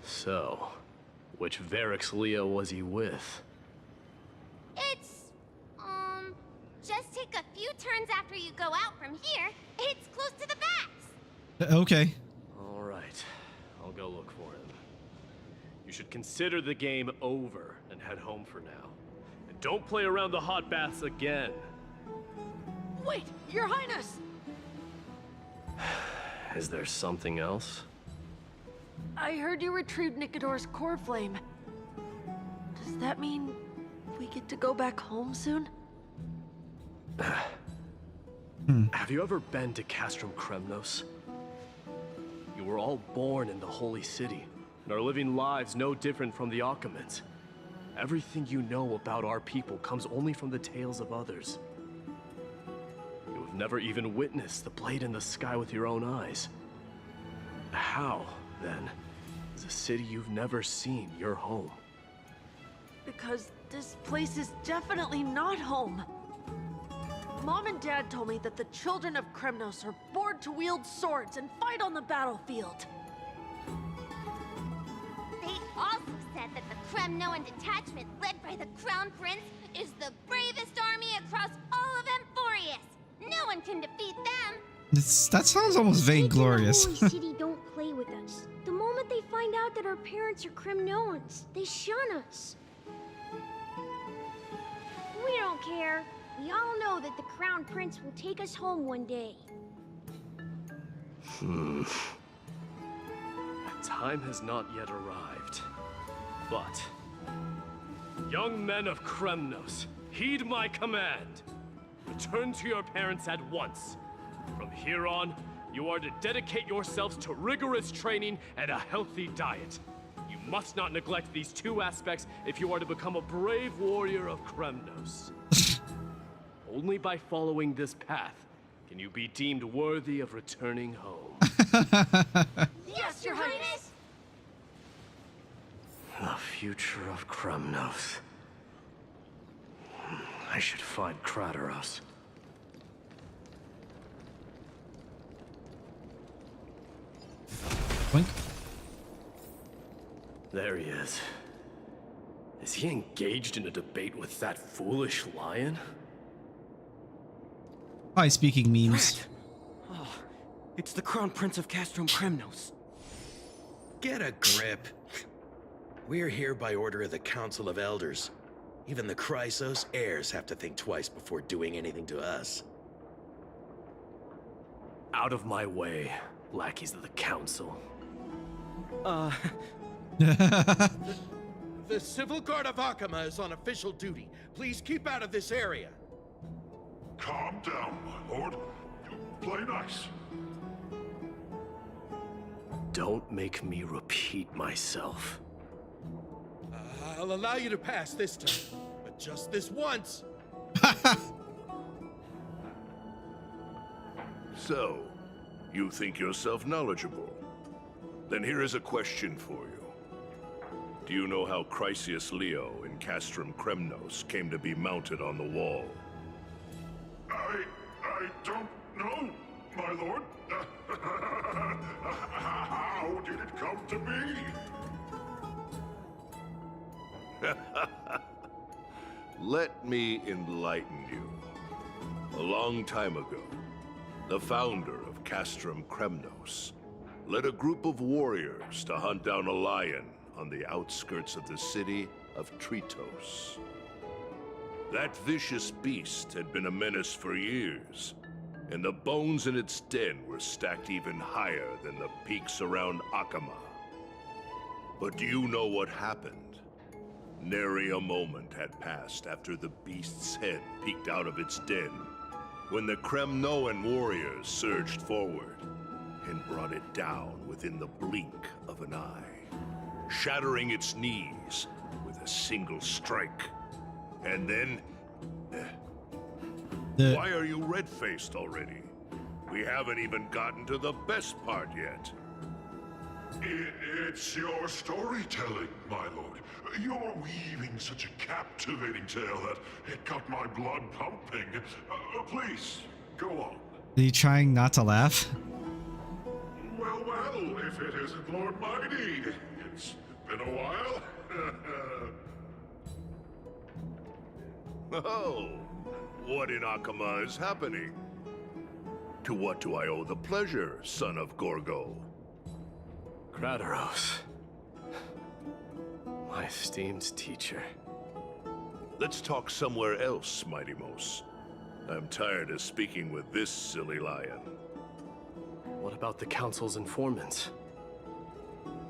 So, which FFXIV was he with? It's, just take a few turns after you go out from here. It's close to the bats. Okay. All right, I'll go look for him. You should consider the game over and head home for now. And don't play around the hot baths again. Wait, Your Highness! Is there something else? I heard you retrieved Nikador's core flame. Does that mean we get to go back home soon? Have you ever been to Castrum Kremnos? You were all born in the Holy City, and are living lives no different from the Achaemenids. Everything you know about our people comes only from the tales of others. You have never even witnessed the blade in the sky with your own eyes. How, then, is a city you've never seen your home? Because this place is definitely not home. Mom and Dad told me that the children of Kremnos are born to wield swords and fight on the battlefield. They also said that the Kremnoan detachment led by the Crown Prince is the bravest army across all of AMPHOREUS. No one can defeat them. That sounds almost vainglorious. The Holy City don't play with us. The moment they find out that our parents are Kremnoans, they shun us. We don't care. We all know that the Crown Prince will take us home one day. The time has not yet arrived. But, young men of Kremnos, heed my command. Return to your parents at once. From here on, you are to dedicate yourselves to rigorous training and a healthy diet. You must not neglect these two aspects if you are to become a brave warrior of Kremnos. Only by following this path can you be deemed worthy of returning home. Yes, Your Highness! The future of Kremnos. I should find Krateros. Blink. There he is. Is he engaged in a debate with that foolish lion? Hi, speaking memes. Oh, it's the Crown Prince of Castrum Kremnos. Get a grip. We're here by order of the Council of Elders. Even the Chrysos heirs have to think twice before doing anything to us. Out of my way, lackeys of the Council. The Civil Guard of Akama is on official duty. Please keep out of this area. Calm down, my lord. Play nice. Don't make me repeat myself. I'll allow you to pass this time, but just this once. So, you think yourself knowledgeable? Then here is a question for you. Do you know how Chrysius Leo in Castrum Kremnos came to be mounted on the wall? I don't know, my lord. How did it come to be? Let me enlighten you. A long time ago, the founder of Castrum Kremnos led a group of warriors to hunt down a lion on the outskirts of the city of Tritos. That vicious beast had been a menace for years, and the bones in its den were stacked even higher than the peaks around Akama. But do you know what happened? Nary a moment had passed after the beast's head peeked out of its den, when the Kremnoan warriors surged forward and brought it down within the blink of an eye, shattering its knees with a single strike. And then... Why are you red-faced already? We haven't even gotten to the best part yet. It's your storytelling, my lord. You're weaving such a captivating tale that it got my blood pumping. Please, go on. Are you trying not to laugh? Well, if it isn't Lord Mydei. It's been a while. Oh, what in Akama is happening? To what do I owe the pleasure, son of Gorgo? Kratos. My esteemed teacher. Let's talk somewhere else, Mighty Mos. I'm tired of speaking with this silly lion. What about the Council's informants?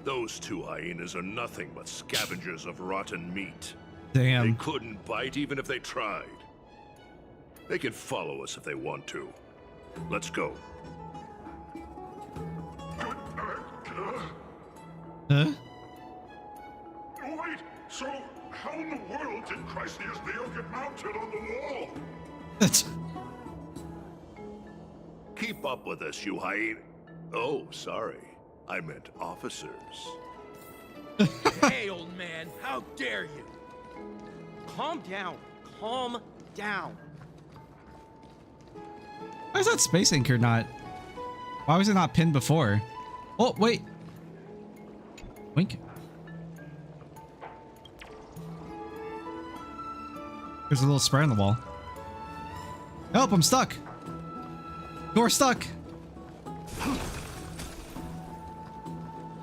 Those two hyenas are nothing but scavengers of rotten meat. Damn. They couldn't bite even if they tried. They can follow us if they want to. Let's go. Huh? Wait, so how in the world did Chrysius Leo get mounted on the wall? Keep up with us, you hyena. Oh, sorry. I meant officers. Hey, old man, how dare you? Calm down. Calm down. Why is that space anchor not... Why was it not pinned before? Oh, wait. Wink. There's a little spray on the wall. Help, I'm stuck. You're stuck.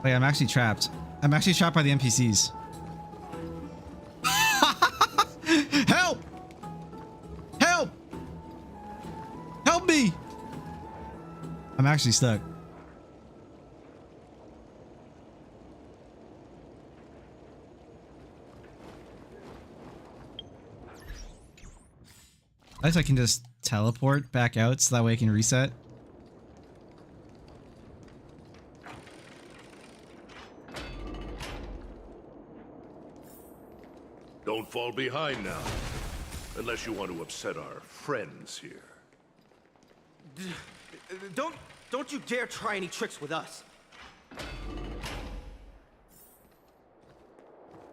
Wait, I'm actually trapped. I'm actually trapped by the NPCs. Help! Help! Help me! I'm actually stuck. I guess I can just teleport back out so that way I can reset. Don't fall behind now. Unless you want to upset our friends here. Don't you dare try any tricks with us.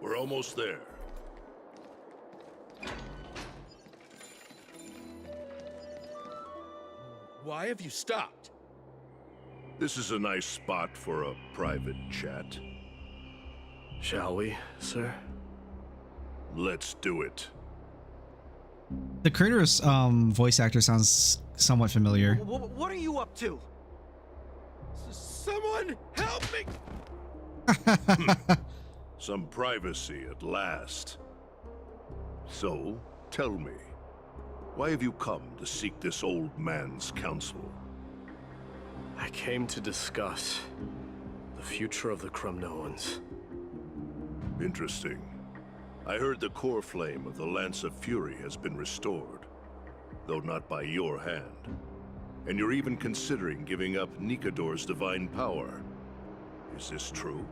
We're almost there. Why have you stopped? This is a nice spot for a private chat. Shall we, sir? Let's do it. The Kratos voice actor sounds somewhat familiar. What are you up to? Someone help me! Some privacy at last. So, tell me, why have you come to seek this old man's counsel? I came to discuss the future of the Kremnoans. Interesting. I heard the core flame of the Lance of Fury has been restored, though not by your hand. And you're even considering giving up Nikador's divine power. Is this true?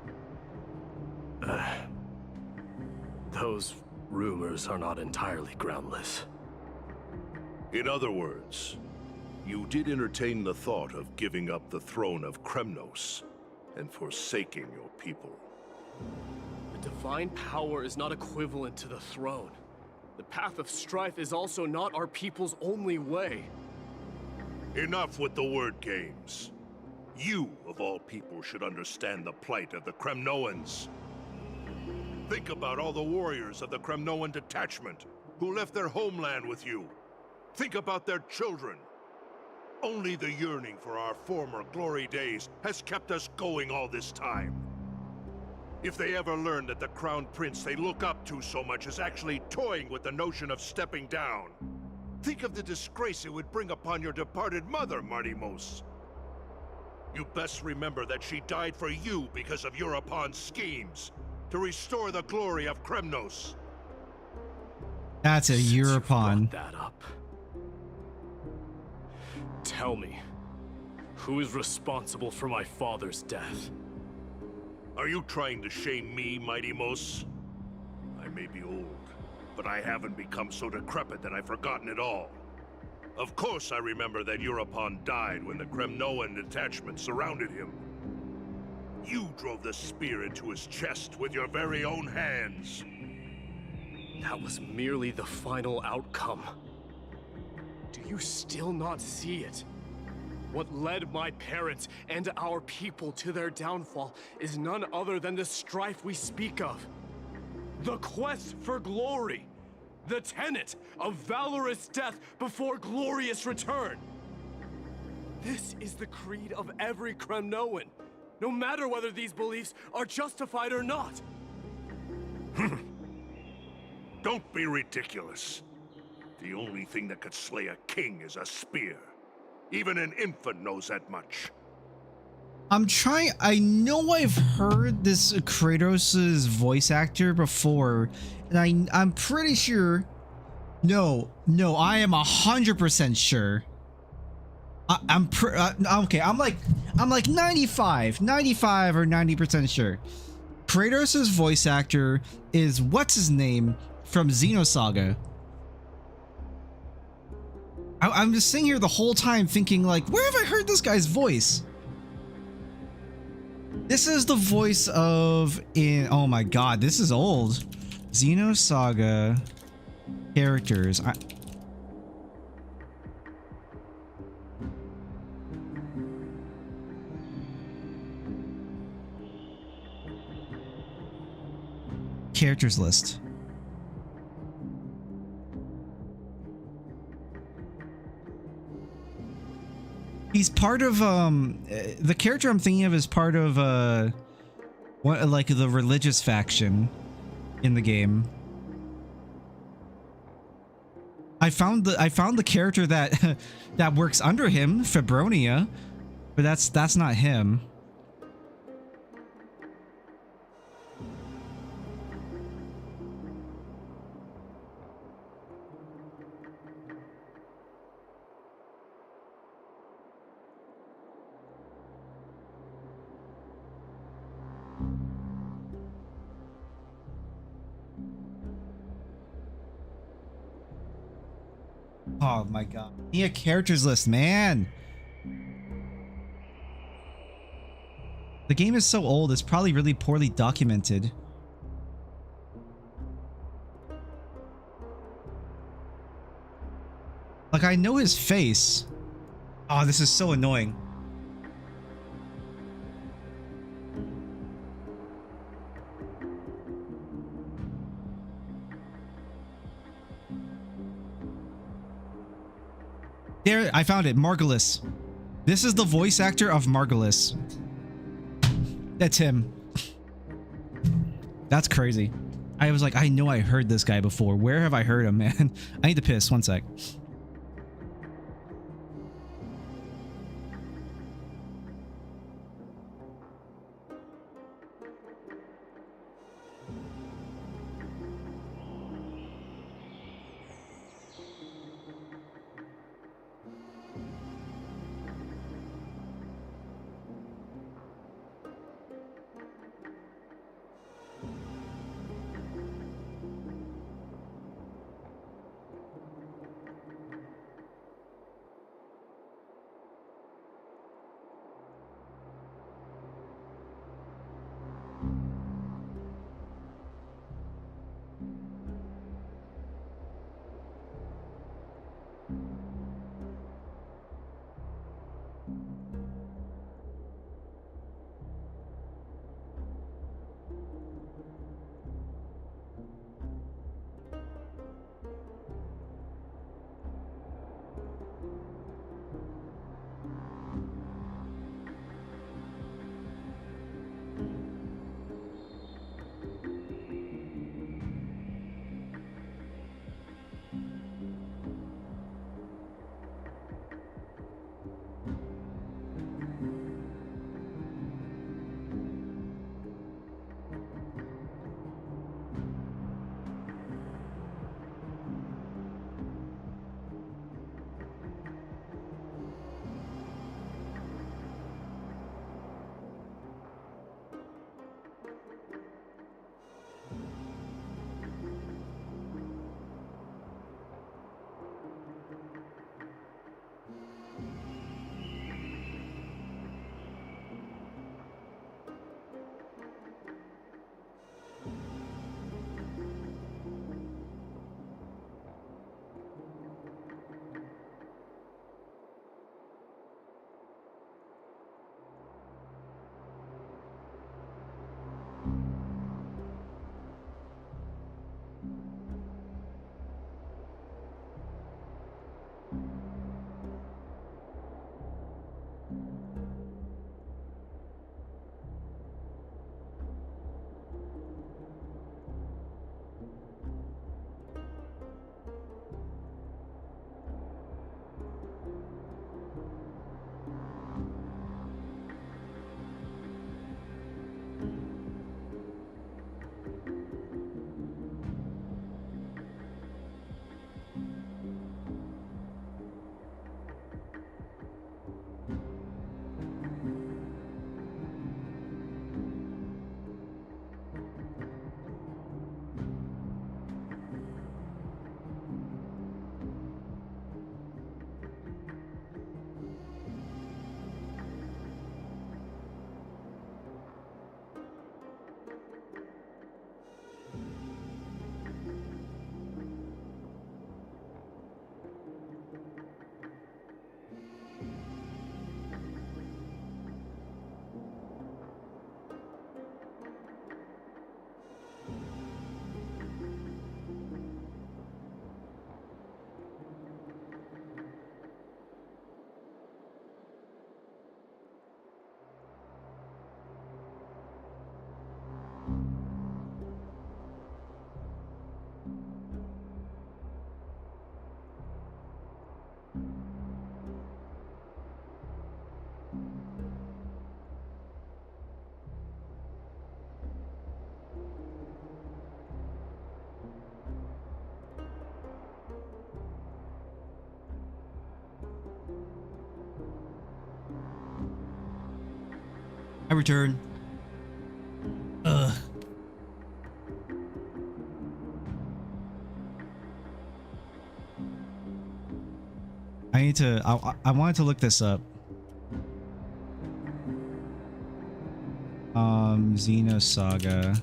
Those rumors are not entirely groundless. In other words, you did entertain the thought of giving up the throne of Kremnos and forsaking your people. The divine power is not equivalent to the throne. The path of strife is also not our people's only way. Enough with the word games. You, of all people, should understand the plight of the Kremnoans. Think about all the warriors of the Kremnoan detachment who left their homeland with you. Think about their children. Only the yearning for our former glory days has kept us going all this time. If they ever learn that the crown prince they look up to so much is actually toying with the notion of stepping down, think of the disgrace it would bring upon your departed mother, Martimos. You best remember that she died for you because of Europon's schemes, to restore the glory of Kremnos. That's a Europon. That up. Tell me, who is responsible for my father's death? Are you trying to shame me, Martimos? I may be old, but I haven't become so decrepit that I've forgotten it all. Of course I remember that Europon died when the Kremnoan detachment surrounded him. You drove the spear into his chest with your very own hands. That was merely the final outcome. Do you still not see it? What led my parents and our people to their downfall is none other than the strife we speak of. The quest for glory. The tenet of valorous death before glorious return. This is the creed of every Kremnoan, no matter whether these beliefs are justified or not. Don't be ridiculous. The only thing that could slay a king is a spear. Even an infant knows that much. I know I've heard this Kratos' voice actor before, and I'm pretty sure. No, I am 100% sure. Okay. I'm like 95 or 90% sure. Kratos' voice actor is what's his name from Xenosaga. I'm just sitting here the whole time thinking, like, where have I heard this guy's voice? This is the voice of oh my god, this is old. Xenosaga characters. Characters list. He's part of the character I'm thinking of is part of like the religious faction in the game. I found the character that that works under him, Febronia, but that's not him. Oh my god. Need a characters list, man. The game is so old, it's probably really poorly documented. Like, I know his face. Oh, this is so annoying. There, I found it. Margulis. This is the voice actor of Margulis. That's him. That's crazy. I was like, I know I heard this guy before. Where have I heard him, man? I need to piss. One sec. I return. Ugh. I need to. I wanted to look this up. Xenosaga.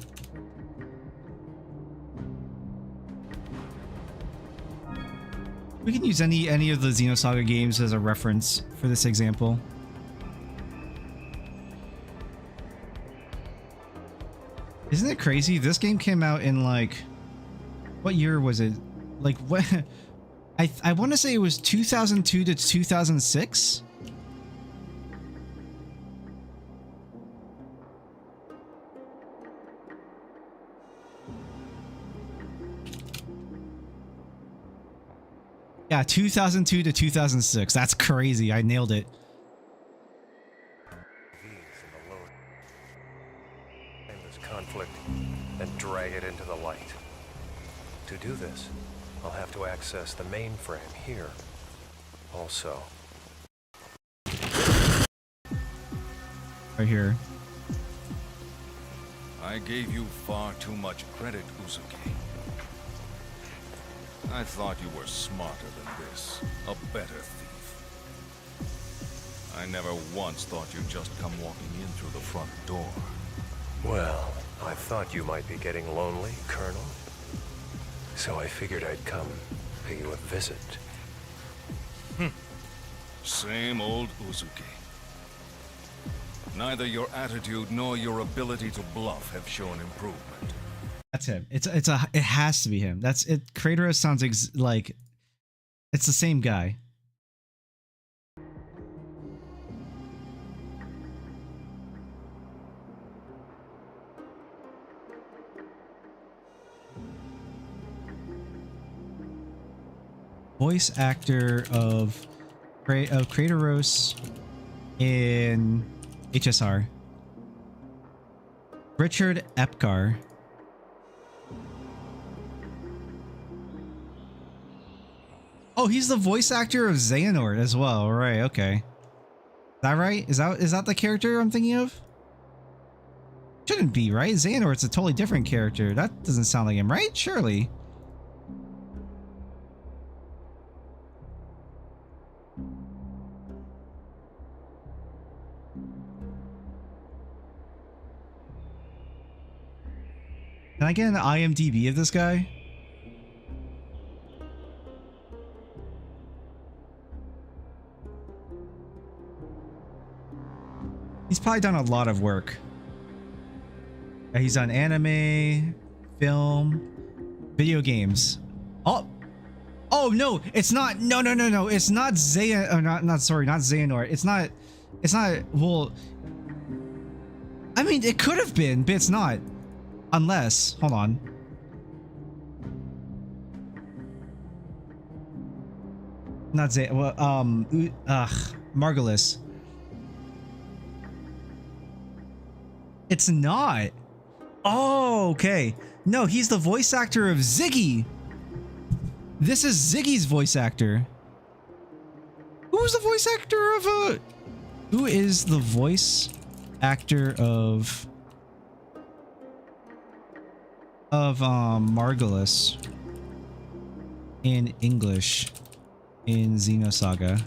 We can use any of the Xenosaga games as a reference for this example. Isn't it crazy? This game came out in like, what year was it? Like what? I want to say it was 2002 to 2006. Yeah, 2002 to 2006. That's crazy. I nailed it. This conflict and drag it into the light. To do this, I'll have to access the mainframe here. Also. Right here. I gave you far too much credit, Uzuki. I thought you were smarter than this, a better thief. I never once thought you'd just come walking in through the front door. Well, I thought you might be getting lonely, Colonel. So I figured I'd come pay you a visit. Same old Uzuki. Neither your attitude nor your ability to bluff have shown improvement. That's him. It has to be him. That's it. Kratos sounds like it's the same guy. Voice actor of Kratos in HSR. Richard Epcar. Oh, he's the voice actor of Xehanort as well. Right, okay. Is that right? Is that the character I'm thinking of? Shouldn't be, right? Xehanort's a totally different character. That doesn't sound like him, right? Surely. Can I get an IMDb of this guy? He's probably done a lot of work. Yeah, he's done anime, film, video games. Oh, oh no! It's not. No. It's not Xehanort. It's not. Well, I mean, it could have been, but it's not. Unless, hold on. Not Margulis. It's not. Oh, okay. No, he's the voice actor of Ziggy. This is Ziggy's voice actor. Who's the voice actor of Who is the voice actor of Margulis in English in Xenosaga?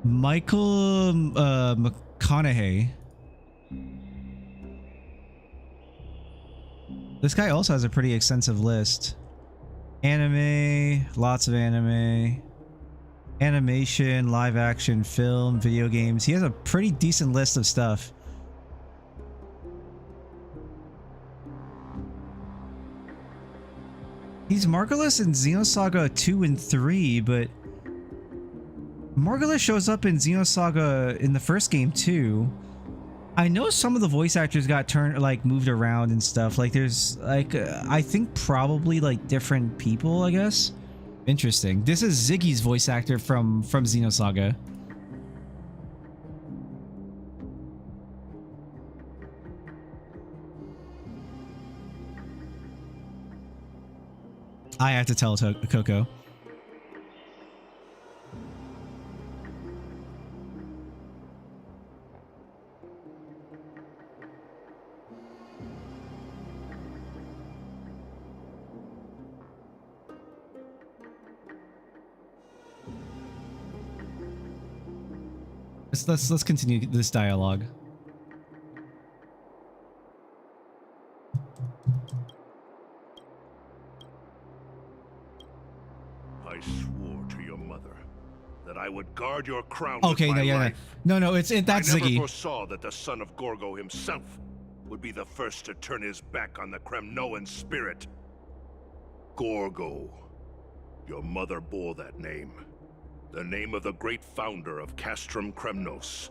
Michael McConaughey. This guy also has a pretty extensive list. Anime, lots of anime, animation, live action, film, video games. He has a pretty decent list of stuff. He's Margulis in Xenosaga 2 and 3, but Margulis shows up in Xenosaga in the first game too. I know some of the voice actors got moved around and stuff. Like there's I think probably like different people, I guess. Interesting. This is Ziggy's voice actor from Xenosaga. I have to tell Coco. Let's continue this dialogue. I swore to your mother that I would guard your crown Okay, with my no, life. no, that's I never Ziggy. foresaw that the son of Gorgo himself would be the first to turn his back on the Kremnoan spirit. Gorgo. Your mother bore that name. The name of the great founder of Castrum Kremnos.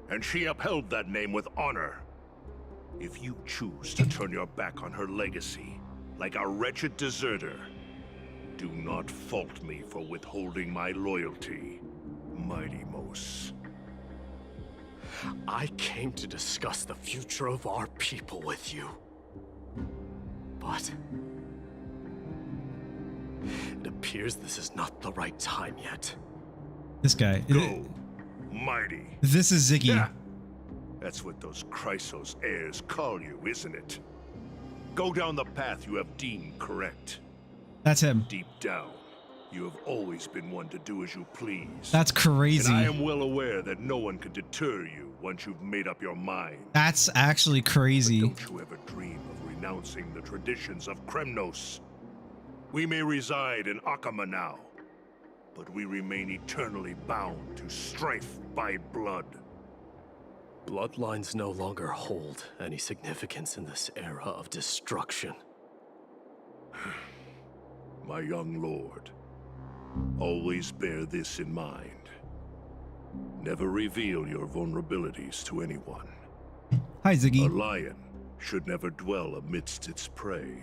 And she upheld that name with honor. If you choose to turn your back on her legacy, like a wretched deserter, do not fault me for withholding my loyalty, Mydei. I came to discuss the future of our people with you. But it appears this is not the right time yet. This guy. Go, Mydei. This is Ziggy. Yeah. That's what those Chrysos heirs call you, isn't it? Go down the path you have deemed correct. That's him. Deep down, you have always been one to do as you please. That's crazy. And I am well aware that no one can deter you once you've made up your mind. That's actually crazy. But don't you ever dream of renouncing the traditions of Kremnos. We may reside in Akama now, but we remain eternally bound to strife by blood. Bloodlines no longer hold any significance in this era of destruction. My young lord, always bear this in mind. Never reveal your vulnerabilities to anyone. Hi, Ziggy. A lion should never dwell amidst its prey,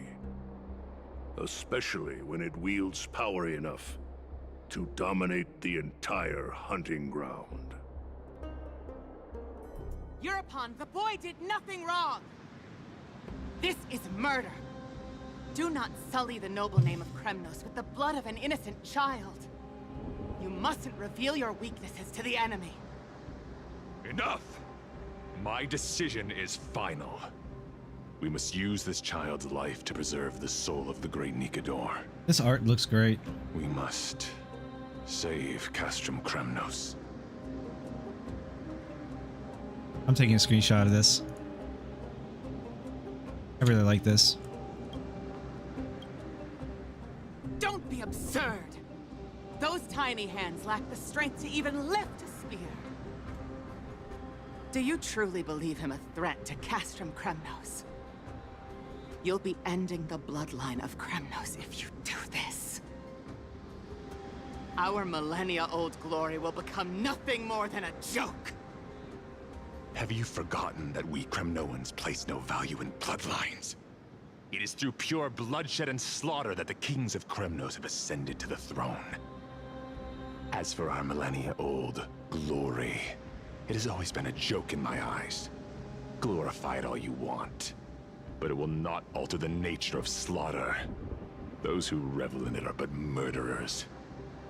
especially when it wields power enough to dominate the entire hunting ground. Eurupon, the boy did nothing wrong! This is murder! Do not sully the noble name of Kremnos with the blood of an innocent child. You mustn't reveal your weaknesses to the enemy. Enough! My decision is final. We must use this child's life to preserve the soul of the great Nikador. This art looks great. We must save Castrum Kremnos. I'm taking a screenshot of this. I really like this. Don't be absurd! Those tiny hands lack the strength to even lift a spear. Do you truly believe him a threat to Castrum Kremnos? You'll be ending the bloodline of Kremnos if you do this. Our millennia-old glory will become nothing more than a joke. Have you forgotten that we Kremnoans place no value in bloodlines? It is through pure bloodshed and slaughter that the kings of Kremnos have ascended to the throne. As for our millennia-old glory, it has always been a joke in my eyes. Glorify it all you want, but it will not alter the nature of slaughter. Those who revel in it are but murderers.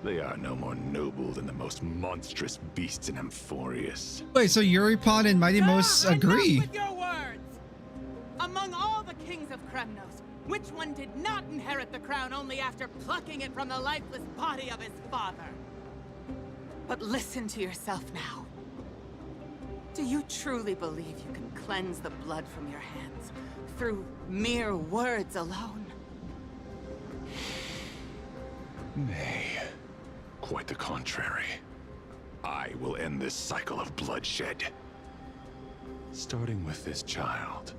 They are no more noble than the most monstrous beasts in AMPHOREUS. Wait, so Eurupon and Mydei agree? With your words! Among all the kings of Kremnos, which one did not inherit the crown only after plucking it from the lifeless body of his father? But listen to yourself now. Do you truly believe you can cleanse the blood from your hands through mere words alone? Nay, quite the contrary. I will end this cycle of bloodshed. Starting with this child.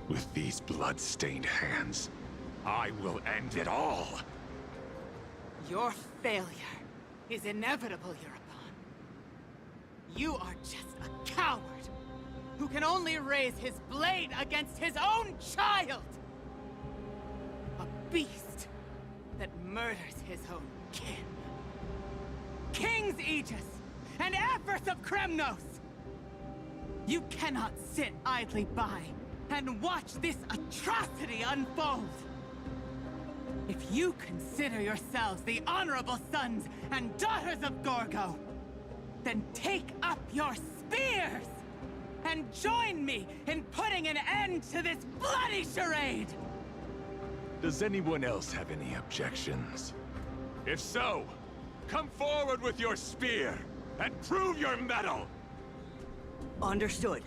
With these blood-stained hands, I will end it all! Your failure is inevitable, Eurupon. You are just a coward who can only raise his blade against his own child! A beast that murders his own kin. King's Aegis and Empress of Kremnos! You cannot sit idly by and watch this atrocity unfold! If you consider yourselves the honorable sons and daughters of Gorgo, then take up your spears and join me in putting an end to this bloody charade! Does anyone else have any objections? If so, come forward with your spear and prove your mettle! Understood.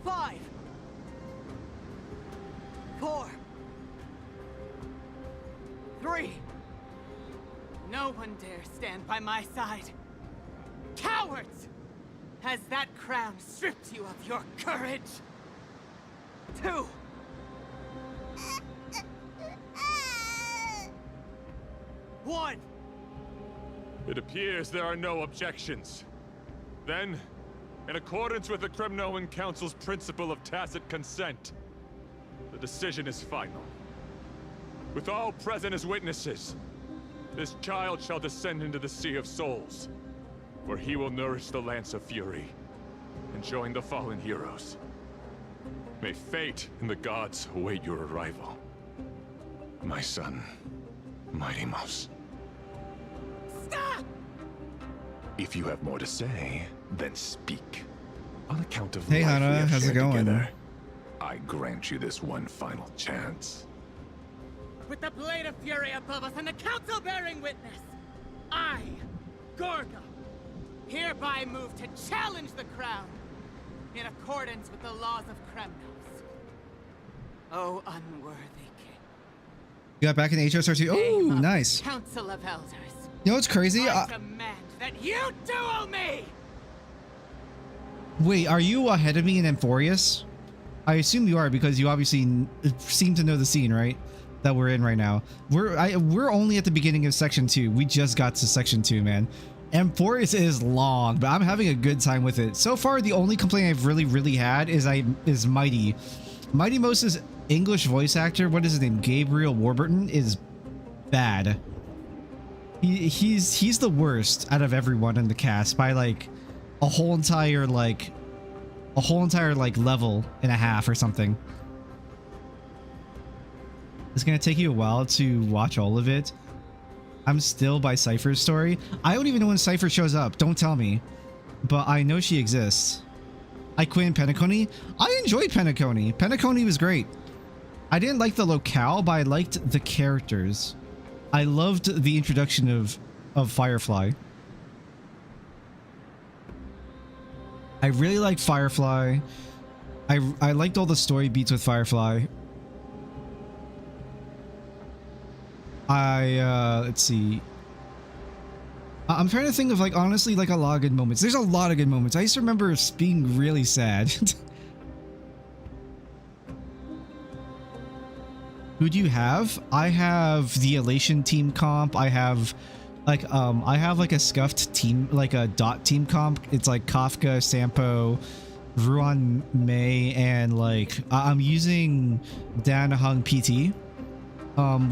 5, 4, 3. No one dare stand by my side. Cowards! Has that crown stripped you of your courage? 2. One. It appears there are no objections. Then, in accordance with the Kremnoan Council's principle of tacit consent, the decision is final. With all present as witnesses, this child shall descend into the Sea of Souls, where he will nourish the Lance of Fury and join the fallen heroes. May fate and the gods await your arrival. My son, Mydei. Stop! If you have more to say, then speak. On account of Hey, life we Hannah, have how's it shared going? together, I grant you this one final chance. With the blade of fury above us and the council bearing witness, I, Gorgo, hereby move to challenge the crown in accordance with the laws of Kremnos. O unworthy king. You got back in HSR2. Oh, nice. Council of Elders. You know what's crazy? I demand that you duel me! Wait, are you ahead of me in AMPHOREUS? I assume you are because you obviously seem to know the scene, right? That we're in right now. We're only at the beginning of section 2. We just got to section 2, man. AMPHOREUS is long, but I'm having a good time with it. So far, the only complaint I've really had is Mydei. Mydei English voice actor, what is his name? Gabriel Warburton, is bad. He's the worst out of everyone in the cast by like a whole entire level and a half or something. It's gonna take you a while to watch all of it. I'm still by Cypher's story. I don't even know when Cypher shows up. Don't tell me. But I know she exists. I quit Penacony. I enjoyed Penacony. Penacony was great. I didn't like the locale, but I liked the characters. I loved the introduction of Firefly. I really liked Firefly. I liked all the story beats with Firefly. Let's see. I'm trying to think of, like, honestly, like, a lot of good moments. There's a lot of good moments. I used to remember being really sad. Who do you have? I have the Elation team comp. I have like a scuffed team, like a dot team comp. It's like Kafka, Sampo, Ruan Mei, and like I'm using Dan Hung PT.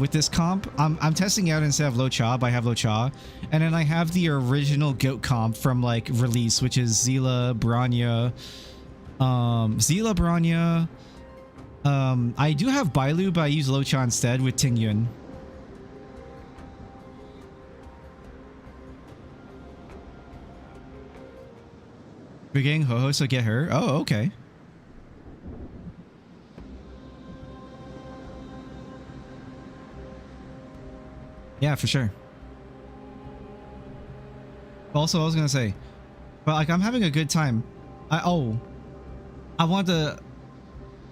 With this comp, I'm testing out instead of Lo Cha, but I have Lo Cha. And then I have the original GOAT comp from like release, which is Xyle, Bronya. I do have Bailu, but I use Lo Cha instead with Ting Yun. We're getting Ho-Ho, so get her. Oh, okay. Yeah, for sure. Also, I was gonna say, but like I'm having a good time. I want to,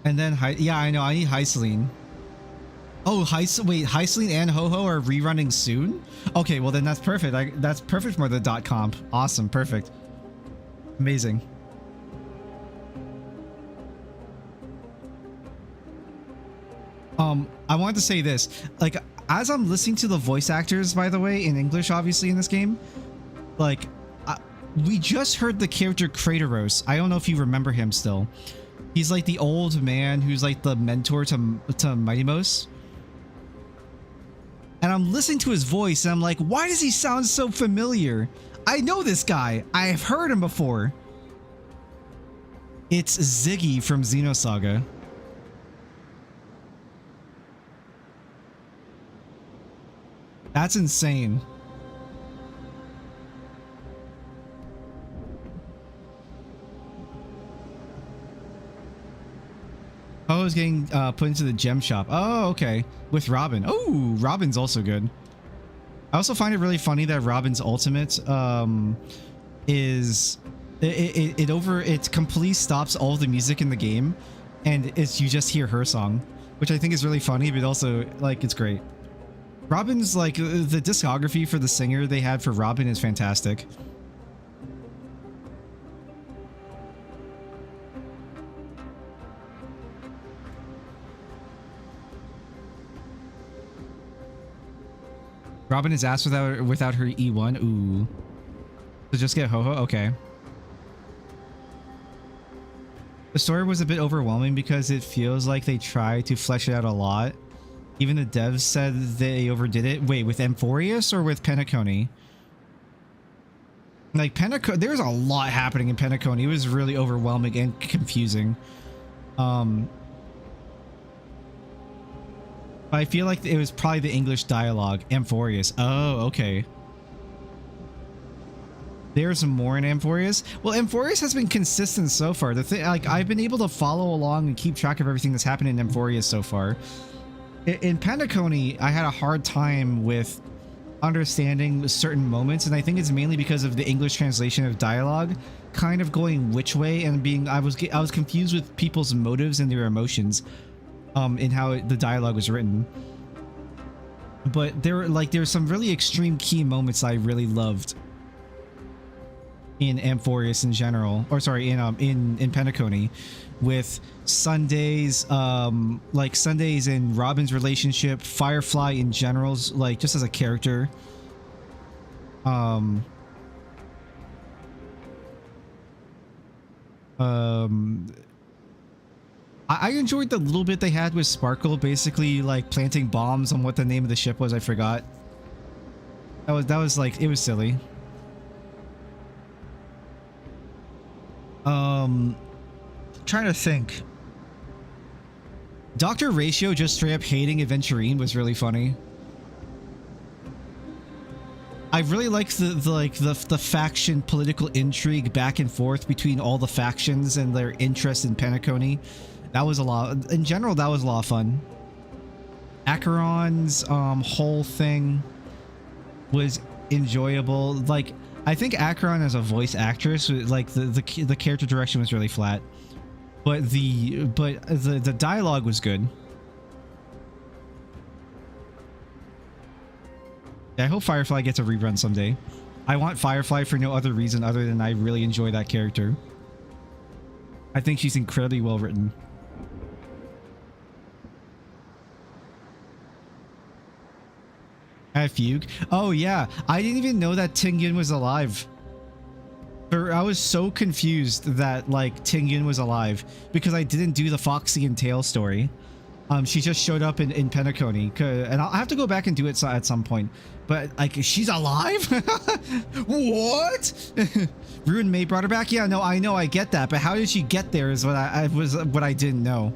and then yeah, I know I need Hyceline. Oh, wait, Hyceline and Ho-Ho are rerunning soon. Okay, well then that's perfect. That's perfect for the dot comp. Awesome, perfect, amazing. I wanted to say this, like, as I'm listening to the voice actors, by the way, in English, obviously in this game, like, we just heard the character Kratos. I don't know if you remember him still. He's like the old man who's like the mentor to Mydei. And I'm listening to his voice and I'm like, why does he sound so familiar? I know this guy. I have heard him before. It's Ziggy from Xenosaga. That's insane. Oh, I was getting put into the gem shop. Oh, okay. With Robin. Oh, Robin's also good. I also find it really funny that Robin's ultimate is it completely stops all of the music in the game, and it's you just hear her song, which I think is really funny, but also like it's great. Robin's like the discography for the singer they had for Robin is fantastic. Robin is asked without her E1. Ooh. So just get Ho-Ho? Okay. The story was a bit overwhelming because it feels like they tried to flesh it out a lot. Even the devs said they overdid it. Wait, with AMPHOREUS or with Penacony? Like there's a lot happening in Penacony. It was really overwhelming and confusing. I feel like it was probably the English dialogue. AMPHOREUS. Oh, okay. There's more in AMPHOREUS. Well, AMPHOREUS has been consistent so far. The thing, like, I've been able to follow along and keep track of everything that's happened in AMPHOREUS so far. In Penacony, I had a hard time with understanding certain moments, and I think it's mainly because of the English translation of dialogue kind of going which way and being I was confused with people's motives and their emotions in how the dialogue was written. But there's some really extreme key moments I really loved in AMPHOREUS in general, or sorry, in Penacony, with Sundays, like Sundays and Robin's relationship, Firefly in general's, like, just as a character. I enjoyed the little bit they had with Sparkle, basically like planting bombs on what the name of the ship was. I forgot. That was like, it was silly. Trying to think. Dr. Ratio just straight up hating Aventurine was really funny. I really liked the faction political intrigue back and forth between all the factions and their interest in Penacony. That was a lot. In general, that was a lot of fun. Acheron's whole thing was enjoyable. Like, I think Acheron as a voice actress, like the character direction was really flat, but the dialogue was good. Yeah, I hope Firefly gets a rerun someday. I want Firefly for no other reason other than I really enjoy that character. I think she's incredibly well written. At Fugue? Oh yeah, I didn't even know that Tingyun was alive. I was so confused that like Tingyun was alive because I didn't do the Foxy and Tail story. She just showed up in Penacony, and I'll have to go back and do it at some point. But like, she's alive? What? Ruin May brought her back? Yeah, no, I know, I get that, but how did she get there is what I didn't know.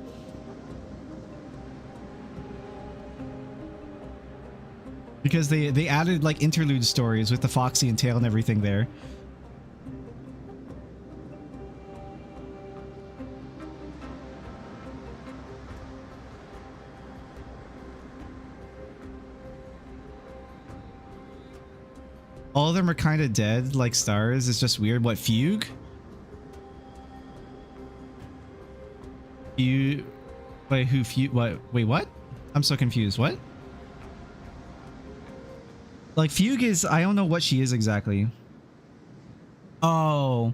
Because they added like interlude stories with the Foxy and Tail and everything there. All of them are kind of dead, like stars. It's just weird. What, Fugue? Fugue? Wait, who Fugue? What? Wait, what? I'm so confused. What? Like, Fugue is... I don't know what she is exactly. Oh.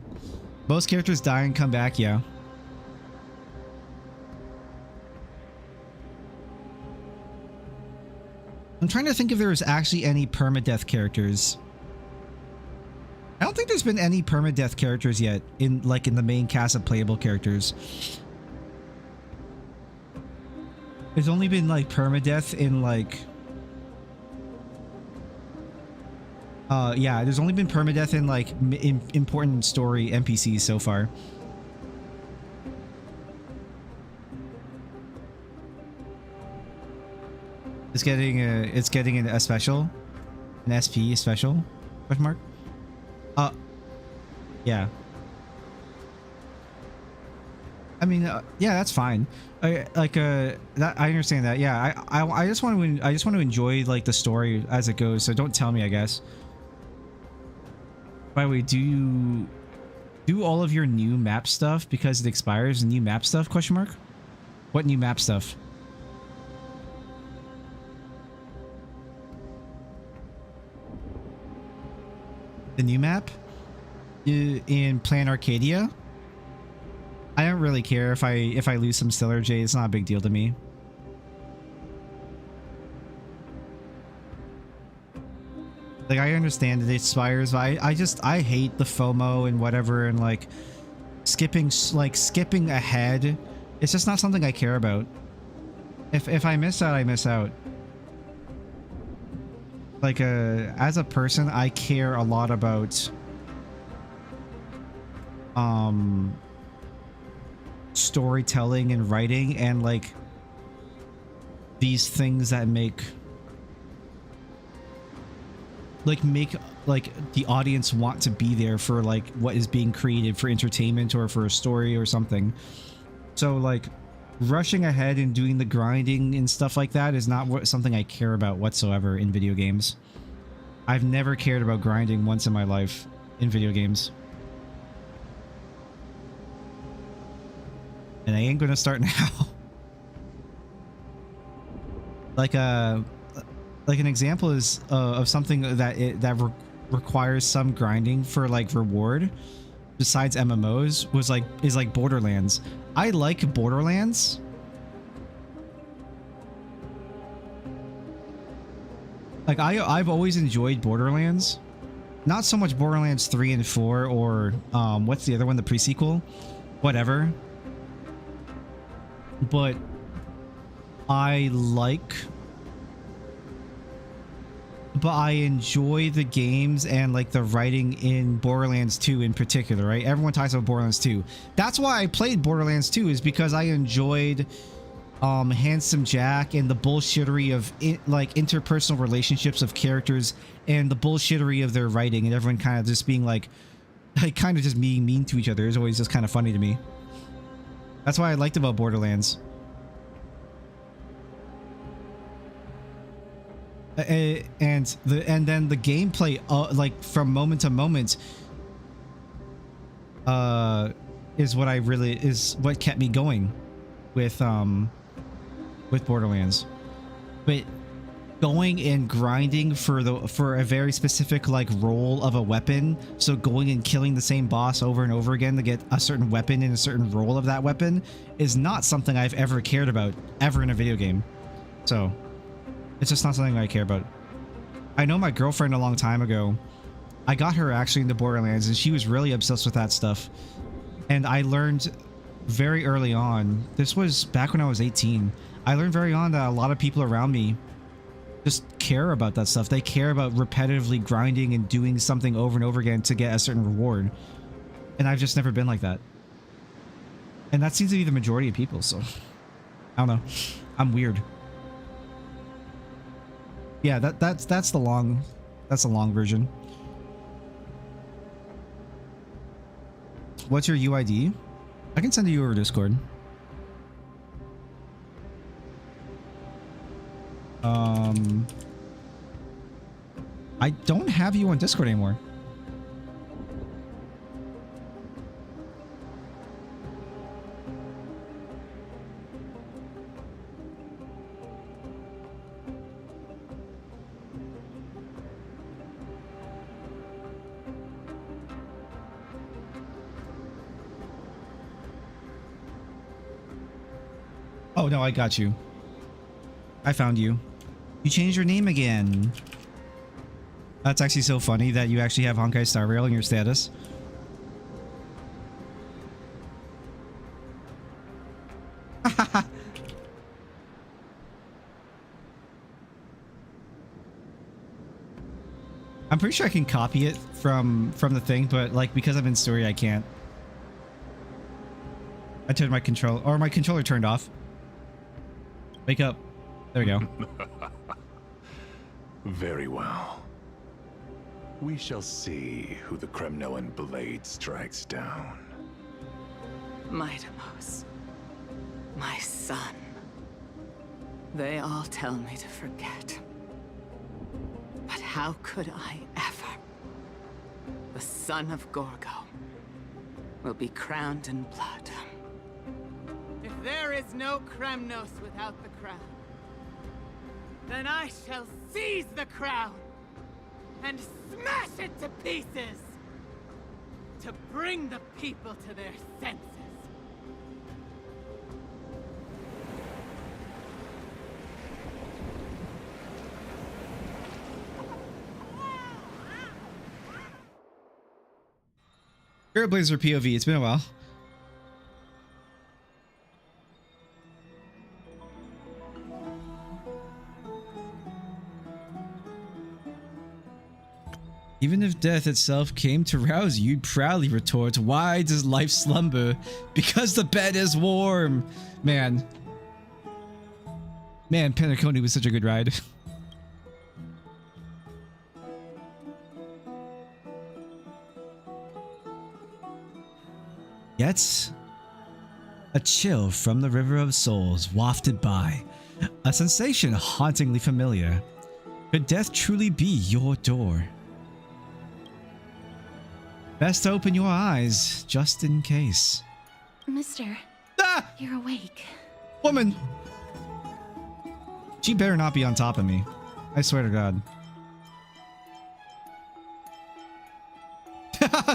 Most characters die and come back, yeah. I'm trying to think if there was actually any permadeath characters. I don't think there's been any permadeath characters yet in the main cast of playable characters. There's only been like permadeath in like yeah, there's only been permadeath in like important story NPCs so far. It's getting a special. An SP special? Question mark? Yeah. I mean, yeah, that's fine. That I understand that. Yeah, I just want to enjoy like the story as it goes. So don't tell me, I guess. By the way, do you do all of your new map stuff because it expires? New map stuff? Question mark. What new map stuff? The new map in Plan Arcadia. I don't really care if I lose some Stellar J. It's not a big deal to me. Like, I understand that it expires, but I hate the FOMO and whatever, and like skipping ahead. It's just not something I care about. If I miss out, I miss out. Like, as a person, I care a lot about storytelling and writing, and like these things that make the audience want to be there for like what is being created for entertainment or for a story or something. So like rushing ahead and doing the grinding and stuff like that is not something I care about whatsoever in video games. I've never cared about grinding once in my life in video games. And I ain't gonna start now. Like an example is of something that requires some grinding for like reward, besides MMOs, is like Borderlands. I like Borderlands. Like I've always enjoyed Borderlands. Not so much Borderlands 3 and 4 or what's the other one, the pre-sequel? Whatever. But I enjoy the games and like the writing in Borderlands 2 in particular, right? Everyone talks about Borderlands 2. That's why I played Borderlands 2, is because I enjoyed Handsome Jack and the bullshittery of like interpersonal relationships of characters and the bullshittery of their writing, and everyone kind of just being like kind of just being mean to each other is always just kind of funny to me. That's why I liked about Borderlands. And then the gameplay like from moment to moment is what kept me going with Borderlands. But going and grinding for a very specific like role of a weapon, so going and killing the same boss over and over again to get a certain weapon and a certain role of that weapon, is not something I've ever cared about ever in a video game. So it's just not something I care about. I know my girlfriend a long time ago, I got her actually into Borderlands, and she was really obsessed with that stuff. And I learned very early on, this was back when I was 18, I learned very on that a lot of people around me just care about that stuff. They care about repetitively grinding and doing something over and over again to get a certain reward. And I've just never been like that. And that seems to be the majority of people, so I don't know. I'm weird. Yeah, that's the long version. What's your UID? I can send it you over Discord. I don't have you on Discord anymore. Oh no, I got you. I found you. You changed your name again. That's actually so funny that you actually have Honkai Star Rail in your status. I'm pretty sure I can copy it from the thing, but like because I'm in story, I can't. I turned my controller turned off. Wake up. There we go. Very well. We shall see who the Kremnoan blade strikes down. Mydei, my son. They all tell me to forget. But how could I ever? The son of Gorgo will be crowned in blood. If there is no Kremnos without the crown, then I shall seize the crown and smash it to pieces to bring the people to their senses. Trailblazer POV, it's been a while. Even if death itself came to rouse you, you'd proudly retort, why does life slumber? Because the bed is warm! Man. Man, Penacony was such a good ride. Yet, a chill from the River of Souls wafted by, a sensation hauntingly familiar. Could death truly be your door? Best open your eyes, just in case. Mister, you're awake. Woman! She better not be on top of me. I swear to God.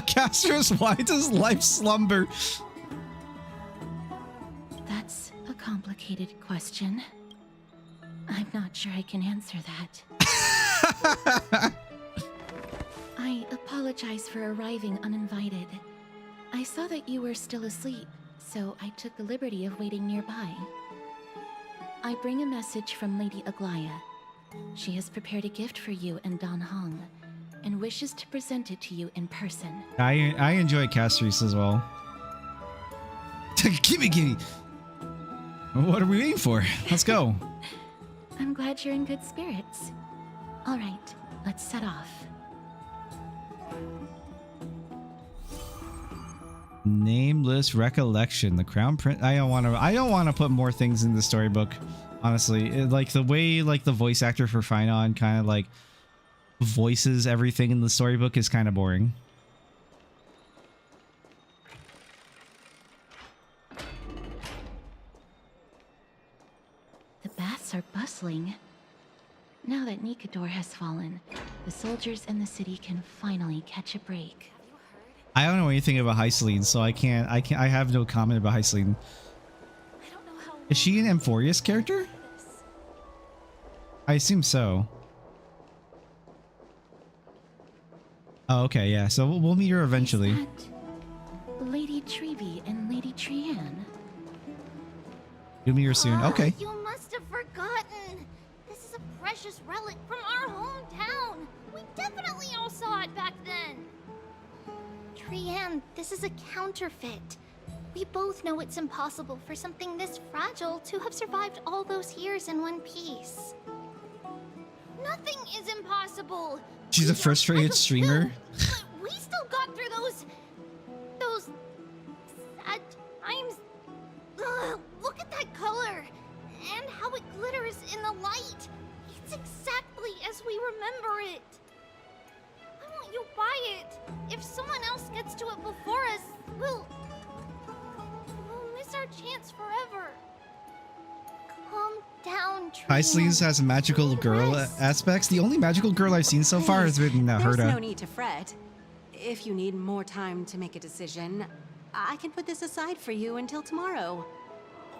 Caster's, why does life slumber? That's a complicated question. I'm not sure I can answer that. I apologize for arriving uninvited. I saw that you were still asleep, so I took the liberty of waiting nearby. I bring a message from Lady Aglaya. She has prepared a gift for you and Dan Hong, and wishes to present it to you in person. I enjoy Castries as well. gimme! What are we waiting for? Let's go. I'm glad you're in good spirits. All right, let's set off. Nameless recollection. The Crown Prince. I don't want to put more things in the storybook. Honestly, like the way like the voice actor for Finon kind of like voices everything in the storybook is kind of boring. The baths are bustling. Now that Nikador has fallen, the soldiers in the city can finally catch a break. I don't know anything about Xyle, so I have no comment about Xyle. Is she an AMPHOREUS character? I assume so. Oh, okay, yeah. So we'll meet her eventually. Is that Lady Trevi and Lady Trianne? You'll meet her soon. Okay. You must have forgotten. This is a precious relic from our hometown. We definitely all saw it back then. Trianne, this is a counterfeit. We both know it's impossible for something this fragile to have survived all those years in one piece. Nothing is impossible. She's a frustrated streamer. We still got through those sad times. Ugh, look at that color and how it glitters in the light. It's exactly as we remember it. I want you by it. If someone else gets to it before us, we'll miss our chance forever. Calm down, Xyle has magical girl aspects. The only magical girl I've seen so far has been There's Herta. no need to fret. If you need more time to make a decision, I can put this aside for you until tomorrow.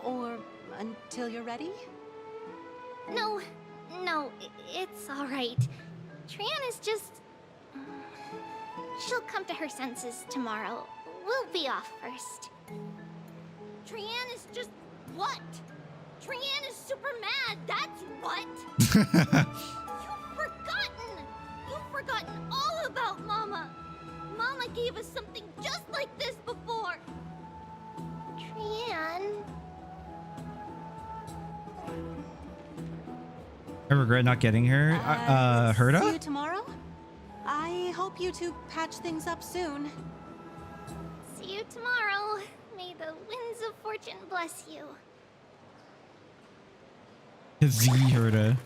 Or until you're ready? No, it's all right. Trianne is just... She'll come to her senses tomorrow. We'll be off first. Trianne is just... what? Trianne is super mad, that's what! You've forgotten all about Mama! Mama gave us something just like this before! Trianne... I regret not getting her. See you Herta? tomorrow? I I hope you two patch things up soon. See you tomorrow. May the winds of fortune bless you. Z Herda.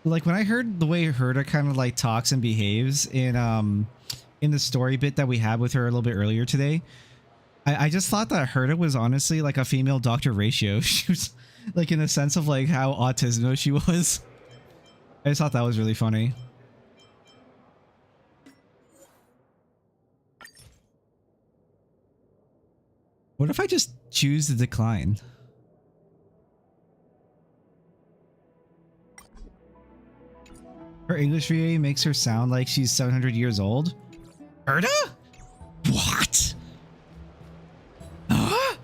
Like when I heard the way Herda kind of like talks and behaves in the story bit that we had with her a little bit earlier today, I just thought that Herda was honestly like a female Dr. Ratio. She was like in the sense of like how autismo she was. I just thought that was really funny. What if I just choose to decline? Her English VA makes her sound like she's 700 years old. Herda? What? Huh?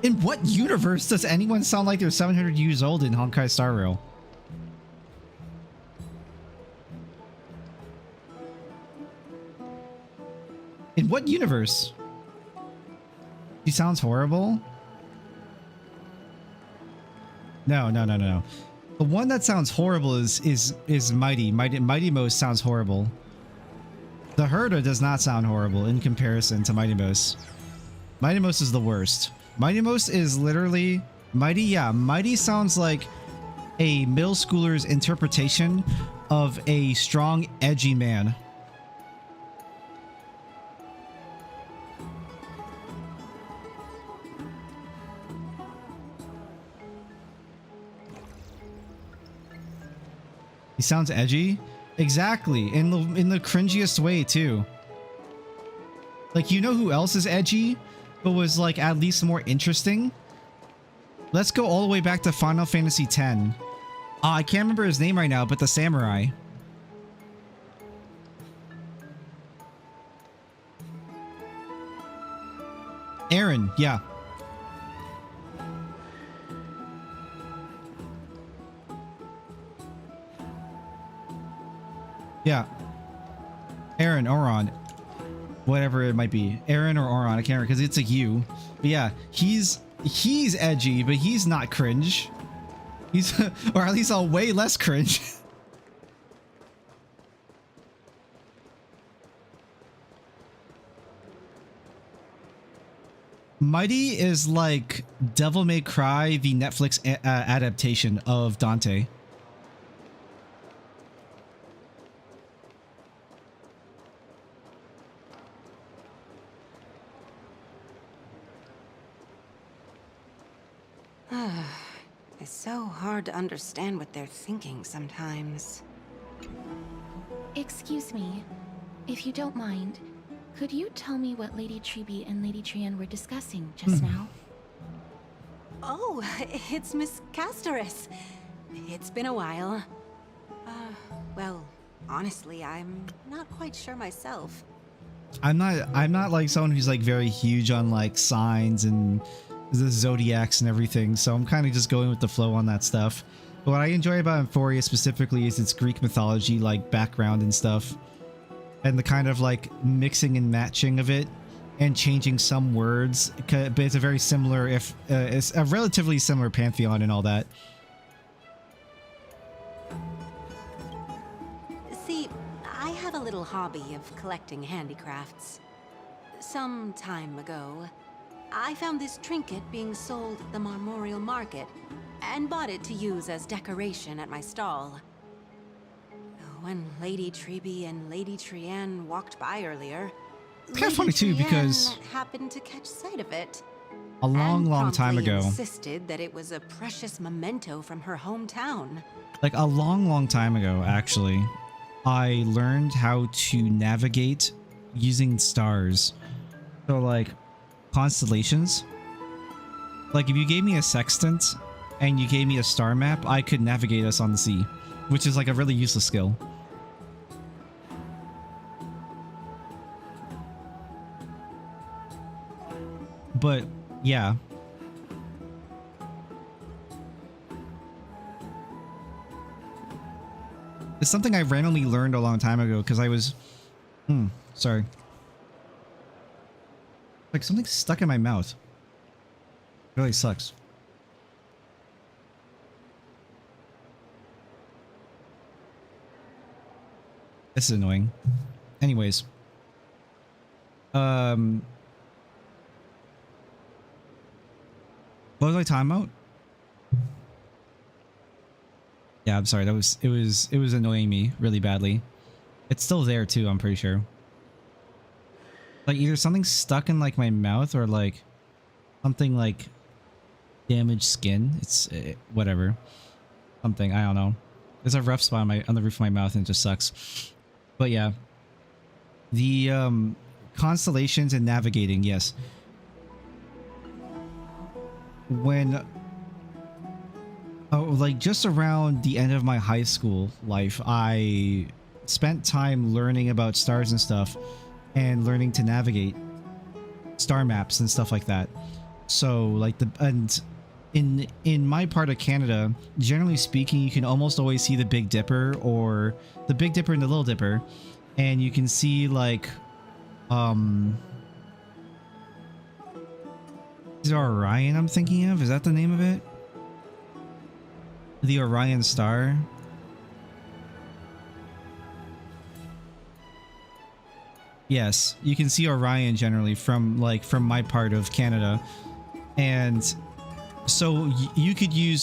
In what universe does anyone sound like they're 700 years old in Honkai Star Rail? In what universe? She sounds horrible? No. The one that sounds horrible is Mydei. Mighty Most sounds horrible. The Herda does not sound horrible in comparison to Mighty Most. Mighty Most is the worst. Mighty Most is literally Mydei. Yeah, Mydei sounds like a middle schooler's interpretation of a strong, edgy man. He sounds edgy? Exactly. In the cringiest way too. Like, you know who else is edgy, but was like at least more interesting? Let's go all the way back to Final Fantasy X. I can't remember his name right now, but the samurai. Aaron, yeah. Yeah. Aaron, Oron. Whatever it might be. Aaron or Oron, I can't remember because it's a U. But yeah, he's edgy, but he's not cringe. He's, or at least a way less cringe. Mydei is like Devil May Cry, the Netflix adaptation of Dante. It's so hard to understand what they're thinking sometimes. Excuse me, if you don't mind, could you tell me what Lady Treby and Lady Trian were discussing just now? Oh, it's Miss Castoris. It's been a while. Well, honestly, I'm not quite sure myself. I'm not like someone who's like very huge on like signs and the zodiacs and everything, so I'm kind of just going with the flow on that stuff. But what I enjoy about AMPHOREUS specifically is its Greek mythology like background and stuff, and the kind of like mixing and matching of it and changing some words, but it's a very similar, if it's a relatively similar pantheon and all that. See, I have a little hobby of collecting handicrafts. Some time ago, I found this trinket being sold at the Marmorial Market and bought it to use as decoration at my stall. When Lady Treby and Lady Trian walked by earlier, it's kind of funny too because happened to catch sight of it. A long time ago, insisted that it was a precious memento from her hometown. Like a long time ago, actually, I learned how to navigate using stars. So like constellations. Like if you gave me a sextant and you gave me a star map, I could navigate us on the sea, which is like a really useless skill. But yeah. It's something I randomly learned a long time ago because I was sorry. Like something stuck in my mouth. It really sucks. This is annoying. Anyways. What was I talking about? Yeah, I'm sorry. It was annoying me really badly. It's still there too, I'm pretty sure. Like either something stuck in like my mouth or like something like damaged skin. It's whatever. Something, I don't know. There's a rough spot on the roof of my mouth and it just sucks. But yeah. The constellations and navigating, yes. When like just around the end of my high school life, I spent time learning about stars and stuff and learning to navigate star maps and stuff like that. So like in my part of Canada, generally speaking, you can almost always see the Big Dipper or the Big Dipper and the Little Dipper, and you can see like is it Orion I'm thinking of? Is that the name of it? The Orion Star? Yes, you can see Orion generally from my part of Canada. And so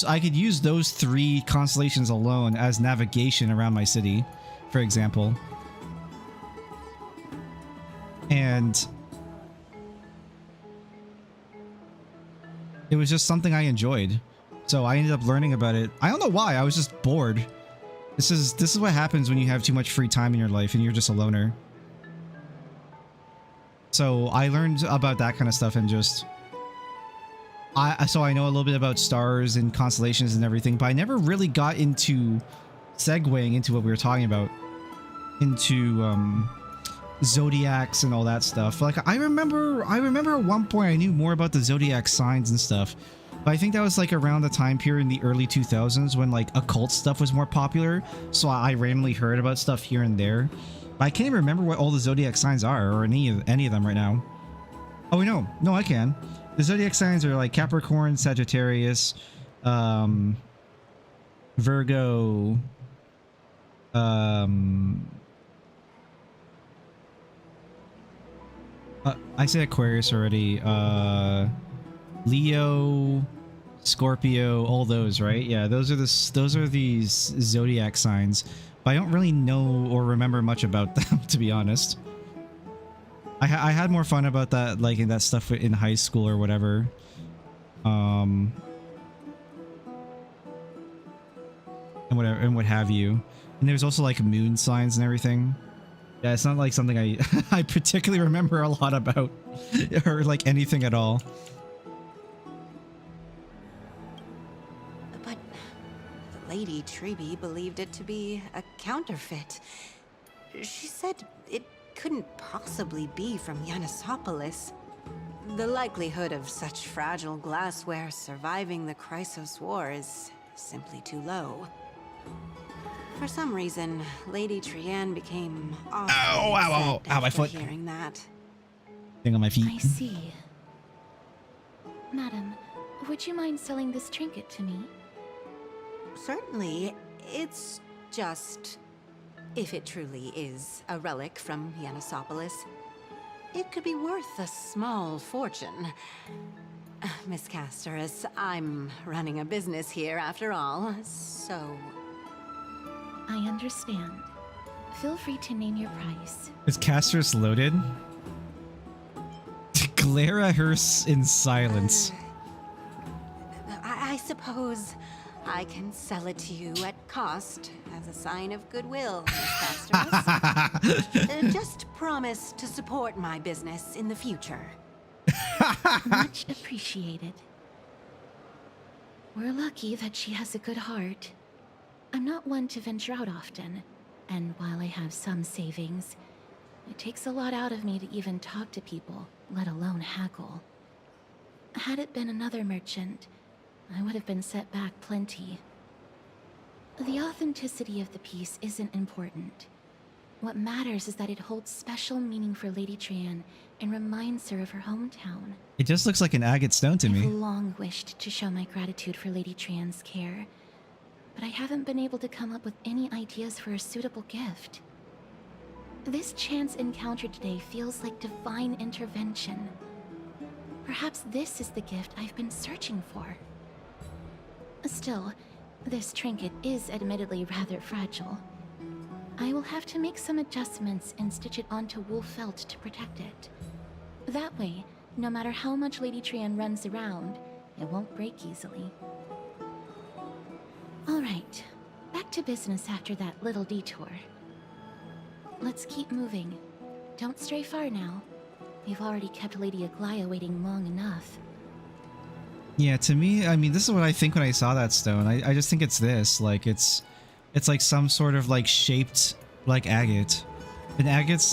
I could use those 3 constellations alone as navigation around my city, for example. And it was just something I enjoyed. So I ended up learning about it. I don't know why, I was just bored. This is what happens when you have too much free time in your life and you're just a loner. So I learned about that kind of stuff and just so I know a little bit about stars and constellations and everything, but I never really got into segueing into what we were talking about, into zodiacs and all that stuff. Like I remember at one point I knew more about the zodiac signs and stuff, but I think that was like around the time period in the early 2000s when like occult stuff was more popular, so I randomly heard about stuff here and there. But I can't even remember what all the zodiac signs are or any of them right now. Oh no, I can. The zodiac signs are like Capricorn, Sagittarius, Virgo, I said Aquarius already. Leo, Scorpio, all those, right? Yeah, those are these zodiac signs. But I don't really know or remember much about them, to be honest. I had more fun about that, like in that stuff in high school or whatever. And what have you. And there's also like moon signs and everything. Yeah, it's not like something I particularly remember a lot about, or like anything at all. But Lady Treby believed it to be a counterfeit. She said it couldn't possibly be from Xenosapolis. The likelihood of such fragile glassware surviving the Chrysos War is simply too low. For some reason, Lady Trianne became ow, my foot. Hearing that. Thing on my feet. I see. Madam, would you mind selling this trinket to me? Certainly. It's just, if it truly is a relic from Xenosapolis, it could be worth a small fortune. Miss Casterus, I'm running a business here after all, so... I understand. Feel free to name your price. Is Casterus loaded? Glare at her in silence. I suppose I can sell it to you at cost as a sign of goodwill, Miss Casterus. Just promise to support my business in the future. Much appreciated. We're lucky that she has a good heart. I'm not one to venture out often, and while I have some savings, it takes a lot out of me to even talk to people, let alone haggle. Had it been another merchant, I would have been set back plenty. The authenticity of the piece isn't important. What matters is that it holds special meaning for Lady Trianne and reminds her of her hometown. It just looks like an agate stone to me. I've long wished to show my gratitude for Lady Trianne's care, but I haven't been able to come up with any ideas for a suitable gift. This chance encounter today feels like divine intervention. Perhaps this is the gift I've been searching for. Still, this trinket is admittedly rather fragile. I will have to make some adjustments and stitch it onto wool felt to protect it. That way, no matter how much Lady Trian runs around, it won't break easily. Alright, back to business after that little detour. Let's keep moving. Don't stray far now. We've already kept Lady Aglaya waiting long enough. Yeah, to me, I mean, this is what I think when I saw that stone. I just think it's this. Like, it's like some sort of, like, shaped, like, agate. An agate's,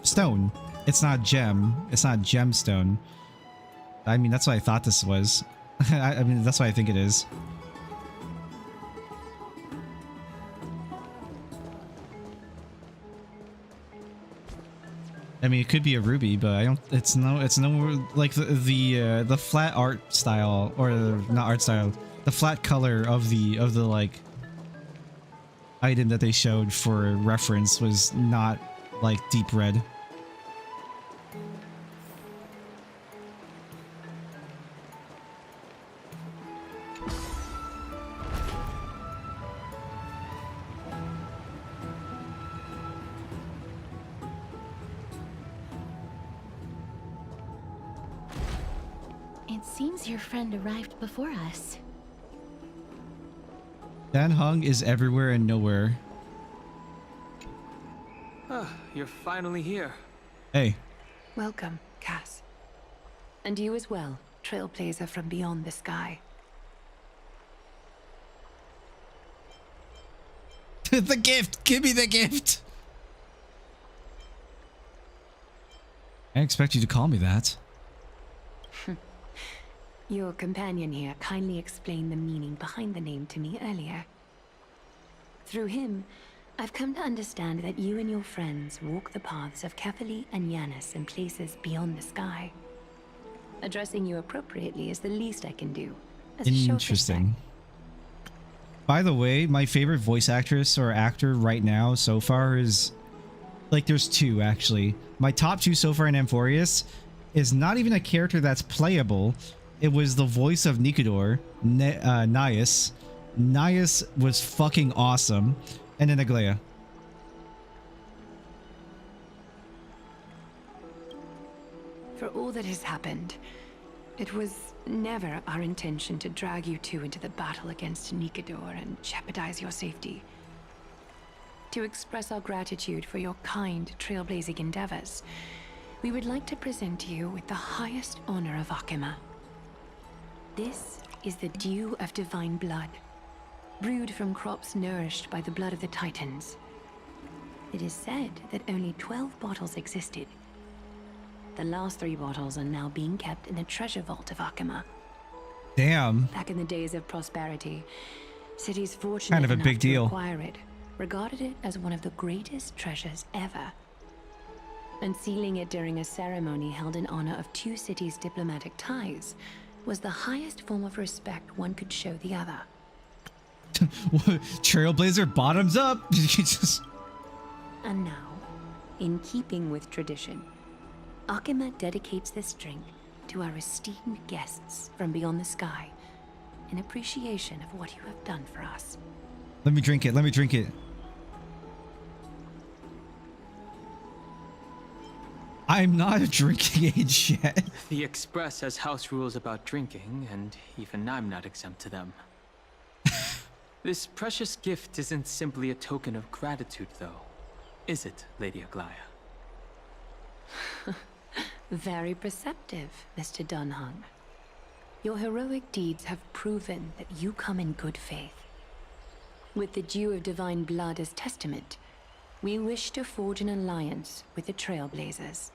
stone. It's not gem. It's not gemstone. I mean, that's what I thought this was. I mean, that's what I think it is. I mean, it could be a ruby, but I don't. It's no like the flat art style, or not art style, the flat color of the like item that they showed for reference was not like deep red. Seems your friend arrived before us. Dan Heng is everywhere and nowhere. Ah, you're finally here. Hey. Welcome, Cass. And you as well, trailblazer from beyond the sky. The gift! Give me the gift! I expect you to call me that. Your companion here kindly explained the meaning behind the name to me earlier. Through him, I've come to understand that you and your friends walk the paths of Kefali and Yanis in places beyond the sky. Addressing you appropriately is the least I can do. As a show of Interesting. By the way, my favorite voice actress or actor right now so far is... like, there's two, actually. My top two so far in AMPHOREUS is not even a character that's playable. It was the voice of Nikador, Nias. Nias was fucking awesome. And then Aglaya. For all that has happened, it was never our intention to drag you two into the battle against Nikador and jeopardize your safety. To express our gratitude for your kind, trailblazing endeavors, we would like to present you with the highest honor of Akima. This is the dew of divine blood, brewed from crops nourished by the blood of the Titans. It is said that only 12 bottles existed. The last 3 bottles are now being kept in the treasure vault of Akima. Damn. Back in the days of prosperity, cities fortunate kind of a enough big to deal. acquire it regarded it as one of the greatest treasures ever. Unsealing it during a ceremony held in honor of 2 cities' diplomatic ties was the highest form of respect one could show the other. Trailblazer bottoms up. And now, in keeping with tradition, Akima dedicates this drink to our esteemed guests from beyond the sky in appreciation of what you have done for us. Let me drink it. Let me drink it. I'm not a drinking age yet. The Express has house rules about drinking, and even I'm not exempt to them. This precious gift isn't simply a token of gratitude, though, is it, Lady Aglaya? Very perceptive, Mr. Dunhung. Your heroic deeds have proven that you come in good faith. With the dew of divine blood as testament, we wish to forge an alliance with the Trailblazers.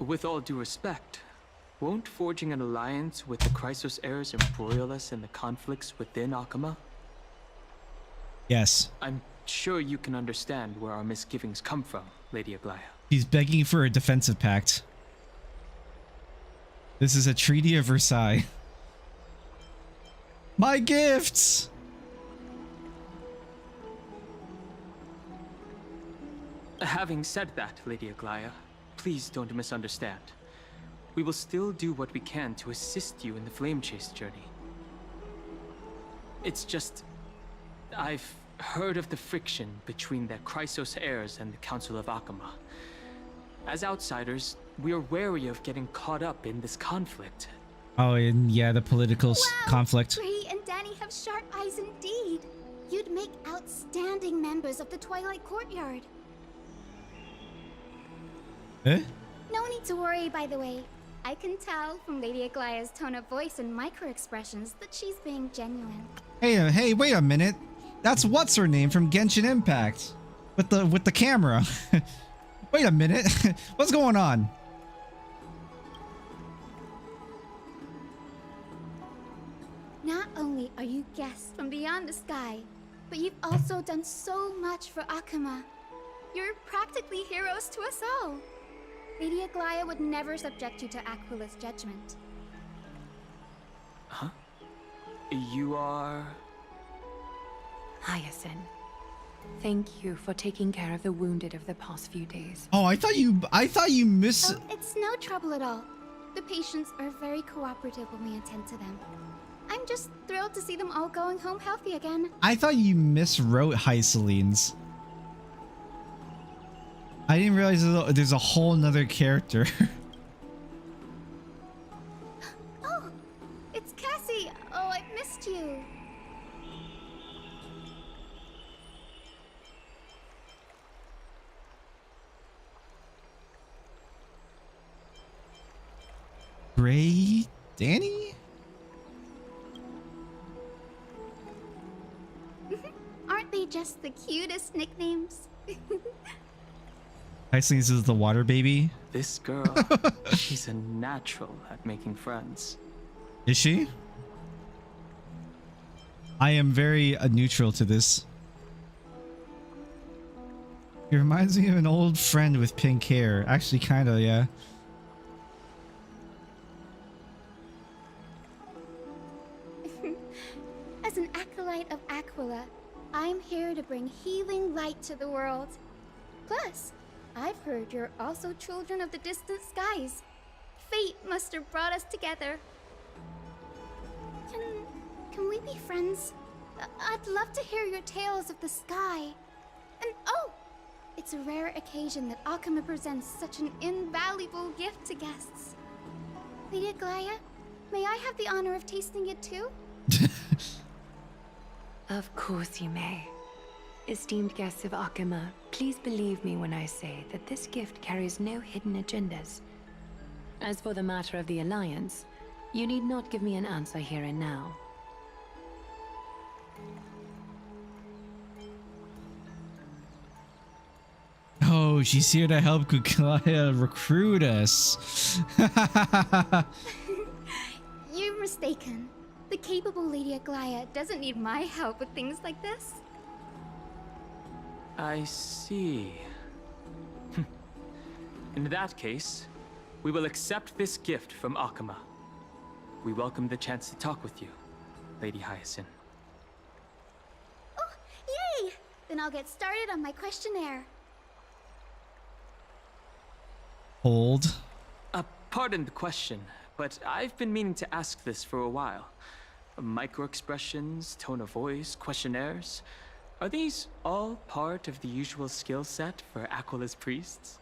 With all due respect, won't forging an alliance with the Chrysos heirs embroil us in the conflicts within Akima? Yes. I'm sure you can understand where our misgivings come from, Lady Aglaya. He's begging for a defensive pact. This is a Treaty of Versailles. My gifts! Having said that, Lady Aglaya, please don't misunderstand. We will still do what we can to assist you in the Flame Chase journey. It's just... I've heard of the friction between the Chrysos heirs and the Council of Akama. As outsiders, we are wary of getting caught up in this conflict. Oh, and yeah, the political conflict. Ray and Danny have sharp eyes indeed. You'd make outstanding members of the Twilight Courtyard. Eh? No need to worry, by the way. I can tell from Lady Aglaya's tone of voice and micro-expressions that she's being genuine. Hey, wait a minute. That's what's her name from Genshin Impact. With the camera. Wait a minute. What's going on? Not only are you guests from beyond the sky, but you've also done so much for Akama. You're practically heroes to us all. Lady Aglaya would never subject you to Aquila's judgment. Huh? You are... Hyacinth. Thank you for taking care of the wounded of the past few days. Oh, I thought you miss... Oh, it's no trouble at all. The patients are very cooperative when we attend to them. I'm just thrilled to see them all going home healthy again. I thought you miswrote Hycelene's. I didn't realize there's a whole nother character. Oh, it's Cassie. Oh, I've missed you. Gray Danny? Aren't they just the cutest nicknames? Hycelene's is the water baby. This girl, she's a natural at making friends. Is she? I am very neutral to this. He reminds me of an old friend with pink hair. Actually, kinda, yeah. As an acolyte of Aquila, I'm here to bring healing light to the world. Plus, I've heard you're also children of the distant skies. Fate must have brought us together. Can we be friends? I'd love to hear your tales of the sky. And oh, it's a rare occasion that Akama presents such an invaluable gift to guests. Lady Aglaya, may I have the honor of tasting it too? Of course you may. Esteemed guests of Akama, please believe me when I say that this gift carries no hidden agendas. As for the matter of the Alliance, you need not give me an answer here and now. Oh, she's here to help Kuklaya recruit us. You're mistaken. The capable Lady Aglaya doesn't need my help with things like this. I see. In that case, we will accept this gift from Akama. We welcome the chance to talk with you, Lady Hyacinth. Oh, yay! Then I'll get started on my questionnaire. Hold. Pardon the question, but I've been meaning to ask this for a while. Micro-expressions, tone of voice, questionnaires. Are these all part of the usual skill set for Aquila's priests?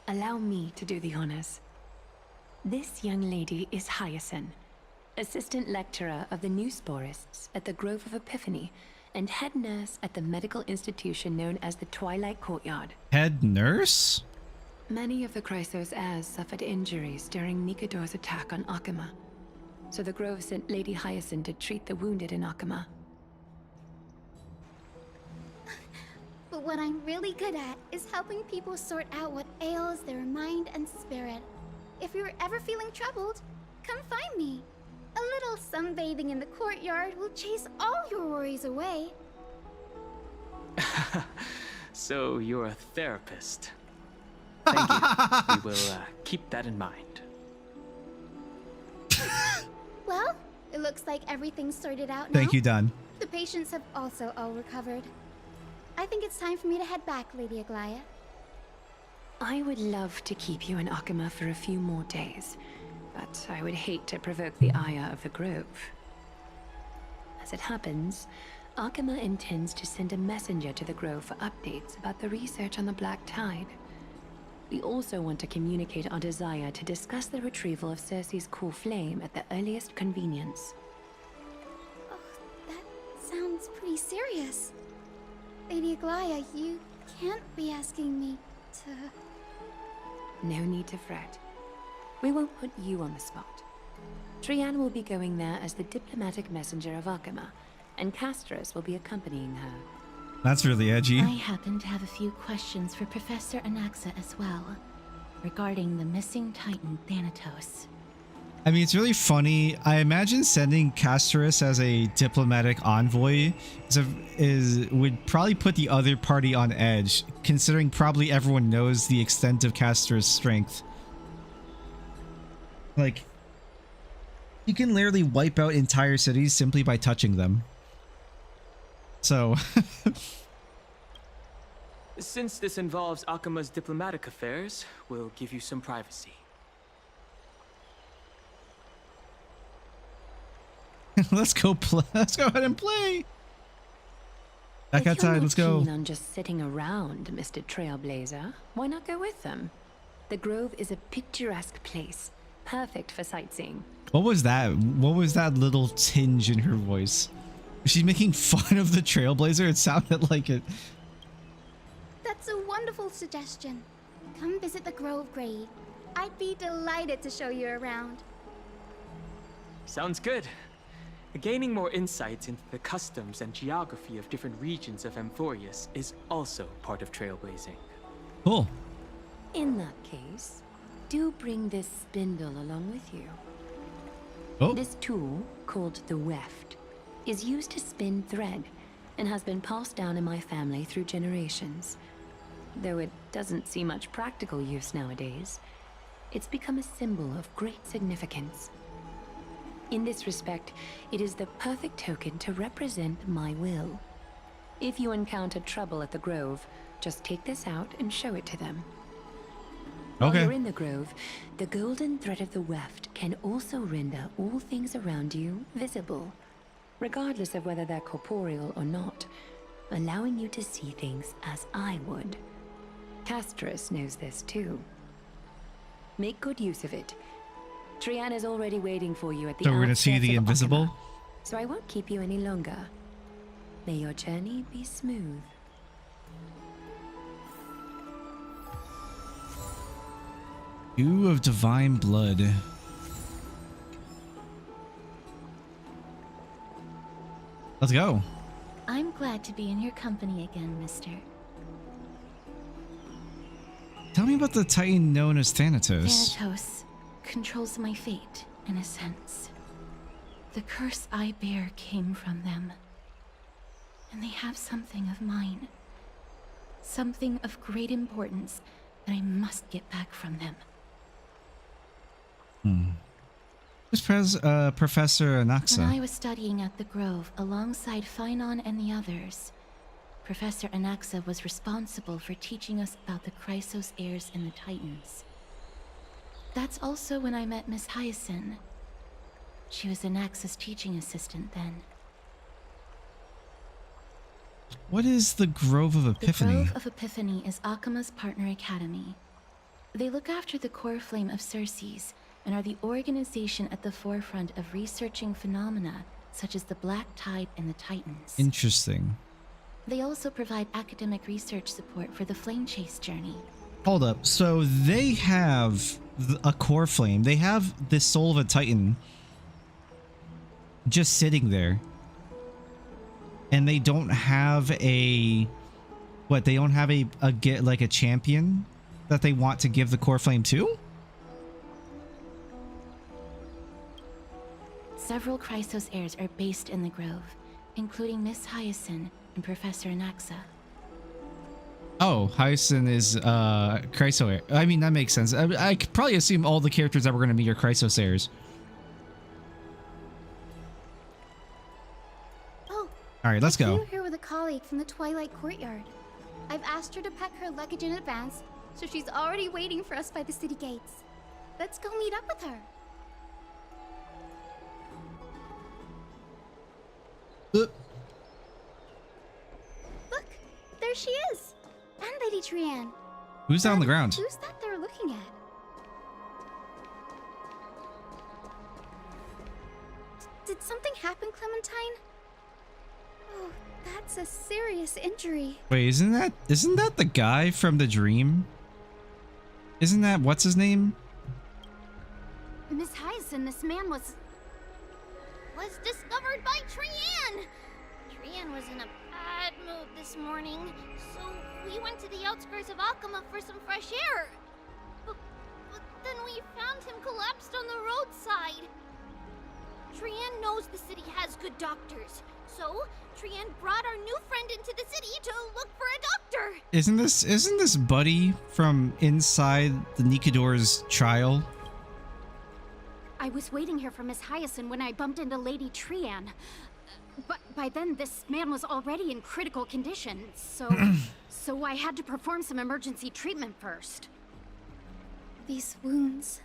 Allow me to do the honors. This young lady is Hyacinth, assistant lecturer of the new sporists at the Grove of Epiphany, and head nurse at the medical institution known as the Twilight Courtyard. Head nurse? Many of the Chrysos heirs suffered injuries during Nikador's attack on Akama, so the Grove sent Lady Hyacinth to treat the wounded in Akama. But what I'm really good at is helping people sort out what ails their mind and spirit. If you're ever feeling troubled, come find me. A little sunbathing in the courtyard will chase all your worries away. So you're a therapist. Thank you. We will keep that in mind. Well, it looks like everything's sorted out now. Thank you, Don. The patients have also all recovered. I think it's time for me to head back, Lady Aglaia. I would love to keep you in Akama for a few more days, but I would hate to provoke the ire of the Grove. As it happens, Akama intends to send a messenger to the Grove for updates about the research on the Black Tide. We also want to communicate our desire to discuss the retrieval of Circe's core flame at the earliest convenience. Oh, that sounds pretty serious. Lady Aglaia, you can't be asking me to... No need to fret. We won't put you on the spot. Trianne will be going there as the diplomatic messenger of Akama, and Casterus will be accompanying her. That's really edgy. I happen to have a few questions for Professor Anaxa as well, regarding the missing Titan Thanatos. I mean, it's really funny. I imagine sending Casterus as a diplomatic envoy would probably put the other party on edge, considering probably everyone knows the extent of Casterus' strength. Like, you can literally wipe out entire cities simply by touching them. So... Since this involves Akama's diplomatic affairs, we'll give you some privacy. Let's go ahead and play. Back outside, let's go. If you're not keen on just sitting around, Mr. Trailblazer, why not go with them? The Grove is a picturesque place, perfect for sightseeing. What was that? What was that little tinge in her voice? Was she making fun of the Trailblazer? It sounded like it. That's a wonderful suggestion. Come visit the Grove Grade. I'd be delighted to show you around. Sounds good. Gaining more insights into the customs and geography of different regions of AMPHOREUS is also part of trailblazing. Cool. In that case, do bring this spindle along with you. Oh. This tool, called the weft, is used to spin thread and has been passed down in my family through generations. Though it doesn't see much practical use nowadays, it's become a symbol of great significance. In this respect, it is the perfect token to represent my will. If you encounter trouble at the Grove, just take this out and show it to them. Okay. While you're in the Grove, the golden thread of the weft can also render all things around you visible, regardless of whether they're corporeal or not, allowing you to see things as I would. Casterus knows this too. Make good use of it. Trianne is already waiting for you at the So we're gonna see outskirts the of invisible? Akama, so I won't keep you any longer. May your journey be smooth. Dew of divine blood. Let's go. I'm glad to be in your company again, mister. Tell me about the Titan known as Thanatos. Thanatos controls my fate, in a sense. The curse I bear came from them. And they have something of mine. Something of great importance that I must get back from them. Who's Professor Anaxa? When I was studying at the Grove alongside Phainon and the others, Professor Anaxa was responsible for teaching us about the Chrysos heirs and the Titans. That's also when I met Miss Hyacinth. She was Anaxa's teaching assistant then. What is the Grove of Epiphany? The Grove of Epiphany is Akama's partner academy. They look after the core flame of Circes and are the organization at the forefront of researching phenomena such as the Black Tide and the Titans. Interesting. They also provide academic research support for the Flame Chase journey. Hold up. So they have a core flame. They have this soul of a Titan just sitting there. And they don't have a... What? They don't have a champion that they want to give the core flame to? Several Chrysos heirs are based in the Grove, including Miss Hyacinth and Professor Anaxa. Oh, Hyacinth is Chryso heir. I mean, that makes sense. I could probably assume all the characters that we're going to meet are Chrysos heirs. Oh. All right, let's go. I'm here with a colleague colleague from the Twilight Courtyard. I've asked her to pack her luggage in advance, so she's already waiting for us by the city gates. Let's go meet up with her. Look, there she is! And Lady Trianne. Who's down on the ground? Who's that they're looking at? Did something happen, Clementine? Oh, that's a serious injury. Wait, isn't that the guy from the dream? Isn't that what's his name? Miss Hyacinth, this man was discovered by Trianne! Trianne was in a bad mood this morning, so we went to the outskirts of Akama for some fresh air. But then we found him collapsed on the roadside. Trianne knows the city has good doctors, so Trianne brought our new friend into the city to look for a doctor. Isn't this Buddy from inside the Nikador's trial? I was waiting here for Miss Hyacinth when I bumped into Lady Trianne. But by then, this man was already in critical condition, so I had to perform some emergency treatment first. These wounds,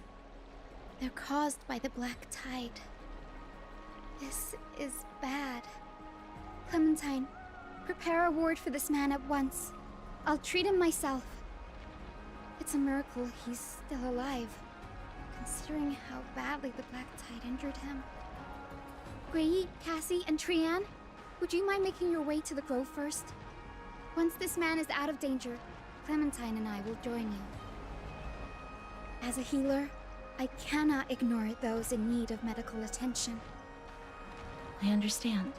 they're caused by the black tide. This is bad. Clementine, prepare a ward for this man at once. I'll treat him myself. It's a miracle he's still alive, considering how badly the black tide injured him. Gray, Cassie, and Trianne, would you mind making your way to the grove first? Once this man is out of danger, Clementine and I will join you. As a healer, I cannot ignore those in need of medical attention. I understand.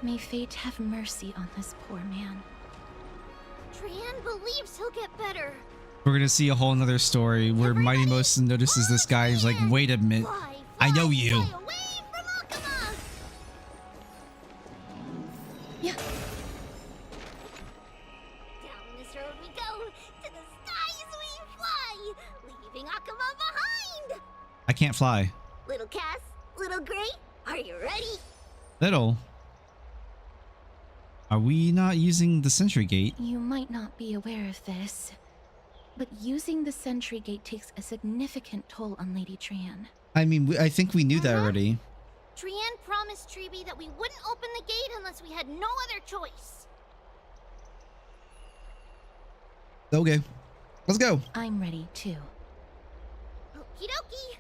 May fate have mercy on this poor man. Trianne believes he'll get better. We're gonna see a whole nother story where Mighty Most notices this guy and is like, wait a minute, I know you. Yeah. Down this road we go, to the skies we fly, leaving Akama behind. I can't fly. Little Cass, little Gray, are you ready? Little. Are we not using the sentry gate? You might not be aware of this, but using the sentry gate takes a significant toll on Lady Trianne. I mean, I think we knew that already. Trianne promised Treeby that we wouldn't open the gate unless we had no other choice. Okay, let's go. I'm ready too. Okie dokie.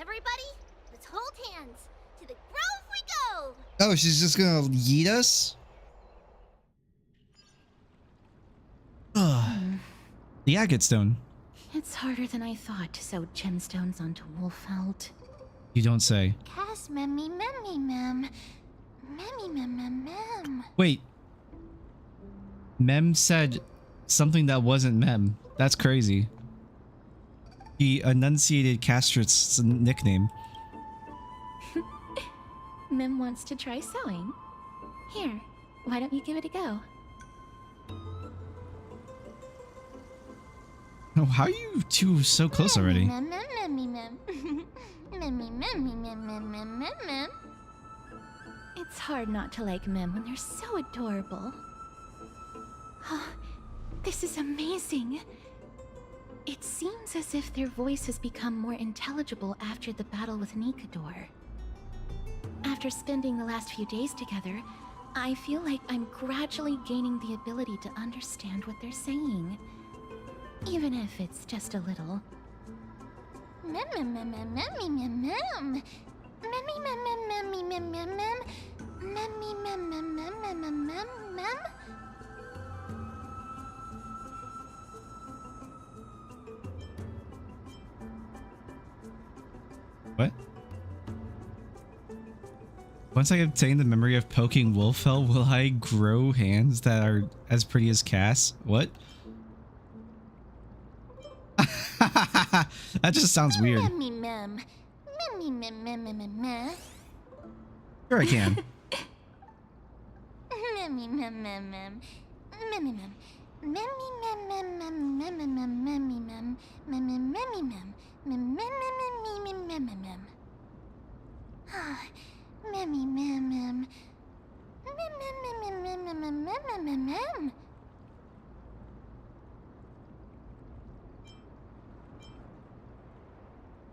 Everybody, let's hold hands. To the grove we go. Oh, she's just gonna yeet us? The agate stone. It's harder than I thought to sew gemstones onto Wolfeld. You don't say. Cass memmy memmy mem. Memmy mem mem mem. Wait. Mem said something that wasn't Mem. That's crazy. He enunciated Castrit's nickname. Mem wants to try sewing. Here, why don't you give it a go? Oh, how are you two so close already? Mem mem memmy mem. Memmy memmy mem mem mem mem mem. It's hard not to like Mem when they're so adorable. Oh, this is amazing. It seems as if their voice has become more intelligible after the battle with Nikador. After spending the last few days together, I feel like I'm gradually gaining the ability to understand what they're saying. Even if it's just a little. Mem mem mem mem memmy mem mem. Memmy mem mem memmy mem mem mem. Memmy mem mem mem mem mem mem mem. What? Once I obtain the memory of poking Wolfell, will I grow hands that are as pretty as Cass? What? That just sounds weird. Memmy mem. Memmy mem mem mem mem mem. Sure I can. Memmy mem mem mem. Memmy mem. Memmy mem mem mem mem mem mem memmy mem. Memmy memmy mem. Mem mem mem mem mem mem mem. Ah, memmy mem mem. Mem mem mem mem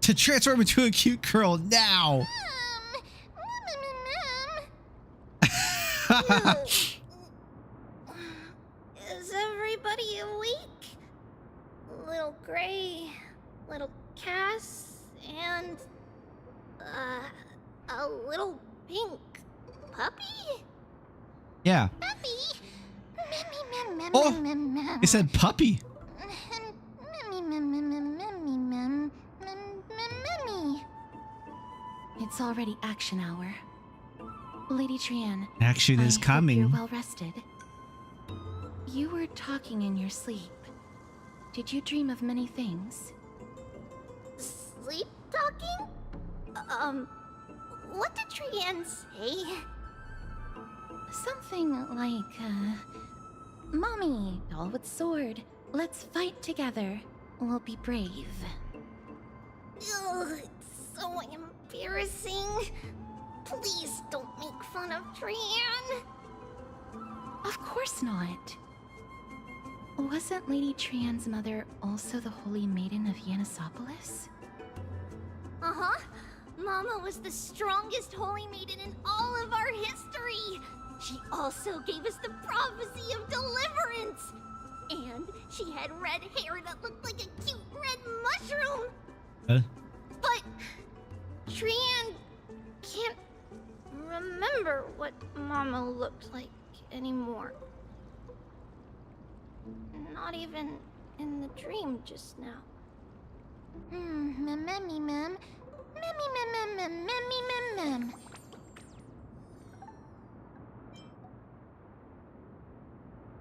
To transform into a cute girl now. Is everybody awake? Little Gray, little Cass, and a little pink puppy? Yeah. Puppy? Oh, it said puppy. It's already action hour. Lady Trian. Action is coming. You're well rested. You were talking in your sleep. Did you dream of many things? Sleep talking? What did Trian say? Something like, Mommy, doll with sword. Let's fight together. We'll be brave. Ugh, it's so embarrassing. Please don't make fun of Trian. Of course not. Wasn't Lady Trian's mother also the Holy Maiden of Xenosaga? Uh-huh. Mama was the strongest Holy Maiden in all of our history. She also gave us the prophecy of deliverance. And she had red hair that looked like a cute red mushroom. But Trian can't remember what Mama looked like anymore. Not even in the dream just now. Mem.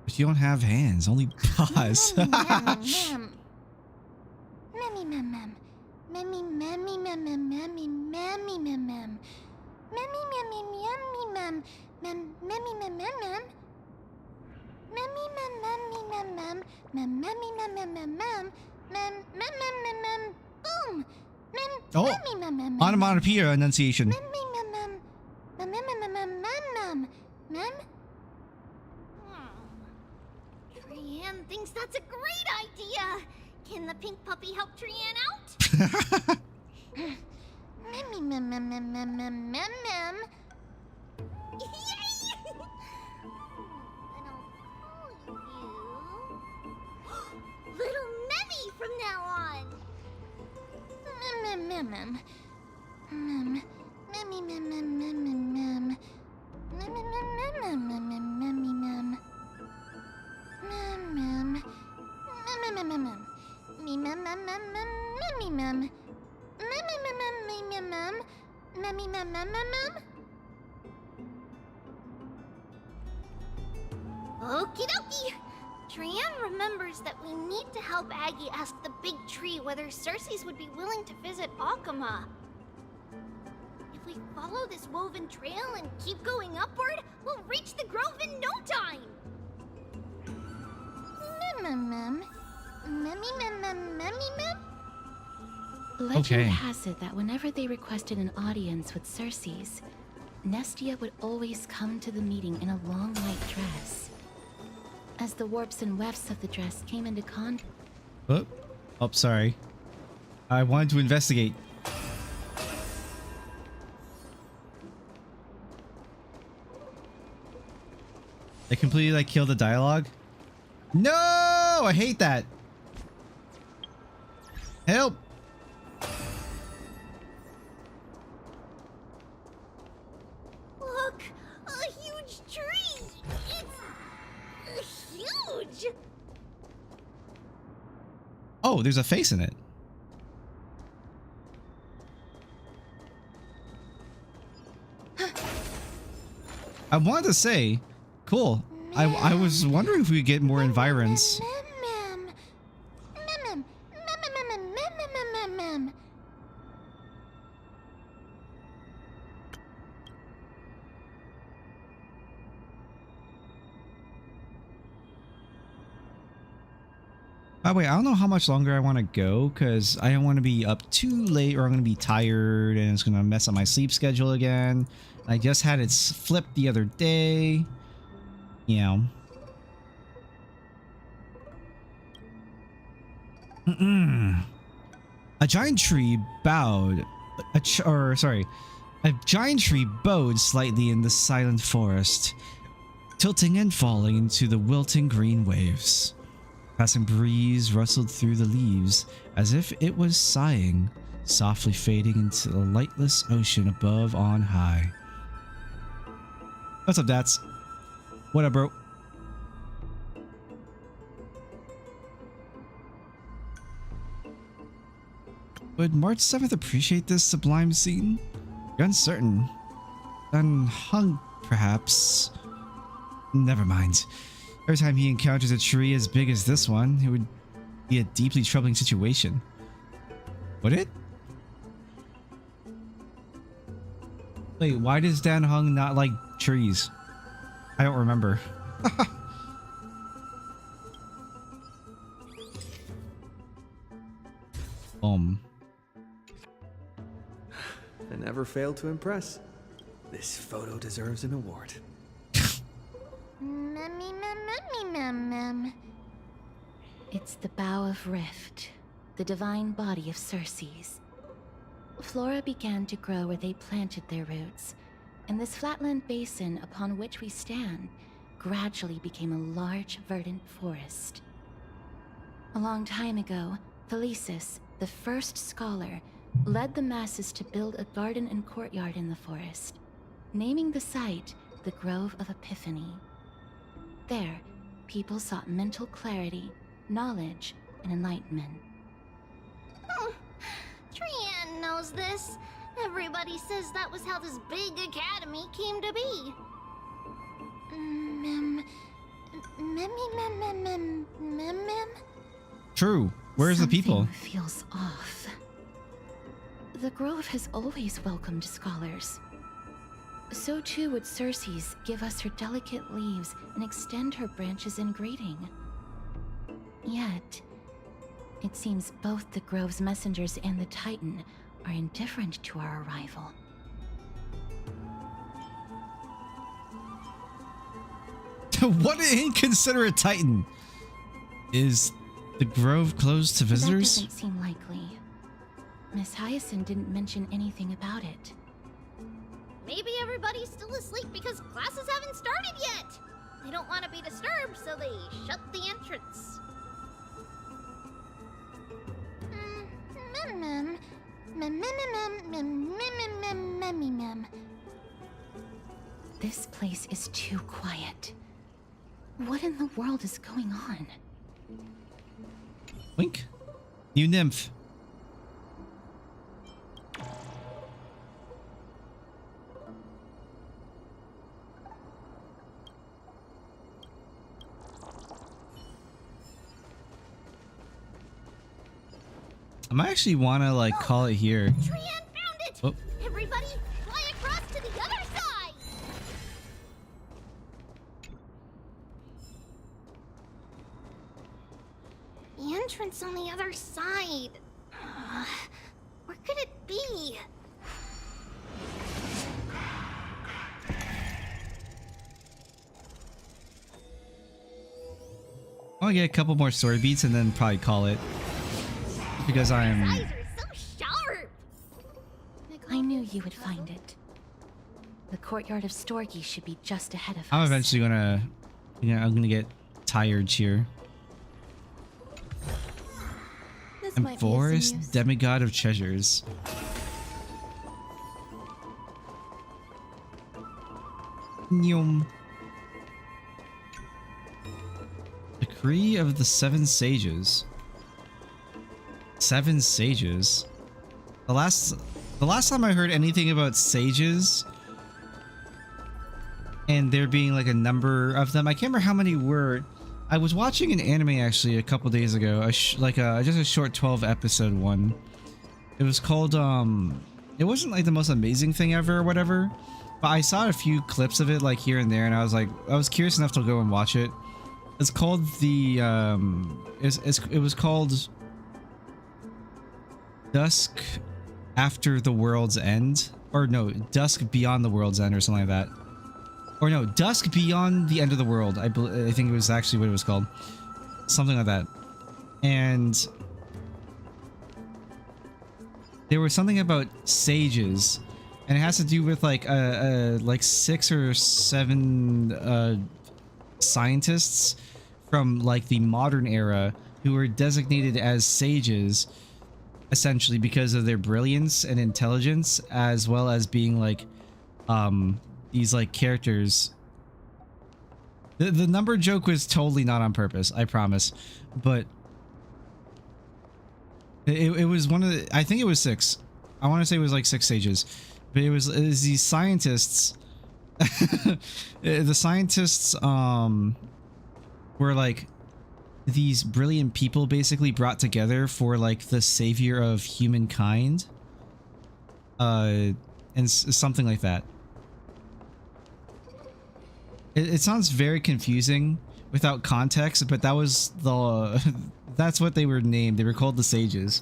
But you don't have hands, only paws. Boom! Oh, onomatopoeia enunciation. Trian thinks that's a great idea. Can the pink puppy help Trian out? Little Memmy from now on. Okie dokie. Trian remembers that we need to help Aggie ask the big tree whether Cersei's would be willing to visit Akama. If we follow this woven trail and keep going upward, we'll reach the grove in no time. Legend has it that whenever they requested an audience with Cersei's, Nestia would always come to the meeting in a long white dress. As the warps and wefts of the dress came into contact. Oh, sorry. I wanted to investigate. They completely like kill the dialogue. No, I hate that. Help. Look, a huge tree. It's huge. Oh, there's a face in it. I wanted to say, cool. I was wondering if we could get more environs. By the way, I don't know how much longer I want to go because I don't want to be up too late or I'm going to be tired and it's going to mess up my sleep schedule again. I just had it flipped the other day. Yeah. A giant tree bowed. A giant tree bowed slightly in the silent forest, tilting and falling into the wilting green waves. Passing breeze rustled through the leaves as if it was sighing, softly fading into the lightless ocean above on high. What's up, Dats? What up, bro? Would March 7th appreciate this sublime scene? You're uncertain. Unhung, perhaps. Never mind. Every time he encounters a tree as big as this one, it would be a deeply troubling situation. Would it? Wait, why does Dan Hung not like trees? I don't remember. I never failed to impress. This photo deserves an award. It's the Bough of Rift, the divine body of Circe's. Flora began to grow where they planted their roots, and this flatland basin upon which we stand gradually became a large, verdant forest. A long time ago, Thelesis, the first scholar, led the masses to build a garden and courtyard in the forest, naming the site the Grove of Epiphany. There, people sought mental clarity, knowledge, and enlightenment. Trian knows this. Everybody says that was how this big academy came to be. True. Where's the people? Something feels off. The Grove has always welcomed scholars. So too would Circe's give us her delicate leaves and extend her branches in greeting. Yet, it seems both the Grove's messengers and the Titan are indifferent to our arrival. What an inconsiderate Titan! Is the Grove closed to visitors? That doesn't seem likely. Miss Hyacinth didn't mention anything about it. Maybe everybody's still asleep because classes haven't started yet. They don't want to be disturbed, so they shut the entrance. This place is too quiet. What in the world is going on? Wink. New nymph. I might actually want to like call it here. Trian found it! Oh. Everybody, fly across to the other side! The entrance on the other side. Where could it be? I'll get a couple more story beats and then probably call it. Because I am... Eyes are so sharp! I knew you would find it. The courtyard of Storgi should be just ahead of us. I'm eventually gonna... I'm gonna get tired here. AMPHOREUS, demigod of treasures. Nyum. Decree of the Seven Sages. Seven Sages? The last time I heard anything about sages and there being like a number of them, I can't remember how many were. I was watching an anime actually a couple days ago, just a short 12 episode one. It was called it wasn't like the most amazing thing ever or whatever, but I saw a few clips of it like here and there, and I was curious enough to go and watch it. It's called the it was called Dusk After the World's End, or no, Dusk Beyond the World's End or something like that. Or no, Dusk Beyond the End of the World. I think it was actually what it was called. Something like that. And there was something about sages, and it has to do with like like 6 or 7 scientists from like the modern era who were designated as sages, essentially because of their brilliance and intelligence, as well as being like these like characters. The number joke was totally not on purpose, I promise, but it was one of the, I think it was 6. I want to say it was like 6 sages, but it was these scientists. The scientists were like these brilliant people basically brought together for like the savior of humankind, and something like that. It sounds very confusing without context, but that was the that's what they were named. They were called the sages.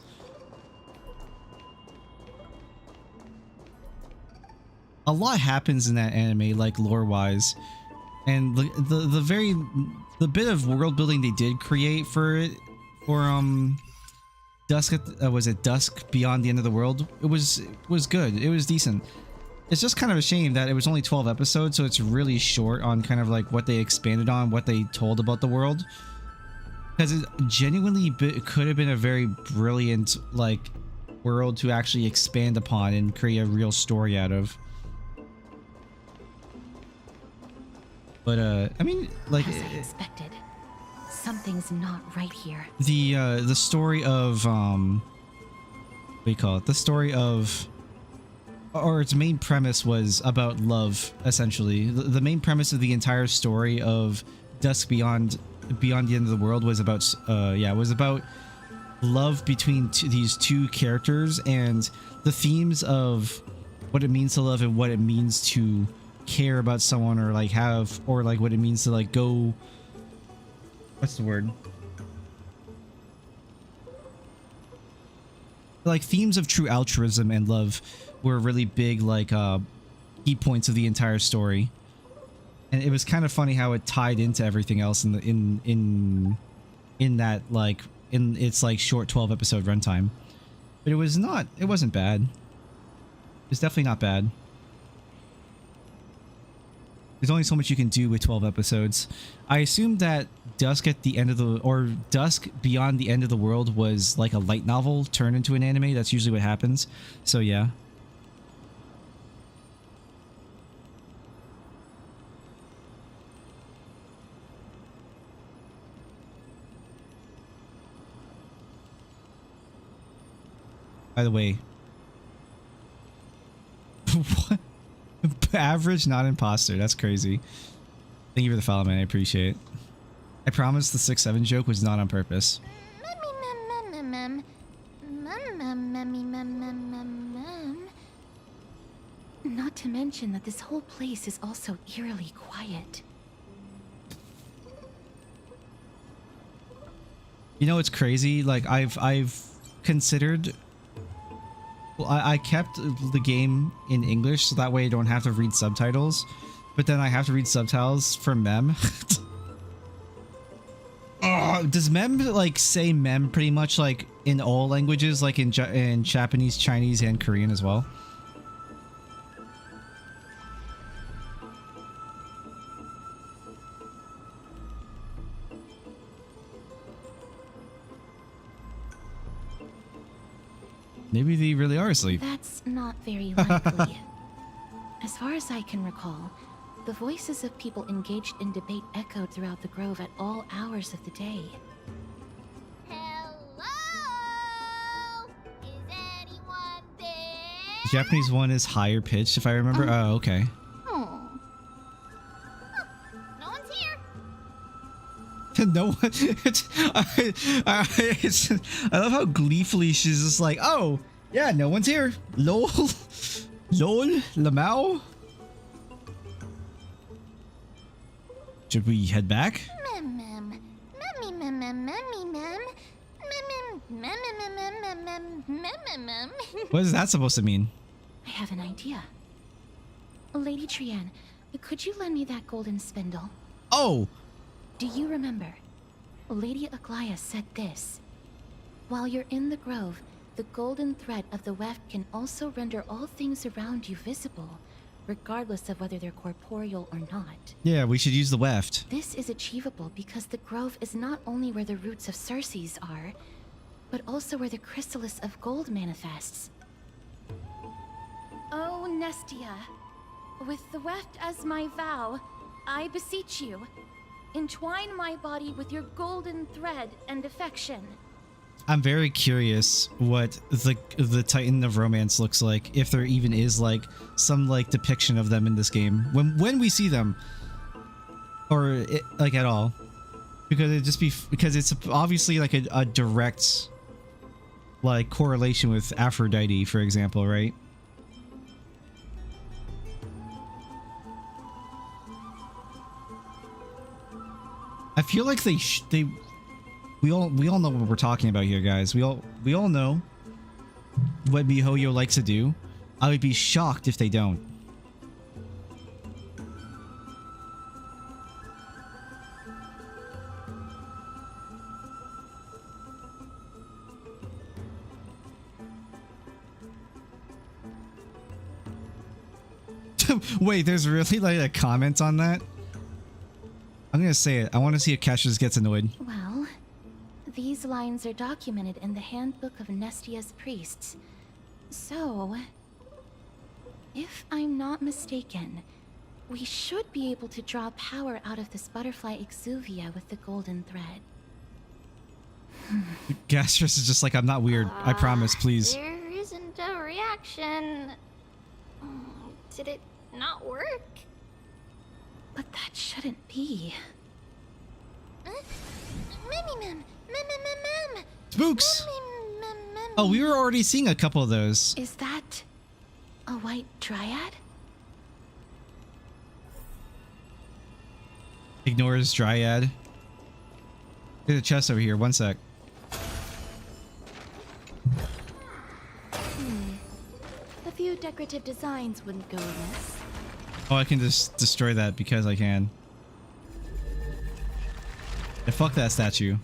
A lot happens in that anime, like lore-wise, and the bit of world building they did create for it, for Dusk was it Dusk Beyond the End of the World? It was good. It was decent. It's just kind of a shame that it was only 12 episodes, so it's really short on kind of like what they expanded on, what they told about the world. Because it genuinely could have been a very brilliant like world to actually expand upon and create a real story out of. But I mean, like, as I expected, something's not right here. The story of what do you call it? The story of, or its main premise was about love, essentially. The main premise of the entire story of Dusk Beyond the End of the World was about was about love between these two characters, and the themes of what it means to love and what it means to care about someone, or like have, or like what it means to like go, what's the word, like themes of true altruism and love were really big like key points of the entire story. And it was kind of funny how it tied into everything else in the in that like in its like short 12 episode runtime. But it wasn't bad. It's definitely not bad. There's only so much you can do with 12 episodes. I assume that Dusk at the End of the, or Dusk Beyond the End of the World was like a light novel turned into an anime. That's usually what happens. So yeah. By the way, what? Average, not imposter. That's crazy. Thank you for the follow, man. I appreciate it. I promise the 6-7 joke was not on purpose. Not to mention that this whole place is also eerily quiet. You know, it's crazy. Like I've considered. Well, I kept the game in English so that way I don't have to read subtitles, but then I have to read subtitles for Mem. Does Mem like say Mem pretty much like in all languages, like in Japanese, Chinese, and Korean as well? Maybe they really are asleep. That's not very likely. As far as I can recall, the voices of people engaged in debate echoed throughout the grove at all hours of the day. The Japanese one is higher pitched, if I remember. Oh, okay. Oh. No one's here. No one. I love how gleefully she's just like, oh, yeah, no one's here. Lol. Lol. Lamau. Should we head back? What is that supposed to mean? I have an idea. Lady Trian, Could you lend me that golden spindle? Oh! Do you remember? Lady Aglaia said this. While you're in the grove, the golden thread of the weft can also render all things around you visible, regardless of whether they're corporeal or not. Yeah, we should use the weft. This is achievable because the grove is not only where the roots of Circes are, but also where the chrysalis of gold manifests. Oh, Nestia, with the weft as my vow, I beseech you, entwine my body with your golden thread and affection. I'm very curious what the Titan of Romance looks like, if there even is like some like depiction of them in this game when we see them, or like at all, because it just be because it's obviously like a direct like correlation with Aphrodite, for example, right? I feel like we all know what we're talking about here, guys. We all know what MiHoYo likes to do. I would be shocked if they don't. Wait, there's really like a comment on that? I'm gonna say it. I want to see if Cassius gets annoyed. Well, these lines are documented in the Handbook of Nestia's Priests. So, if I'm not mistaken, we should be able to draw power out of this butterfly exuvia with the golden thread. Gastrus is just like, I'm not weird. I promise, please. There isn't a reaction. Did it not work? But that shouldn't be. Spooks! Oh, we were already seeing a couple of those. Is that a white dryad? Ignores Dryad. There's a chest over here. One sec. A few decorative designs wouldn't go amiss. Oh, I can just destroy that because I can. Yeah, fuck that statue.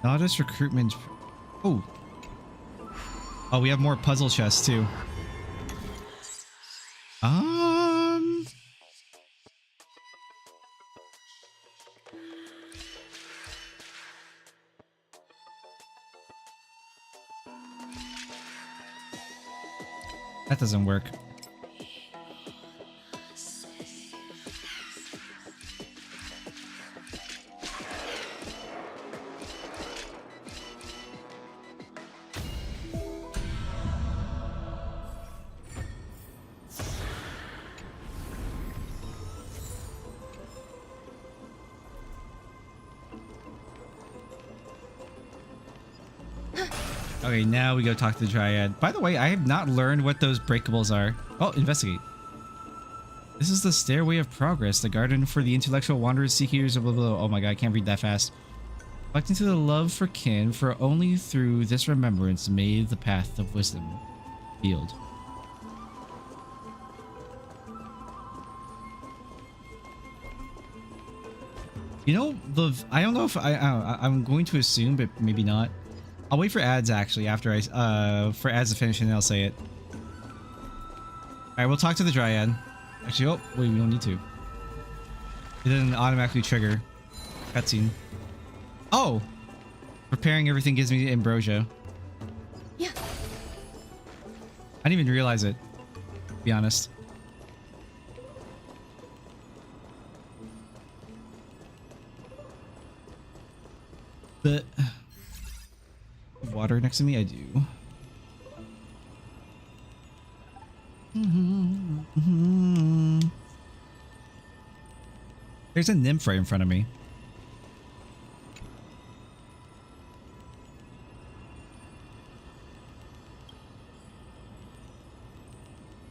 Novice recruitment. Oh. Oh, we have more puzzle chests too. That doesn't work. Okay, now we go talk to the Dryad. By the way, I have not learned what those breakables are. Oh, investigate. This is the Stairway of Progress, the garden for the intellectual wanderers, seekers, blah, blah, blah. Oh my god, I can't read that fast. Reflecting to the love for kin, for only through this remembrance may the path of wisdom yield. You know, I don't know if I'm going to assume, but maybe not. I'll wait for ads actually after for ads to finish and then I'll say it. Alright, we'll talk to the Dryad. Actually, oh, wait, we don't need to. It doesn't automatically trigger. Cutscene. Oh! Preparing everything gives me ambrosia. Yeah. I didn't even realize it, to be honest. But water next to me, I do. There's a nymph right in front of me.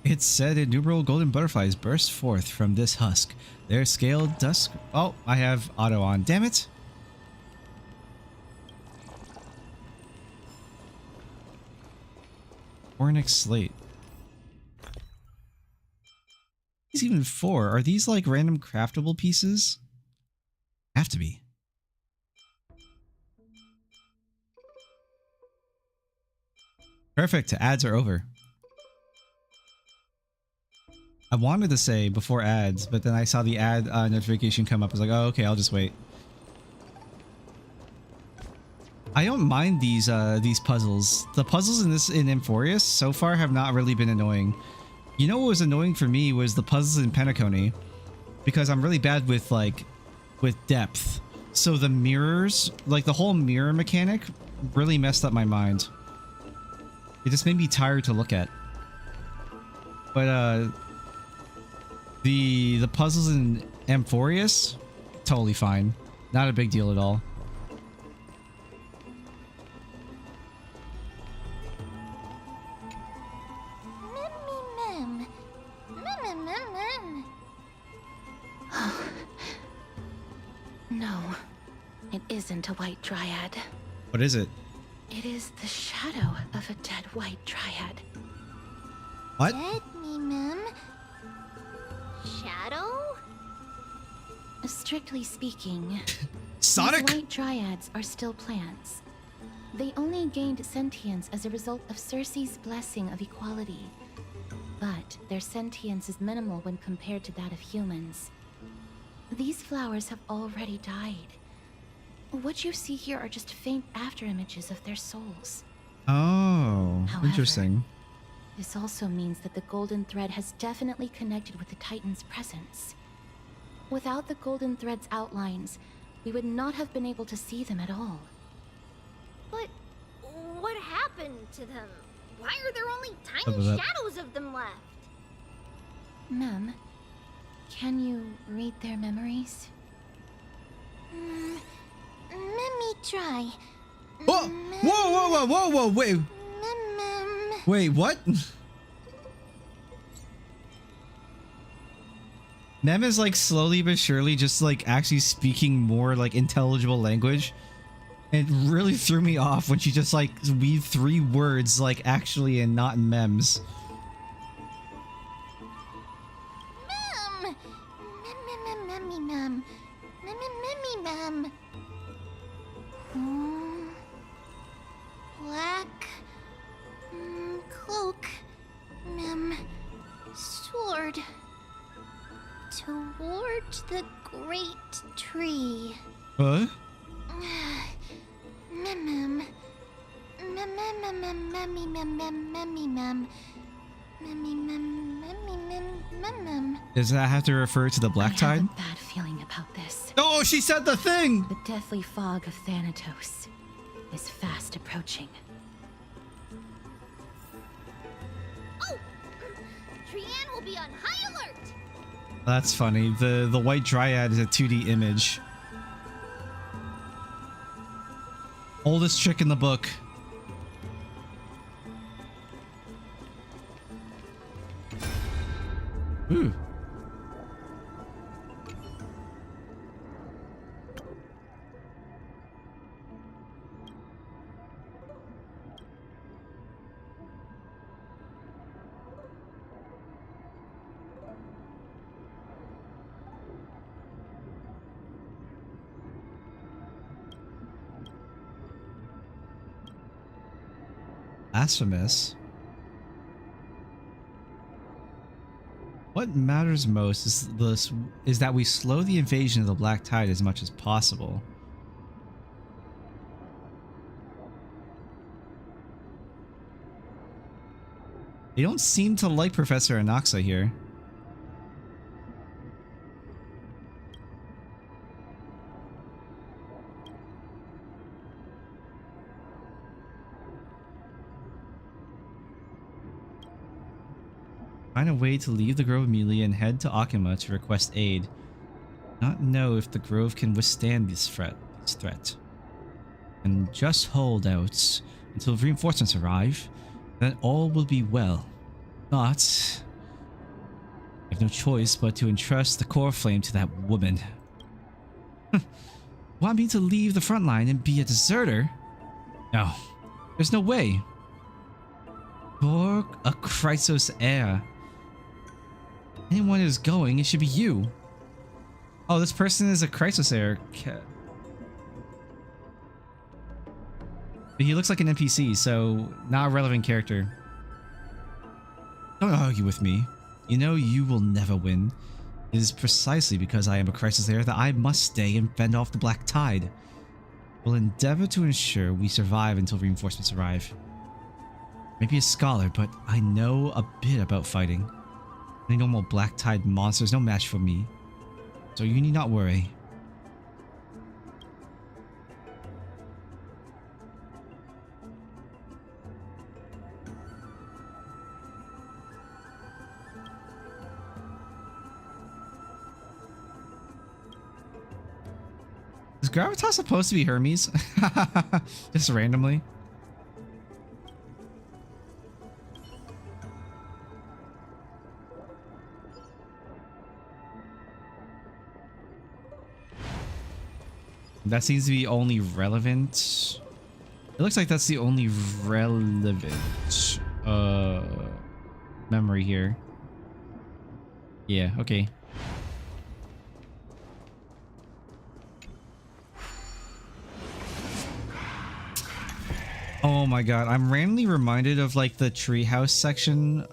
It's said innumerable golden butterflies burst forth from this husk. Their scaled dusk. Oh, I have auto on. Damn it. Ornix slate. These even 4. Are these like random craftable pieces? Have to be. Perfect. Ads are over. I wanted to say before ads, but then I saw the ad notification come up. I was like, oh, okay, I'll just wait. I don't mind these puzzles. The puzzles in AMPHOREUS so far have not really been annoying. You know what was annoying for me was the puzzles in Penacony, because I'm really bad with depth. So the mirrors, like the whole mirror mechanic, really messed up my mind. It just made me tired to look at. But the puzzles in AMPHOREUS, totally fine. Not a big deal at all. No, it isn't a white dryad. What is it? It is the shadow of a dead white dryad. What? Dead me, ma'am. Shadow? Strictly speaking, Sonic? these white dryads are still plants. They only gained sentience as a result of Circe's blessing of equality. But their sentience is minimal when compared to that of humans. These flowers have already died. What you see here are just faint afterimages of their souls. Oh, However, interesting. This also means that the golden thread has definitely connected with the Titan's presence. Without the golden thread's outlines, we would not have been able to see them at all. But what happened to them? Why are there only tiny shadows of them left? Ma'am, can you read their memories? Let me try. Oh! Whoa, wait. Wait, what? Mem is like slowly but surely just like actually speaking more like intelligible language. It really threw me off when she just like weaved 3 words like actually and not in mems. Black cloak, sword toward the great tree. Huh? Does that have to refer to the Black Tide? I have a bad feeling about this. Oh, she said the thing! The deathly fog of Thanatos is fast approaching. Oh! Trianne will be on high alert! That's funny. The white dryad is a 2D image. Oldest trick in the book. Ooh. Blasphemous. What matters most is that we slow the invasion of the Black Tide as much as possible. They don't seem to like Professor Anaxa here. Find a way to leave the Grove immediately and head to Akima to request aid. Not know if the Grove can withstand this threat. And just hold out until reinforcements arrive, then all will be well. But I have no choice but to entrust the core flame to that woman. Want me to leave the front line and be a deserter? No, there's no way. You're a Chrysos heir. Anyone who's going, it should be you. Oh, this person is a Chrysos heir. But he looks like an NPC, so not a relevant character. Don't argue with me. You know you will never win. It is precisely because I am a Chrysos heir that I must stay and fend off the Black Tide. We'll endeavor to ensure we survive until reinforcements arrive. Maybe a scholar, but I know a bit about fighting. Any normal Black Tide monster is no match for me. So you need not worry. Is Gravitas supposed to be Hermes? Just randomly. That seems to be only relevant. It looks like that's the only relevant memory here. Yeah, okay. Oh my god, I'm randomly reminded of like the treehouse section.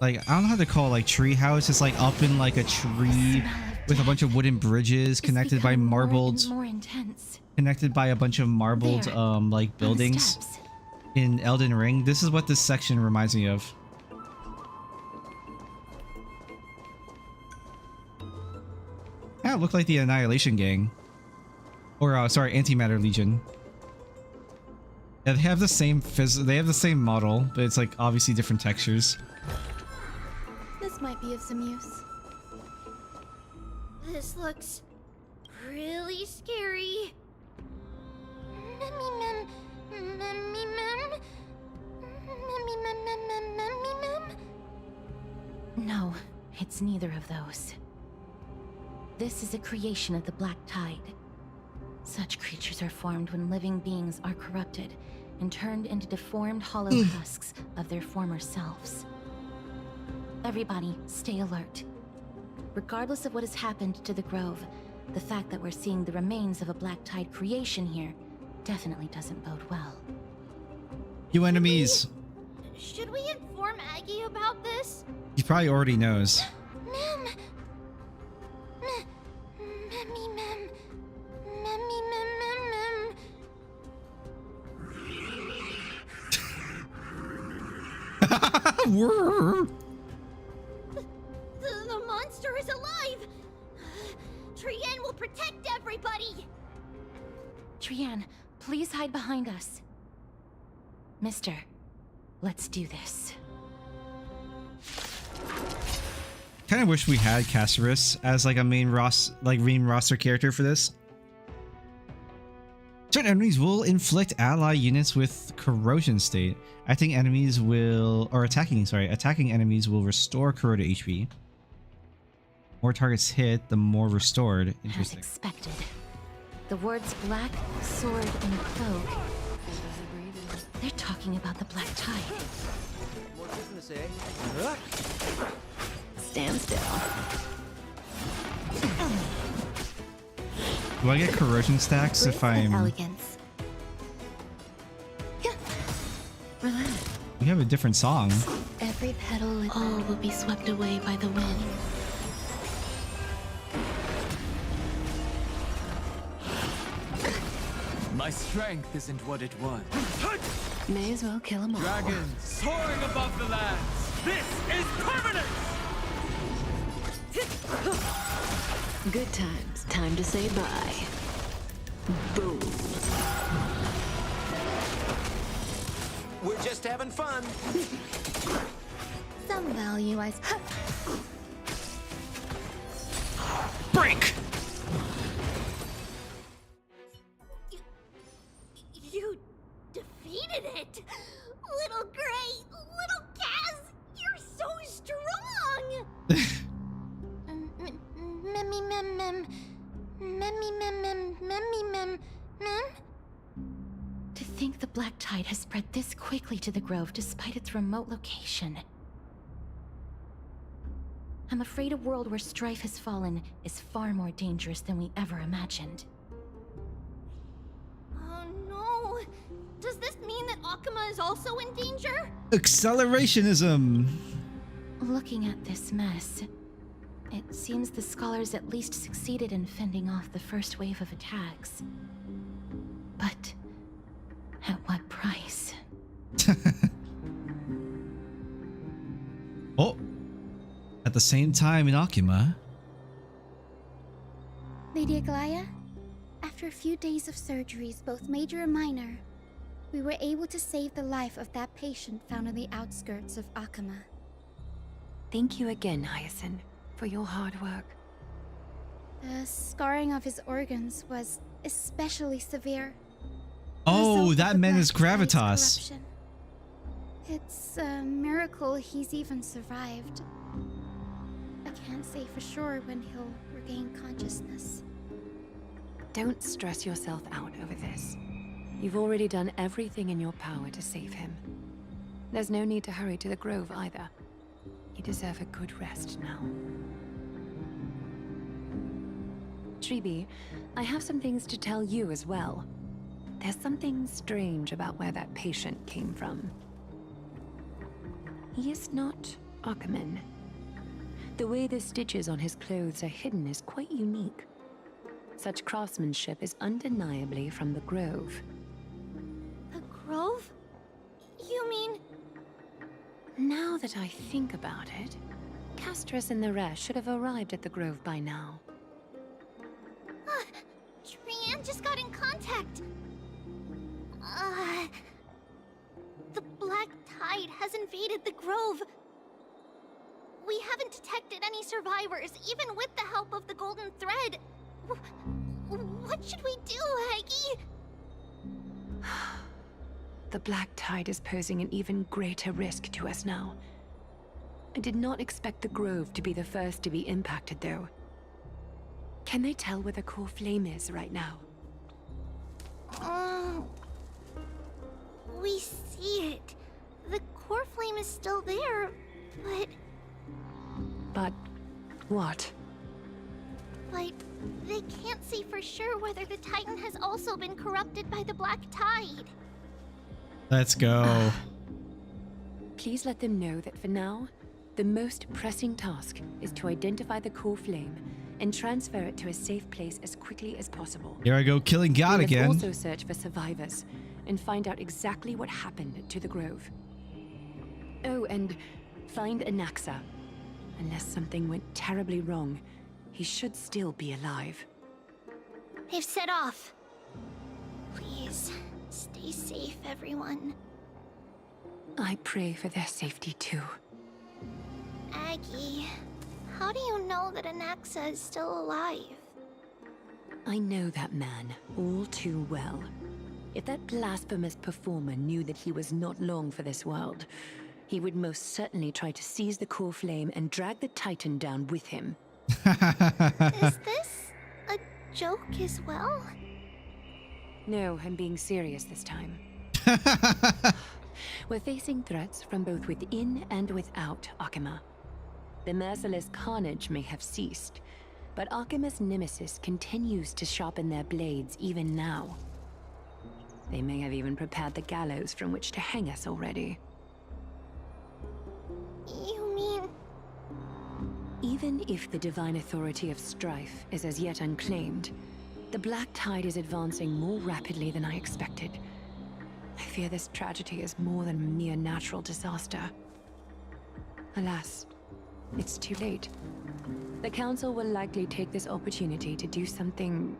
Like, I don't know how to call it, like treehouse. It's like up in like a tree with a bunch of wooden bridges connected by marbled, connected by a bunch of marbled like buildings in Elden Ring. This is what this section reminds me of. Yeah, it looked like the Annihilation Gang. Or sorry, Antimatter Legion. Yeah, they have the same they have the same model, but it's like obviously different textures. This might be of some use. This looks really scary. Memmy mem, memmy mem, memmy mem, memmy mem. No, it's neither of those. This is a creation of the Black Tide. Such creatures are formed when living beings are corrupted and turned into deformed hollow husks of their former selves. Everybody, stay alert. Regardless of what has happened to the Grove, the fact that we're seeing the remains of a Black Tide creation here definitely doesn't bode well. You enemies! Should we inform Aggie about this? He probably already knows. Mem. Memmy mem. Memmy mem mem mem. The monster is alive! Trienne will protect everybody! Trienne, please hide behind us. Mister, let's do this. Kind of wish we had Casserus as like a main roster character for this. Certain enemies will inflict ally units with corrosion state. Attacking enemies will restore corroded HP. More targets hit, the more restored. Interesting. As expected. The words black, sword, and cloak. They're talking about the Black Tide. More business, eh? Stand still. Do I get corrosion stacks if I'm... Elegance. Relax. We have a different song. Every petal and all will be swept away by the wind. My strength isn't what it was. May as well kill 'em all. Dragons soaring above the lands. This is permanent! Good times. Time to say bye. Boom. We're just having fun. Some value, I... Break! You defeated it! Little Gray, little Kaz, you're so strong! Memmy mem mem. Memmy mem mem. Memmy mem mem. To think think the Black Tide has spread this quickly to the Grove despite its remote location. I'm afraid a world where strife has fallen is far more dangerous than we ever imagined. Oh no! Does this mean that Akama is also in danger? Accelerationism! Looking at this mess, it seems the scholars at least succeeded in fending off the first wave of attacks. But at what price? Oh! At the same time in Akuma. Lady Aglaya, after a few days of surgeries, both major and minor, we were able to save the life of that patient found on the outskirts of Akama. Thank you again, Hyacinth, for your hard work. The scarring of his organs was especially severe. Oh, that man is gravitas. Corruption. It's a miracle he's even survived. I can't say for sure when he'll regain consciousness. Don't stress yourself out over this. You've already done everything in your power to save him. There's no need to hurry to the Grove either. You deserve a good rest now. Tribi, I have some things to tell you as well. There's something strange about where that patient came from. He is not Akaman. The way the stitches on his clothes are hidden is quite unique. Such craftsmanship is undeniably from the Grove. The Grove? You mean... Now that I think about it, Castris and the rest should have arrived at the Grove by now. Trian just got in contact. The Black Tide has invaded the Grove. We haven't detected any survivors, even with the help of the Golden Thread. What should we do, Aggie? The Black Tide is posing an even greater risk to us now. I did not expect the Grove to be the first to be impacted, though. Can they tell where the core flame is right now? We see it. The core flame is still there, but... But what? But they can't say for sure whether the Titan has also been corrupted by the Black Tide. Let's go. Please let them know that for now, the most pressing task is to identify the core flame and transfer it to a safe place as quickly as possible. Here I go killing God again. Also search for survivors and find out exactly what happened to the Grove. Oh, and find Anaxa. Unless something went terribly wrong, he should still be alive. They've set off. Please, stay safe, everyone. I pray for their safety too. Aggie, how do you know that Anaxa is still alive? I know that man all too well. If that blasphemous performer knew that he was not long for this world, he would most certainly try to seize the core flame and drag the Titan down with him. Is this a joke as well? No, I'm being serious this time. We're facing threats from both within and without Akama. The merciless carnage may have ceased, but Akima's nemesis continues to sharpen their blades even now. They may have even prepared the gallows from which to hang us already. You mean... Even if the divine authority of strife is as yet unclaimed, the Black Tide is advancing more rapidly than I expected. I fear this tragedy is more than a mere natural disaster. Alas, it's too late. The Council will likely take this opportunity to do something...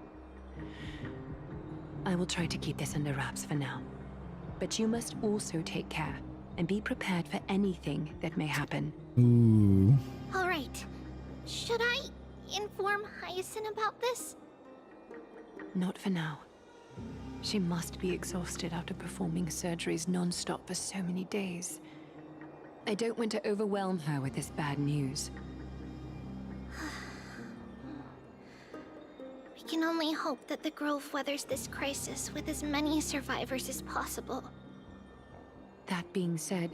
I will try to keep this under wraps for now. But you must also take care and be prepared for anything that may happen. Ooh. All right. Should I inform Hyacinth about this? Not for now. She must be exhausted after performing surgeries non-stop for so many days. I don't want to overwhelm her with this bad news. We can only hope that the Grove weathers this crisis with as many survivors as possible. That being said,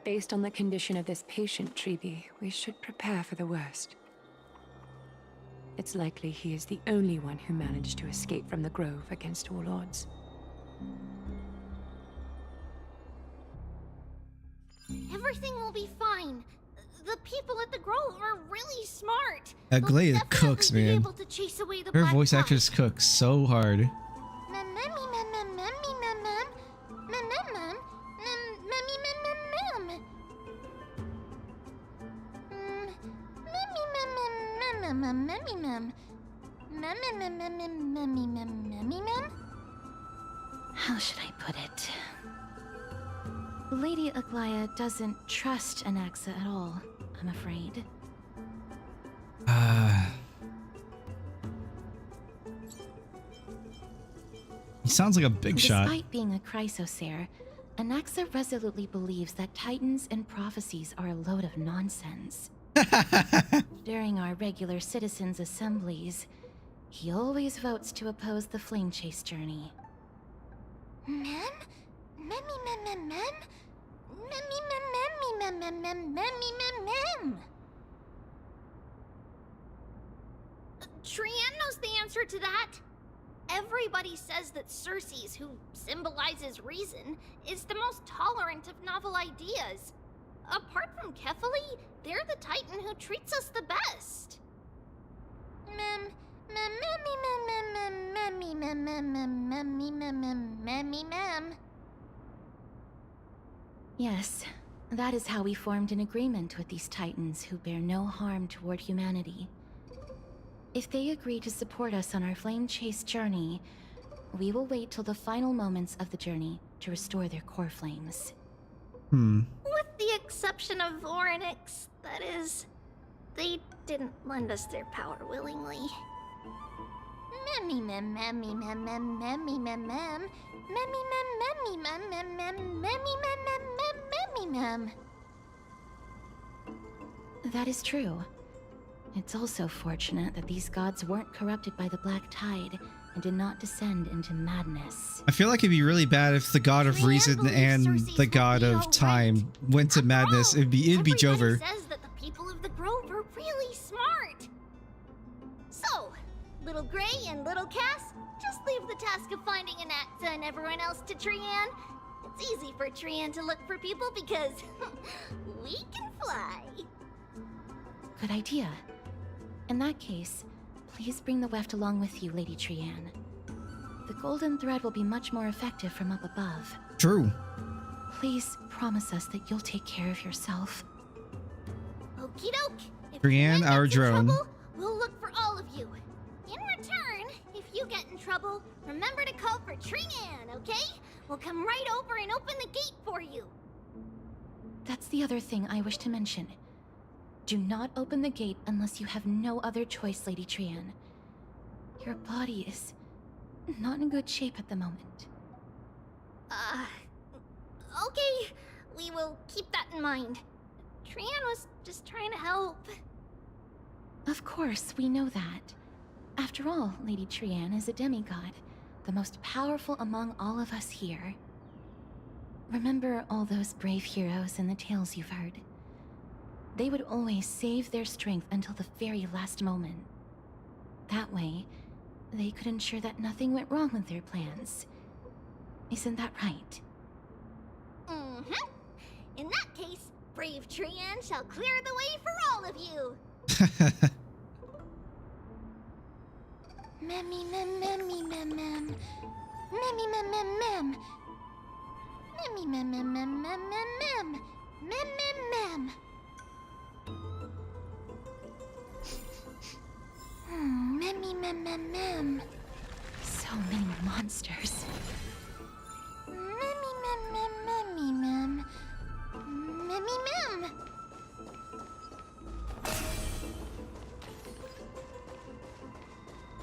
based on the condition of this patient, Treeby, we should prepare for the worst. It's likely he is the only one who managed to escape from the Grove against all odds. Everything will be fine. The people at the Grove are really smart. Glade cooks, man. Able to chase away the Her Black voice Tide. actress cooks so hard. How should I put it? Lady Aglaya doesn't trust Anaxa at all, I'm afraid. He sounds like a big shot. Despite being a Chrysosaur, Anaxa resolutely believes that Titans and prophecies are a load of nonsense. During our regular citizens' assemblies, he always votes to oppose the Flame Chase journey. Trian knows the answer to that. Everybody says that Circes, who symbolizes reason, is the most tolerant of novel ideas. Apart from Kefali, they're the Titan who treats us the best. Yes, that is how we formed an agreement with these Titans who bear no harm toward humanity. If they agree to support us on our Flame Chase journey, we will wait till the final moments of the journey to restore their core flames. With the exception of Voronix, that is, they didn't lend us their power willingly. That is true. It's also fortunate that these gods weren't corrupted by the Black Tide and did not descend into madness. I feel like it'd be really bad if the god of reason and the god of time went to madness. It'd be Jover. Says that the people of the Grove are really smart. So, Little Gray and Little Cass, just leave the task of finding Anaxa and everyone else to Trian. It's easy for Trian to look for people because we can fly. Good idea. In that case, please bring the weft along with you, Lady Trian. The golden thread will be much more effective from up above. True. Please promise us that you'll take care of yourself. Okie doke. If Trian, our drone. trouble, we'll look for all of you. In return, if you get in trouble, remember to call for Trian, okay? We'll come right over and open the gate for you. That's the other thing I wish to mention. Do not open the gate unless you have no other choice, Lady Trian. Your body is not in good shape at the moment. Okay. We will keep that in mind. Trian was just trying to help. Of course, we know that. After all, Lady Trian is a demigod, the most powerful among all of us here. Remember all those brave heroes in the tales you've heard? They would always save their strength until the very last moment. That way, they could ensure that nothing went wrong with their plans. Isn't that right? Mm-hmm. In that case, brave Trian shall clear the way for all of you. Memmy mem memmy mem mem. Memmy mem mem mem. Memmy mem mem mem mem mem mem. Mem mem mem. Memmy mem mem mem. So many monsters. Memmy mem mem memmy mem. Memmy mem.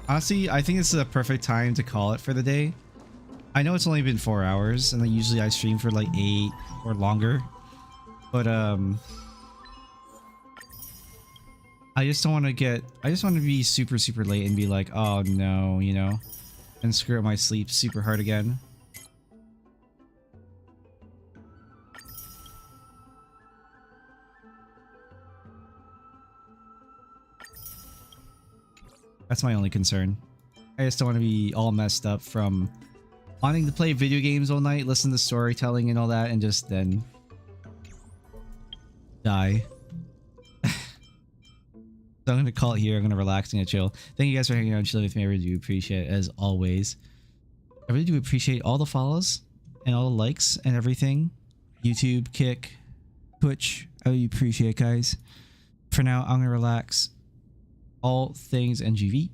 Honestly, I think this is a perfect time to call it for the day. I know it's only been 4 hours, and usually I stream for like 8 or longer. But I just don't want to get, I just want to be super, super late and be like, oh no, you know, and screw up my sleep super hard again. That's my only concern. I just don't want to be all messed up from wanting to play video games all night, listen to storytelling and all that, and just then die. So I'm going to call it here. I'm going to relax and chill. Thank you guys for hanging out and chilling with me. I really do appreciate it, as always. I really do appreciate all the follows and all the likes and everything. YouTube, Kick, Twitch. I really appreciate it, guys. For now, I'm going to relax. All things NGV.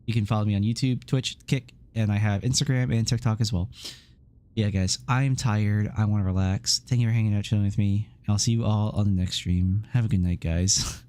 You can follow me on YouTube, Twitch, Kick, and I have Instagram and TikTok as well. Yeah, guys, I'm tired. I want to relax. Thank you for hanging out, chilling with me. I'll see you all on the next stream. Have a good night, guys.